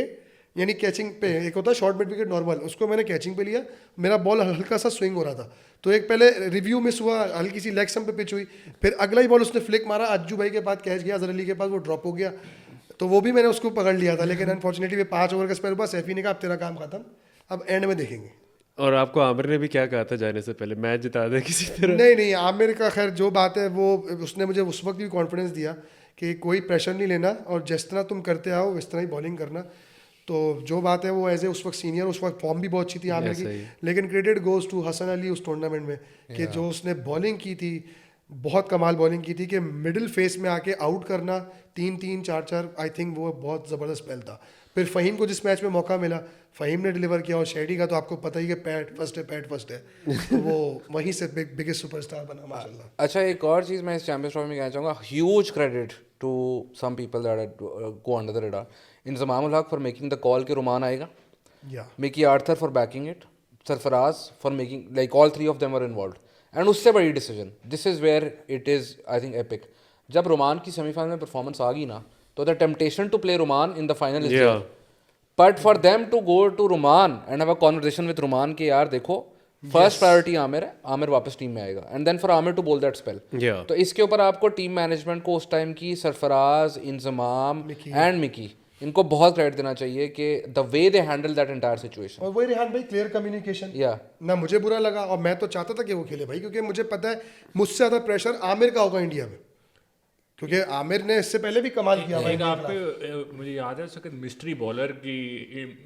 यानी कैचिंग पे, एक होता है शॉर्ट मिड विकेट नॉर्मल, उसको मैंने कैचिंग पे लिया, मेरा बॉल हल्का सा स्विंग हो रहा था, तो एक पहले रिव्यू मिस हुआ, हल्की सी लेग स्टंप पे पिच हुई, फिर अगला ही बॉल उसने फ्लिक मारा, अज्जू भाई के पास कैच गया, अजहर अली के पास, वो ड्रॉप हो गया, तो वो भी मैंने उसको पकड़ लिया था, लेकिन अनफॉर्चुनेटली वो 5 ओवर का स्पेल हुआ, सैफी ने कहा अब तेरा काम खत्म, अब एंड में देखेंगे। और आपको आमिर ने भी क्या कहा था जाने से पहले, मैच जिता दे किसी तरह? नहीं, आमिर का खैर जो बात है वो, उसने मुझे उस वक्त भी कॉन्फिडेंस दिया कि कोई प्रेशर नहीं लेना और जिस तरह तुम करते आओ इस तरह ही बॉलिंग करना। तो जो बात है वो एज ए उस वक्त सीनियर, उस वक्त फॉर्म भी बहुत अच्छी थी आमिर की, लेकिन credit goes to Hasan Ali उस टूर्नामेंट में कि जो उसने बॉलिंग की थी, बहुत कमाल बॉलिंग की थी, कि मिडिल फेस में आके आउट करना 3-3, 4-4, आई थिंक वो बहुत ज़बरदस्त स्पेल था। फिर फ़हीम को जिस मैच में मौका मिला, फ़हीम ने डिलीवर किया, और शेडी का तो आपको पता ही है पैट फर्स्ट है, तो वो वहीं से बिगेस्ट सुपरस्टार बना माशाल्लाह। अच्छा, एक और चीज़ मैं इस चैंपियंस ट्रॉफी में कहना चाहूँगा, huge credit to some people that go under the radar, Inzamam ul Haq for making the call कि रुमान आएगा, Mickey Arthur for backing it, Sarfaraz for making, like all 3 of them were involve, and उससे बड़ी decision, this is where it is I think epic, जब रुमान की semifinal में performance आ गई ना, तो the temptation to play Rumman in the final is there, but for them to go to Rumman and have a conversation with Rumman के यार देखो first priority Aamir है, आमिर वापस टीम में आएगा, and then for Amir to bowl that spell. तो इसके ऊपर आपको टीम मैनेजमेंट को उस टाइम की, सरफराज, इंजमाम एंड मिकी, इनको बहुत क्रेडिट देना चाहिए कि the way they handle that entire situation. और वही रेहान भाई, क्लियर कम्युनिकेशन, ना मुझे बुरा लगा, और मैं तो चाहता था कि वो खेले भाई, क्योंकि मुझे पता है मुझसे ज़्यादा प्रेशर आमिर का होगा इंडिया में, क्योंकि आमिर ने इससे पहले भी कमाल किया। एक आपको मुझे याद है उसके मिस्ट्री बॉलर की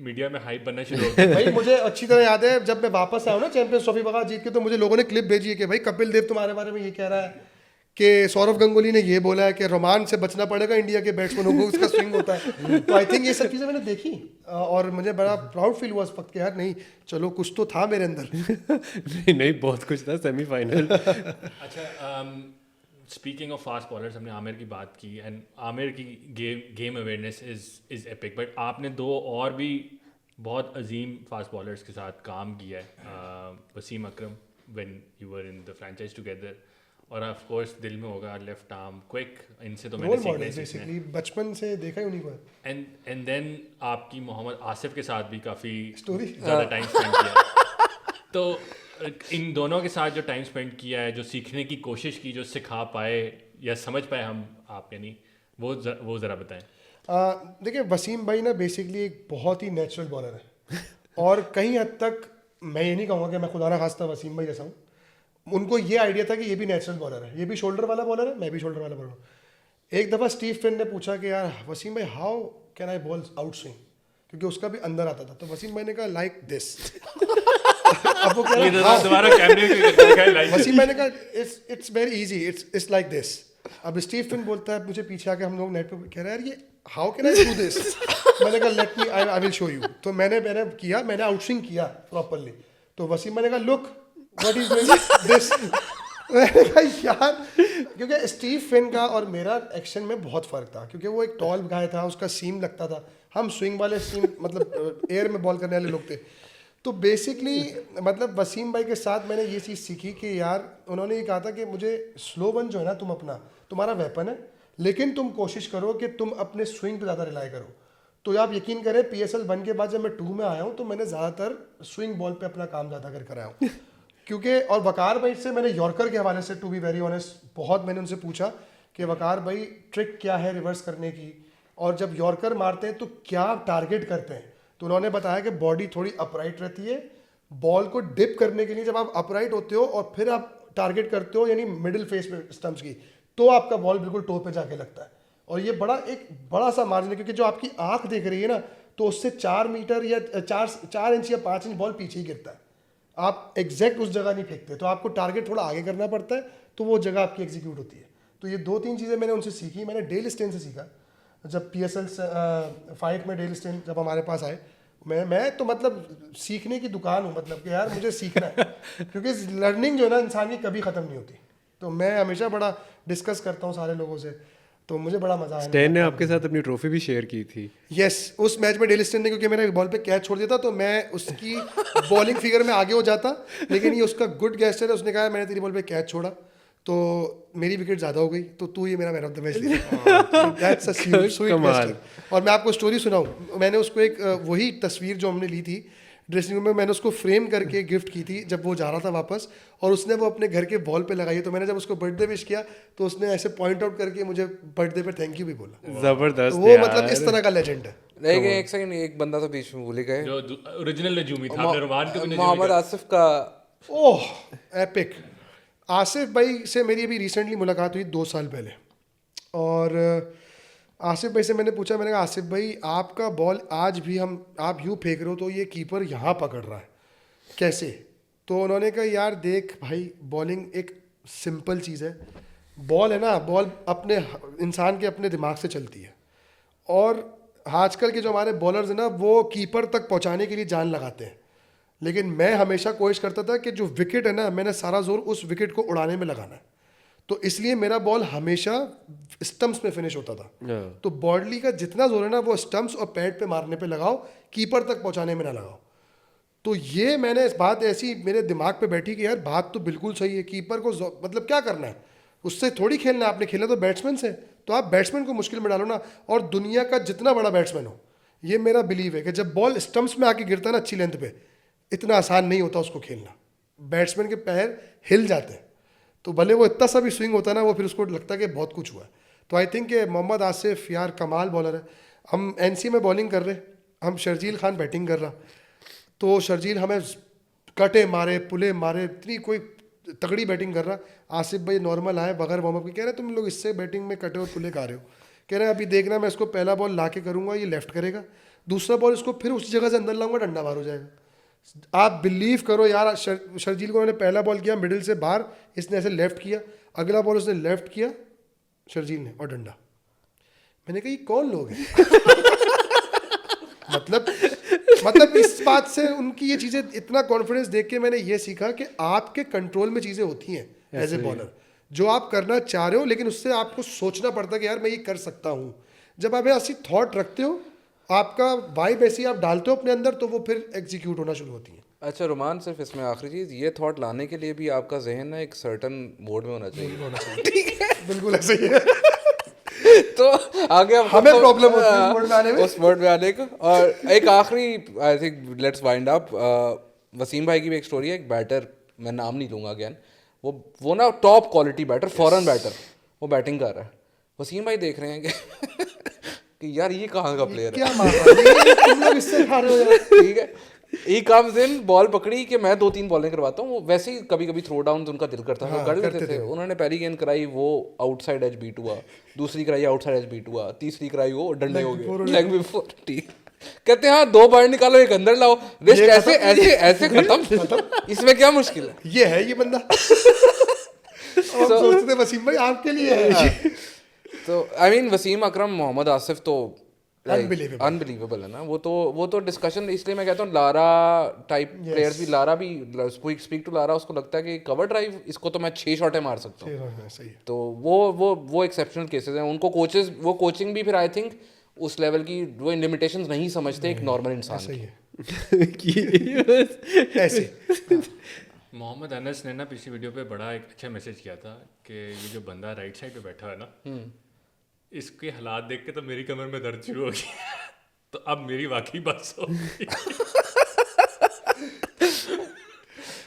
मीडिया में हाइप बनना शुरू हो गई। भाई मुझे अच्छी तरह याद है, जब मैं वापस आया हूँ ना चैंपियंस ट्रॉफी वगैरह जीत के, तो मुझे लोगों ने क्लिप भेजी है कि भाई कपिल देव तुम्हारे बारे में ये कह रहा है कि सौरव गंगुली ने ये बोला है कि रोमान से बचना पड़ेगा इंडिया के बैट्समैनों को, उसका स्विंग होता है। तो आई थिंक ये सब चीज़ें मैंने देखी और मुझे बड़ा प्राउड फील हुआ इस वक्त कि यार नहीं, चलो कुछ तो था मेरे अंदर। नहीं बहुत कुछ था सेमीफाइनल। अच्छा, स्पीकिंग ऑफ फास्ट बॉलर्स, हमने आमिर की बात की, एंड आमिर की game awareness is epic, but आपने 2 और भी बहुत अजीम फास्ट बॉलर्स के साथ काम किया है, Wasim Akram when you were in the franchise together, और ऑफ कोर्स दिल में होगा लेफ्ट आर्म क्विक, इनसे तो मैंने सीखना बेसिकली बचपन से देखा ही उन्हीं को। एंड देन आपकी मोहम्मद आसिफ के साथ भी काफ़ी स्टोरी ज़्यादा टाइम स्पेंड किया, तो इन दोनों के साथ जो टाइम स्पेंड किया है, जो सीखने की कोशिश की, जो सिखा पाए या समझ पाए हम आप, यानी वो ज़रा बताएं। देखिए वसीम भाई ना बेसिकली एक बहुत ही नेचुरल बॉलर है, और कहीं हद तक मैं ये नहीं कहूँगा कि मैं खुदा ना खास्ता वसीम भाई जैसा हूँ, उनको ये आइडिया था कि ये भी नेचुरल बॉलर है, ये भी शोल्डर वाला बॉलर है, मैं भी शोल्डर वाला बॉलर हूँ। एक दफ़ा स्टीव फिन ने पूछा कि यार वसीम भाई how can eye ball out swing, क्योंकि उसका भी अंदर आता था, तो वसीम भाई ने कहा लाइक दिस। अब वो कह रहा है वसीम भाई ने कहा it's very easy, it's like this. अब स्टीव फिन बोलता है मुझे पीछे आके, हम लोग नेट पे कह रहे हैं यार ये how can I do this, मैंने कहा let me I will show you. तो मैंने किया, मैंने आउट स्विंग किया प्रॉपरली, तो वसीम भाई ने कहा लुक व्हाट इज दिस। यार क्योंकि स्टीव फिन का और मेरा एक्शन में बहुत फ़र्क था, क्योंकि वो एक टॉल गाय था, उसका सीम लगता था, हम स्विंग वाले सीम मतलब एयर में बॉल करने वाले लोग थे। तो बेसिकली मतलब वसीम भाई के साथ मैंने ये चीज़ सीखी कि यार उन्होंने ये कहा था कि मुझे स्लो वन जो है ना, तुम अपना, तुम्हारा वेपन है, लेकिन तुम कोशिश करो कि तुम अपने स्विंग पे ज़्यादा रिलाई करो। तो आप यकीन करें PSL 1 के बाद जब मैं 2 में आया हूँ, तो मैंने ज़्यादातर स्विंग बॉल पे अपना काम ज़्यादा कर आया हूँ। क्योंकि और वकार भाई से मैंने यॉर्कर के हवाले से, टू बी वेरी ऑनेस्ट, बहुत मैंने उनसे पूछा कि वकार भाई ट्रिक क्या है रिवर्स करने की, और जब यॉर्कर मारते हैं तो क्या टारगेट करते हैं। तो उन्होंने बताया कि बॉडी थोड़ी अपराइट रहती है, बॉल को डिप करने के लिए जब आप अपराइट होते हो और फिर आप टारगेट करते हो, यानी मिडिल फेस में स्टंप्स की, तो आपका बॉल बिल्कुल टो पे जाके लगता है। और ये एक बड़ा सा मार्जिन है, क्योंकि जो आपकी आंख देख रही है ना, तो उससे 4 मीटर या 4 इंच या 5 इंच बॉल पीछे ही गिरता है, आप एग्जैक्ट उस जगह नहीं फेंकते, तो आपको टारगेट थोड़ा आगे करना पड़ता है, तो वो जगह आपकी एग्जीक्यूट होती है। तो ये 2-3 चीज़ें मैंने उनसे सीखी। मैंने डेल स्टेन से सीखा, जब PSL फाइट में डेल स्टेन जब हमारे पास आए, मैं तो मतलब सीखने की दुकान हूँ, मतलब कि यार मुझे सीखना है क्योंकि लर्निंग जो है ना इंसान की कभी ख़त्म नहीं होती। तो मैं हमेशा बड़ा डिस्कस करता हूँ सारे लोगों से, तो मुझे बड़ा मज़ा आया। स्टैन ने आपके साथ अपनी ट्रॉफी भी शेयर की थी। यस, उस मैच में डेल स्टेन ने, क्योंकि मैंने बॉल पे कैच छोड़ दिया था तो मैं उसकी बॉलिंग फिगर में आगे हो जाता, लेकिन ये उसका गुड गेस्टर है, उसने कहा मैंने तेरी बॉल पे कैच छोड़ा तो मेरी विकेट ज़्यादा हो गई तो तू ही मेरा मैन ऑफ द मैच ले। दैट्स अ स्वीट कमाल। गेस्टर। और मैं आपको स्टोरी सुनाऊं, मैंने उसको एक वही तस्वीर जो हमने ली थी ड्रेसिंग रूम में, मैंने उसको फ्रेम करके गिफ्ट की थी जब वो जा रहा था वापस, और उसने वो अपने घर के वॉल पे लगाई। तो मैंने जब उसको बर्थडे विश किया तो उसने ऐसे पॉइंट आउट करके मुझे बर्थडे पे थैंक यू भी बोला। जबरदस्त तो वो मतलब इस तरह का लेजेंड है। लेकिन एक सेकंड, एक बंदा तो बीच में भूल ही गए, जो ओरिजिनल नजूमी था, आपने रुमान को भी नजूमी मोहम्मद कहा। आसिफ का। ओह एपिक। आसिफ भाई से मेरी अभी रिसेंटली मुलाकात हुई 2 साल पहले, और आसिफ भाई से मैंने पूछा, मैंने कहा आसिफ भाई आपका बॉल आज भी आप यूँ फेंक रहे हो तो ये कीपर यहाँ पकड़ रहा है कैसे? तो उन्होंने कहा यार देख भाई, बॉलिंग एक सिंपल चीज़ है, बॉल है ना, बॉल अपने इंसान के अपने दिमाग से चलती है, और आजकल के जो हमारे बॉलर्स हैं ना वो कीपर तक पहुँचाने के लिए जान लगाते हैं, लेकिन मैं हमेशा कोशिश करता था कि जो विकेट है ना, मैंने सारा जोर उस विकेट को उड़ाने में लगाना है, तो इसलिए मेरा बॉल हमेशा स्टंप्स में फिनिश होता था। तो बॉडी का जितना जोर है ना वो स्टंप्स और पैड पे मारने पे लगाओ, कीपर तक पहुंचाने में ना लगाओ। तो ये मैंने इस बात ऐसी मेरे दिमाग पे बैठी कि यार बात तो बिल्कुल सही है, कीपर को मतलब क्या करना है, उससे थोड़ी खेलना है, आपने खेलना तो बैट्समैन से, तो आप बैट्समैन को मुश्किल में डालो ना। और दुनिया का जितना बड़ा बैट्समैन हो, ये मेरा बिलीव है कि जब बॉल स्टंप्स में आके गिरता है ना अच्छी लेंथ पे, इतना आसान नहीं होता उसको खेलना, बैट्समैन के पैर हिल जाते हैं, तो भले वो इतना सा भी स्विंग होता है ना, वो फिर उसको लगता है कि बहुत कुछ हुआ है। तो आई थिंक मोहम्मद आसिफ यार कमाल बॉलर है। हम एनसी में बॉलिंग कर रहे, हम शर्जील खान बैटिंग कर रहा, तो शर्जील हमें कटे मारे पुले मारे, इतनी कोई तगड़ी बैटिंग कर रहा, आसिफ भाई नॉर्मल आए बगैर वार्म अप के, कह रहे तुम लोग इससे बैटिंग में कटे और पुले खा रहे हो, कह रहे अभी देखना मैं इसको पहला बॉल ला के करूँगा, ये लेफ्ट करेगा, दूसरा बॉल इसको फिर उसी जगह से अंदर लाऊंगा, डंडा बाहर हो जाएगा। आप बिलीव करो यार, शर्जील को उन्होंने पहला बॉल किया मिडिल से बाहर, इसने ऐसे लेफ्ट किया, अगला बॉल उसने लेफ्ट किया शर्जील ने, और डंडा। मैंने कहा ये कौन लोग हैं? मतलब इस बात से उनकी ये चीज़ें, इतना कॉन्फिडेंस देख के मैंने ये सीखा कि आपके कंट्रोल में चीज़ें होती हैं एज ए बॉलर, जो आप करना चाह रहे हो, लेकिन उससे आपको सोचना पड़ता है कि यार मैं ये कर सकता हूँ। जब आप ऐसी थॉट रखते हो, आपका वाइब ऐसी आप डालते हो अपने अंदर, तो वो फिर एग्जीक्यूट होना शुरू होती है। अच्छा रुमान, सिर्फ इसमें आखिरी चीज़, ये थॉट लाने के लिए भी आपका जहन ना एक सर्टन मोड में होना चाहिए। ठीक है, बिल्कुल ऐसे ही है। तो आगे हम हमें प्रॉब्लम होती है उस मोड में आने में। उस मोड में आने को। और एक आखिरी, I think let's wind up, Wasim भाई की भी एक स्टोरी है, एक बैटर, मैं नाम नहीं लूँगा अगेन, वो ना top quality batter, foreign batter, वो बैटिंग कर रहा है, वसीम भाई देख रहे हैं कि यार ये कहाँ का प्लेयर है, क्या मार रहा है? तुम लोग इससे खा रहे हो यार। ठीक है, ही कम्स इन, बॉल पकड़ी कि मैं 2-3 बॉलें करवाता हूँ, वो वैसे ही कभी कभी थ्रो डाउन उनका दिल करता था, कर लेते थे। उन्होंने पहली गेंद कराई, वो आउटसाइड एज बीट हुआ, दूसरी कराई आउटसाइड एज बीट हुआ, तीसरी कराई वो डंडे हो गए, लेग बिफोर, ठीक। कहते हैं हाँ 2 बार निकालो, एक अंदर लाओ, रिस्ट ऐसे ऐसे ऐसे खत्म, इसमें क्या मुश्किल है? ये है ये बंदा। हम सोचते थे वसीम भाई आपके लिए है। तो आई मीन वसीम अकरम, मोहम्मद आसिफ तो अनबिलीवेबल है ना, वो तो डिस्कशन, इसलिए मैं कहता हूँ लारा टाइप प्लेयर्स भी, लारा भी, स्पीक टू लारा, उसको लगता है कि कवर ड्राइव इसको तो मैं 6 शॉटें मार सकता हूँ। सही है। तो वो एक्सेप्शनल केसेस हैं, उनको कोचेस, वो कोचिंग भी फिर आई थिंक उस लेवल की वो लिमिटेशंस नहीं समझते एक नॉर्मल इंसान सही है। ऐसे मोहम्मद अनस ने ना पिछली वीडियो पे बड़ा एक अच्छा मैसेज किया था कि ये जो बंदा राइट साइड पे बैठा है ना, इसके हालात देख के तो मेरी कमर में दर्द शुरू हो गया। तो अब मेरी वाकई बात सो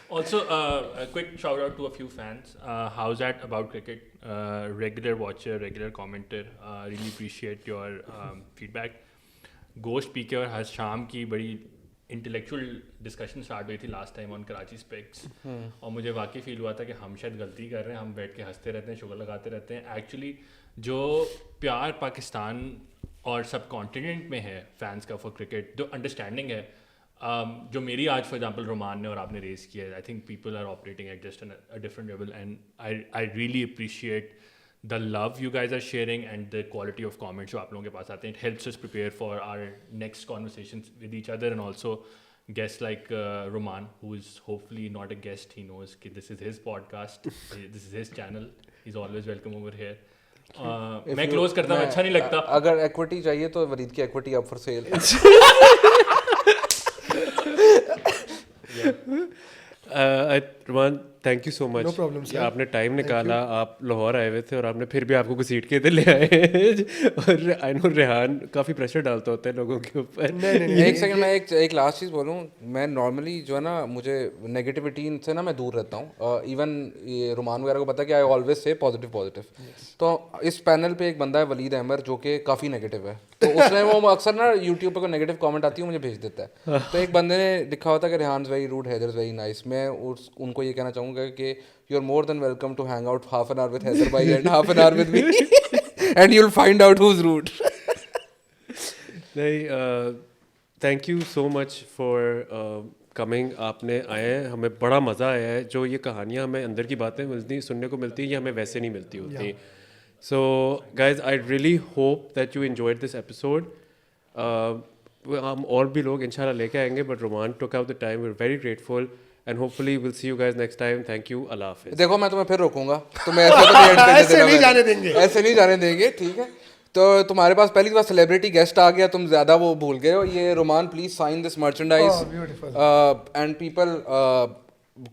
Also, a quick shout out to a few fans. How's that about cricket? Regular watcher, regular commenter. Really appreciate your feedback. Ghost P के और हर शाम की बड़ी इंटेलेक्चुअल डिस्कशन स्टार्ट हुई थी last time on Karachi specs, और मुझे वाकई फील हुआ था कि हम शायद गलती कर रहे हैं, हम बैठ के हंसते रहते हैं, शुगर लगाते रहते हैं। एक्चुअली जो प्यार पाकिस्तान और सब कॉन्टिनेंट में है फैंस का फॉर क्रिकेट, जो अंडरस्टैंडिंग है, जो मेरी आज फॉर एग्जांपल रोमान ने और आपने रेस किया है, I think people are operating at just a different level, and I really appreciate the love you guys are sharing and the quality of comments जो आप लोगों के पास आते हैं, it helps us prepare for our next conversations with each other, and also guests like Rumman, who is hopefully not a guest. He knows that this is his podcast, this is his channel. He's always welcome over here. मैं close करता हूँ, अच्छा नहीं लगता. अगर equity चाहिए तो वलीद की equity up for sale. Rumman, thank you so much. No problem, sir. आपने टाइम निकाला, आप लाहौर आए हुए थे और आपने फिर भी आपको घसीट के इधर ले आए. और आई नो रेहान काफ़ी प्रेशर डालता होता है लोगों के ऊपर. एक सेकंड, मैं एक लास्ट चीज़ बोलूँ. मैं नॉर्मली जो है ना, मुझे नेगेटिविटी से ना मैं दूर रहता हूँ. इवन ये रुमान वगैरह को पता है कि आई ऑलवेज से पॉजिटिव. तो इस पैनल पे एक बंदा है वलीद अहमद जो कि काफ़ी नेगेटिव है. तो उसने वो अक्सर ना यूट्यूब पे कोई नेगेटिव कमेंट आती है मुझे भेज देता है. तो एक बंदे ने लिखा होता है कि Rehan very rude, Haider very nice. मैं उनको ये कहना चाहूँगा कि you are more than welcome to hang out half an hour with Haider भाई and half an hour with me and you will find out who is rude. नहीं, thank you so much for coming. आपने आए हैं, हमें बड़ा मज़ा आया है. जो ये कहानियाँ हमें अंदर की बातें मिलती सुनने को मिलती हैं, ये हमें वैसे नहीं मिलती होती. So guys, I really hope that you enjoyed this episode. हम और भी लोग इंशाल्लाह लेके आएंगे, but Rumman took out the time. We are very grateful and hopefully will see you guys next time. Thank you. अल्लाह हाफिज़. देखो, मैं तुम्हें फिर रोकूंगा. तुम्हें ऐसे तो नहीं end करने ऐसे देना नहीं मैं. जाने देंगे. ऐसे नहीं जाने देंगे, ठीक है. तो तुम्हारे पास पहली बार सेलिब्रिटी गेस्ट आ गया, तुम ज़्यादा वो भूल गए हो. ये Rumman, please sign this merchandise and people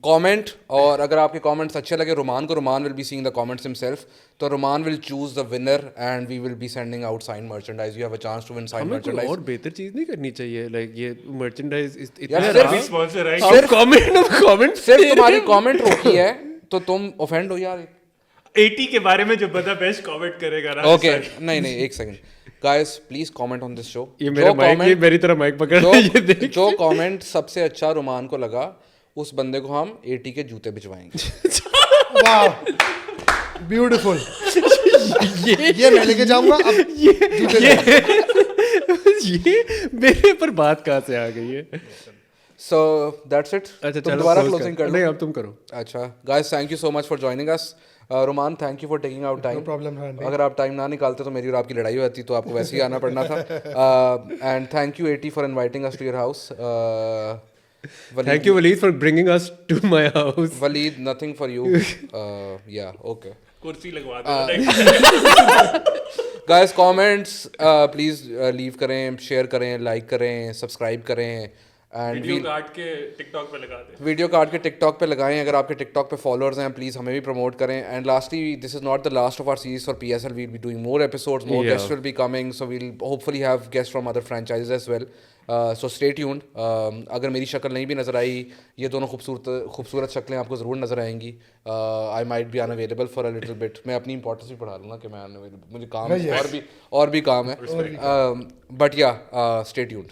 comment. और अगर आपके कमेंट्स अच्छे लगे रोमान को, Rumman will be seeing the comments himself. तो Rumman will choose the winner and we will be sending out sign merchandise. You have a chance to win sign हमें कोई merchandise. और बेहतर चीज़ नहीं करनी चाहिए. लाइक ये मर्चेंडाइज स्पॉन्सर है. सिर्फ कमेंट सिर्फ तुम्हारी कमेंट रोकी है तो तुम ऑफेंड हो यार. 80 के बारे में जो बंदा बेस्ट कमेंट करेगा ना. ओके, नहीं, एक second. Guys, please comment on this show. ये मेरा माइक, ये मेरी तरह माइक पकड़ रहा है, ये देख. जो कमेंट सबसे अच्छा रोमान को लगा, उस बंदे को हम 80 के जूते भिजवाएंगे. वाह, ब्यूटीफुल. ये मैं लेके जाऊंगा. अब ये मेरे पर बात कहाँ से आ गई है. So that's it. अच्छा, तुम चलो दोबारा close क्लोजिंग कर. कर नहीं, लो. अब तुम करो. अच्छा guys, thank you so much for joining us. Roman, thank you for taking out time. No problem. अगर आप टाइम ना निकालते तो मेरी और आपकी लड़ाई होती, तो आपको वैसे ही आना पड़ना था. And thank you 80 for inviting us to your house. Thank you, Waleed, for bringing us to my house. Waleed, nothing for you. Yeah, okay. कुर्सी लगवा दो. गाइस, कमेंट्स प्लीज लीव करें, शेयर करें, लाइक करें, सब्सक्राइब करें. And video काट के TikTok पे लगा दे. वीडियो काट के टिकटॉक पे लगाएं. अगर आपके टिकटॉक पे फॉलोअर्स हैं, प्लीज़ हमें भी प्रमोट करें. And lastly, this is not the last of our series for PSL. We'll be doing more episodes, more guests will be coming. So we'll hopefully have guest from other franchises as well. So stay tuned. अगर मेरी शक्ल नहीं भी नज़र आई, ये दोनों खूबसूरत शक्लें आपको ज़रूर नज़र आएंगी. I might be unavailable for a little bit. मैं अपनी इंपॉर्टेंस भी बढ़ा लूँगा कि मैं अनअवेलेबल, मुझे काम और भी काम है. बट या, स्टे ट्यून्ड.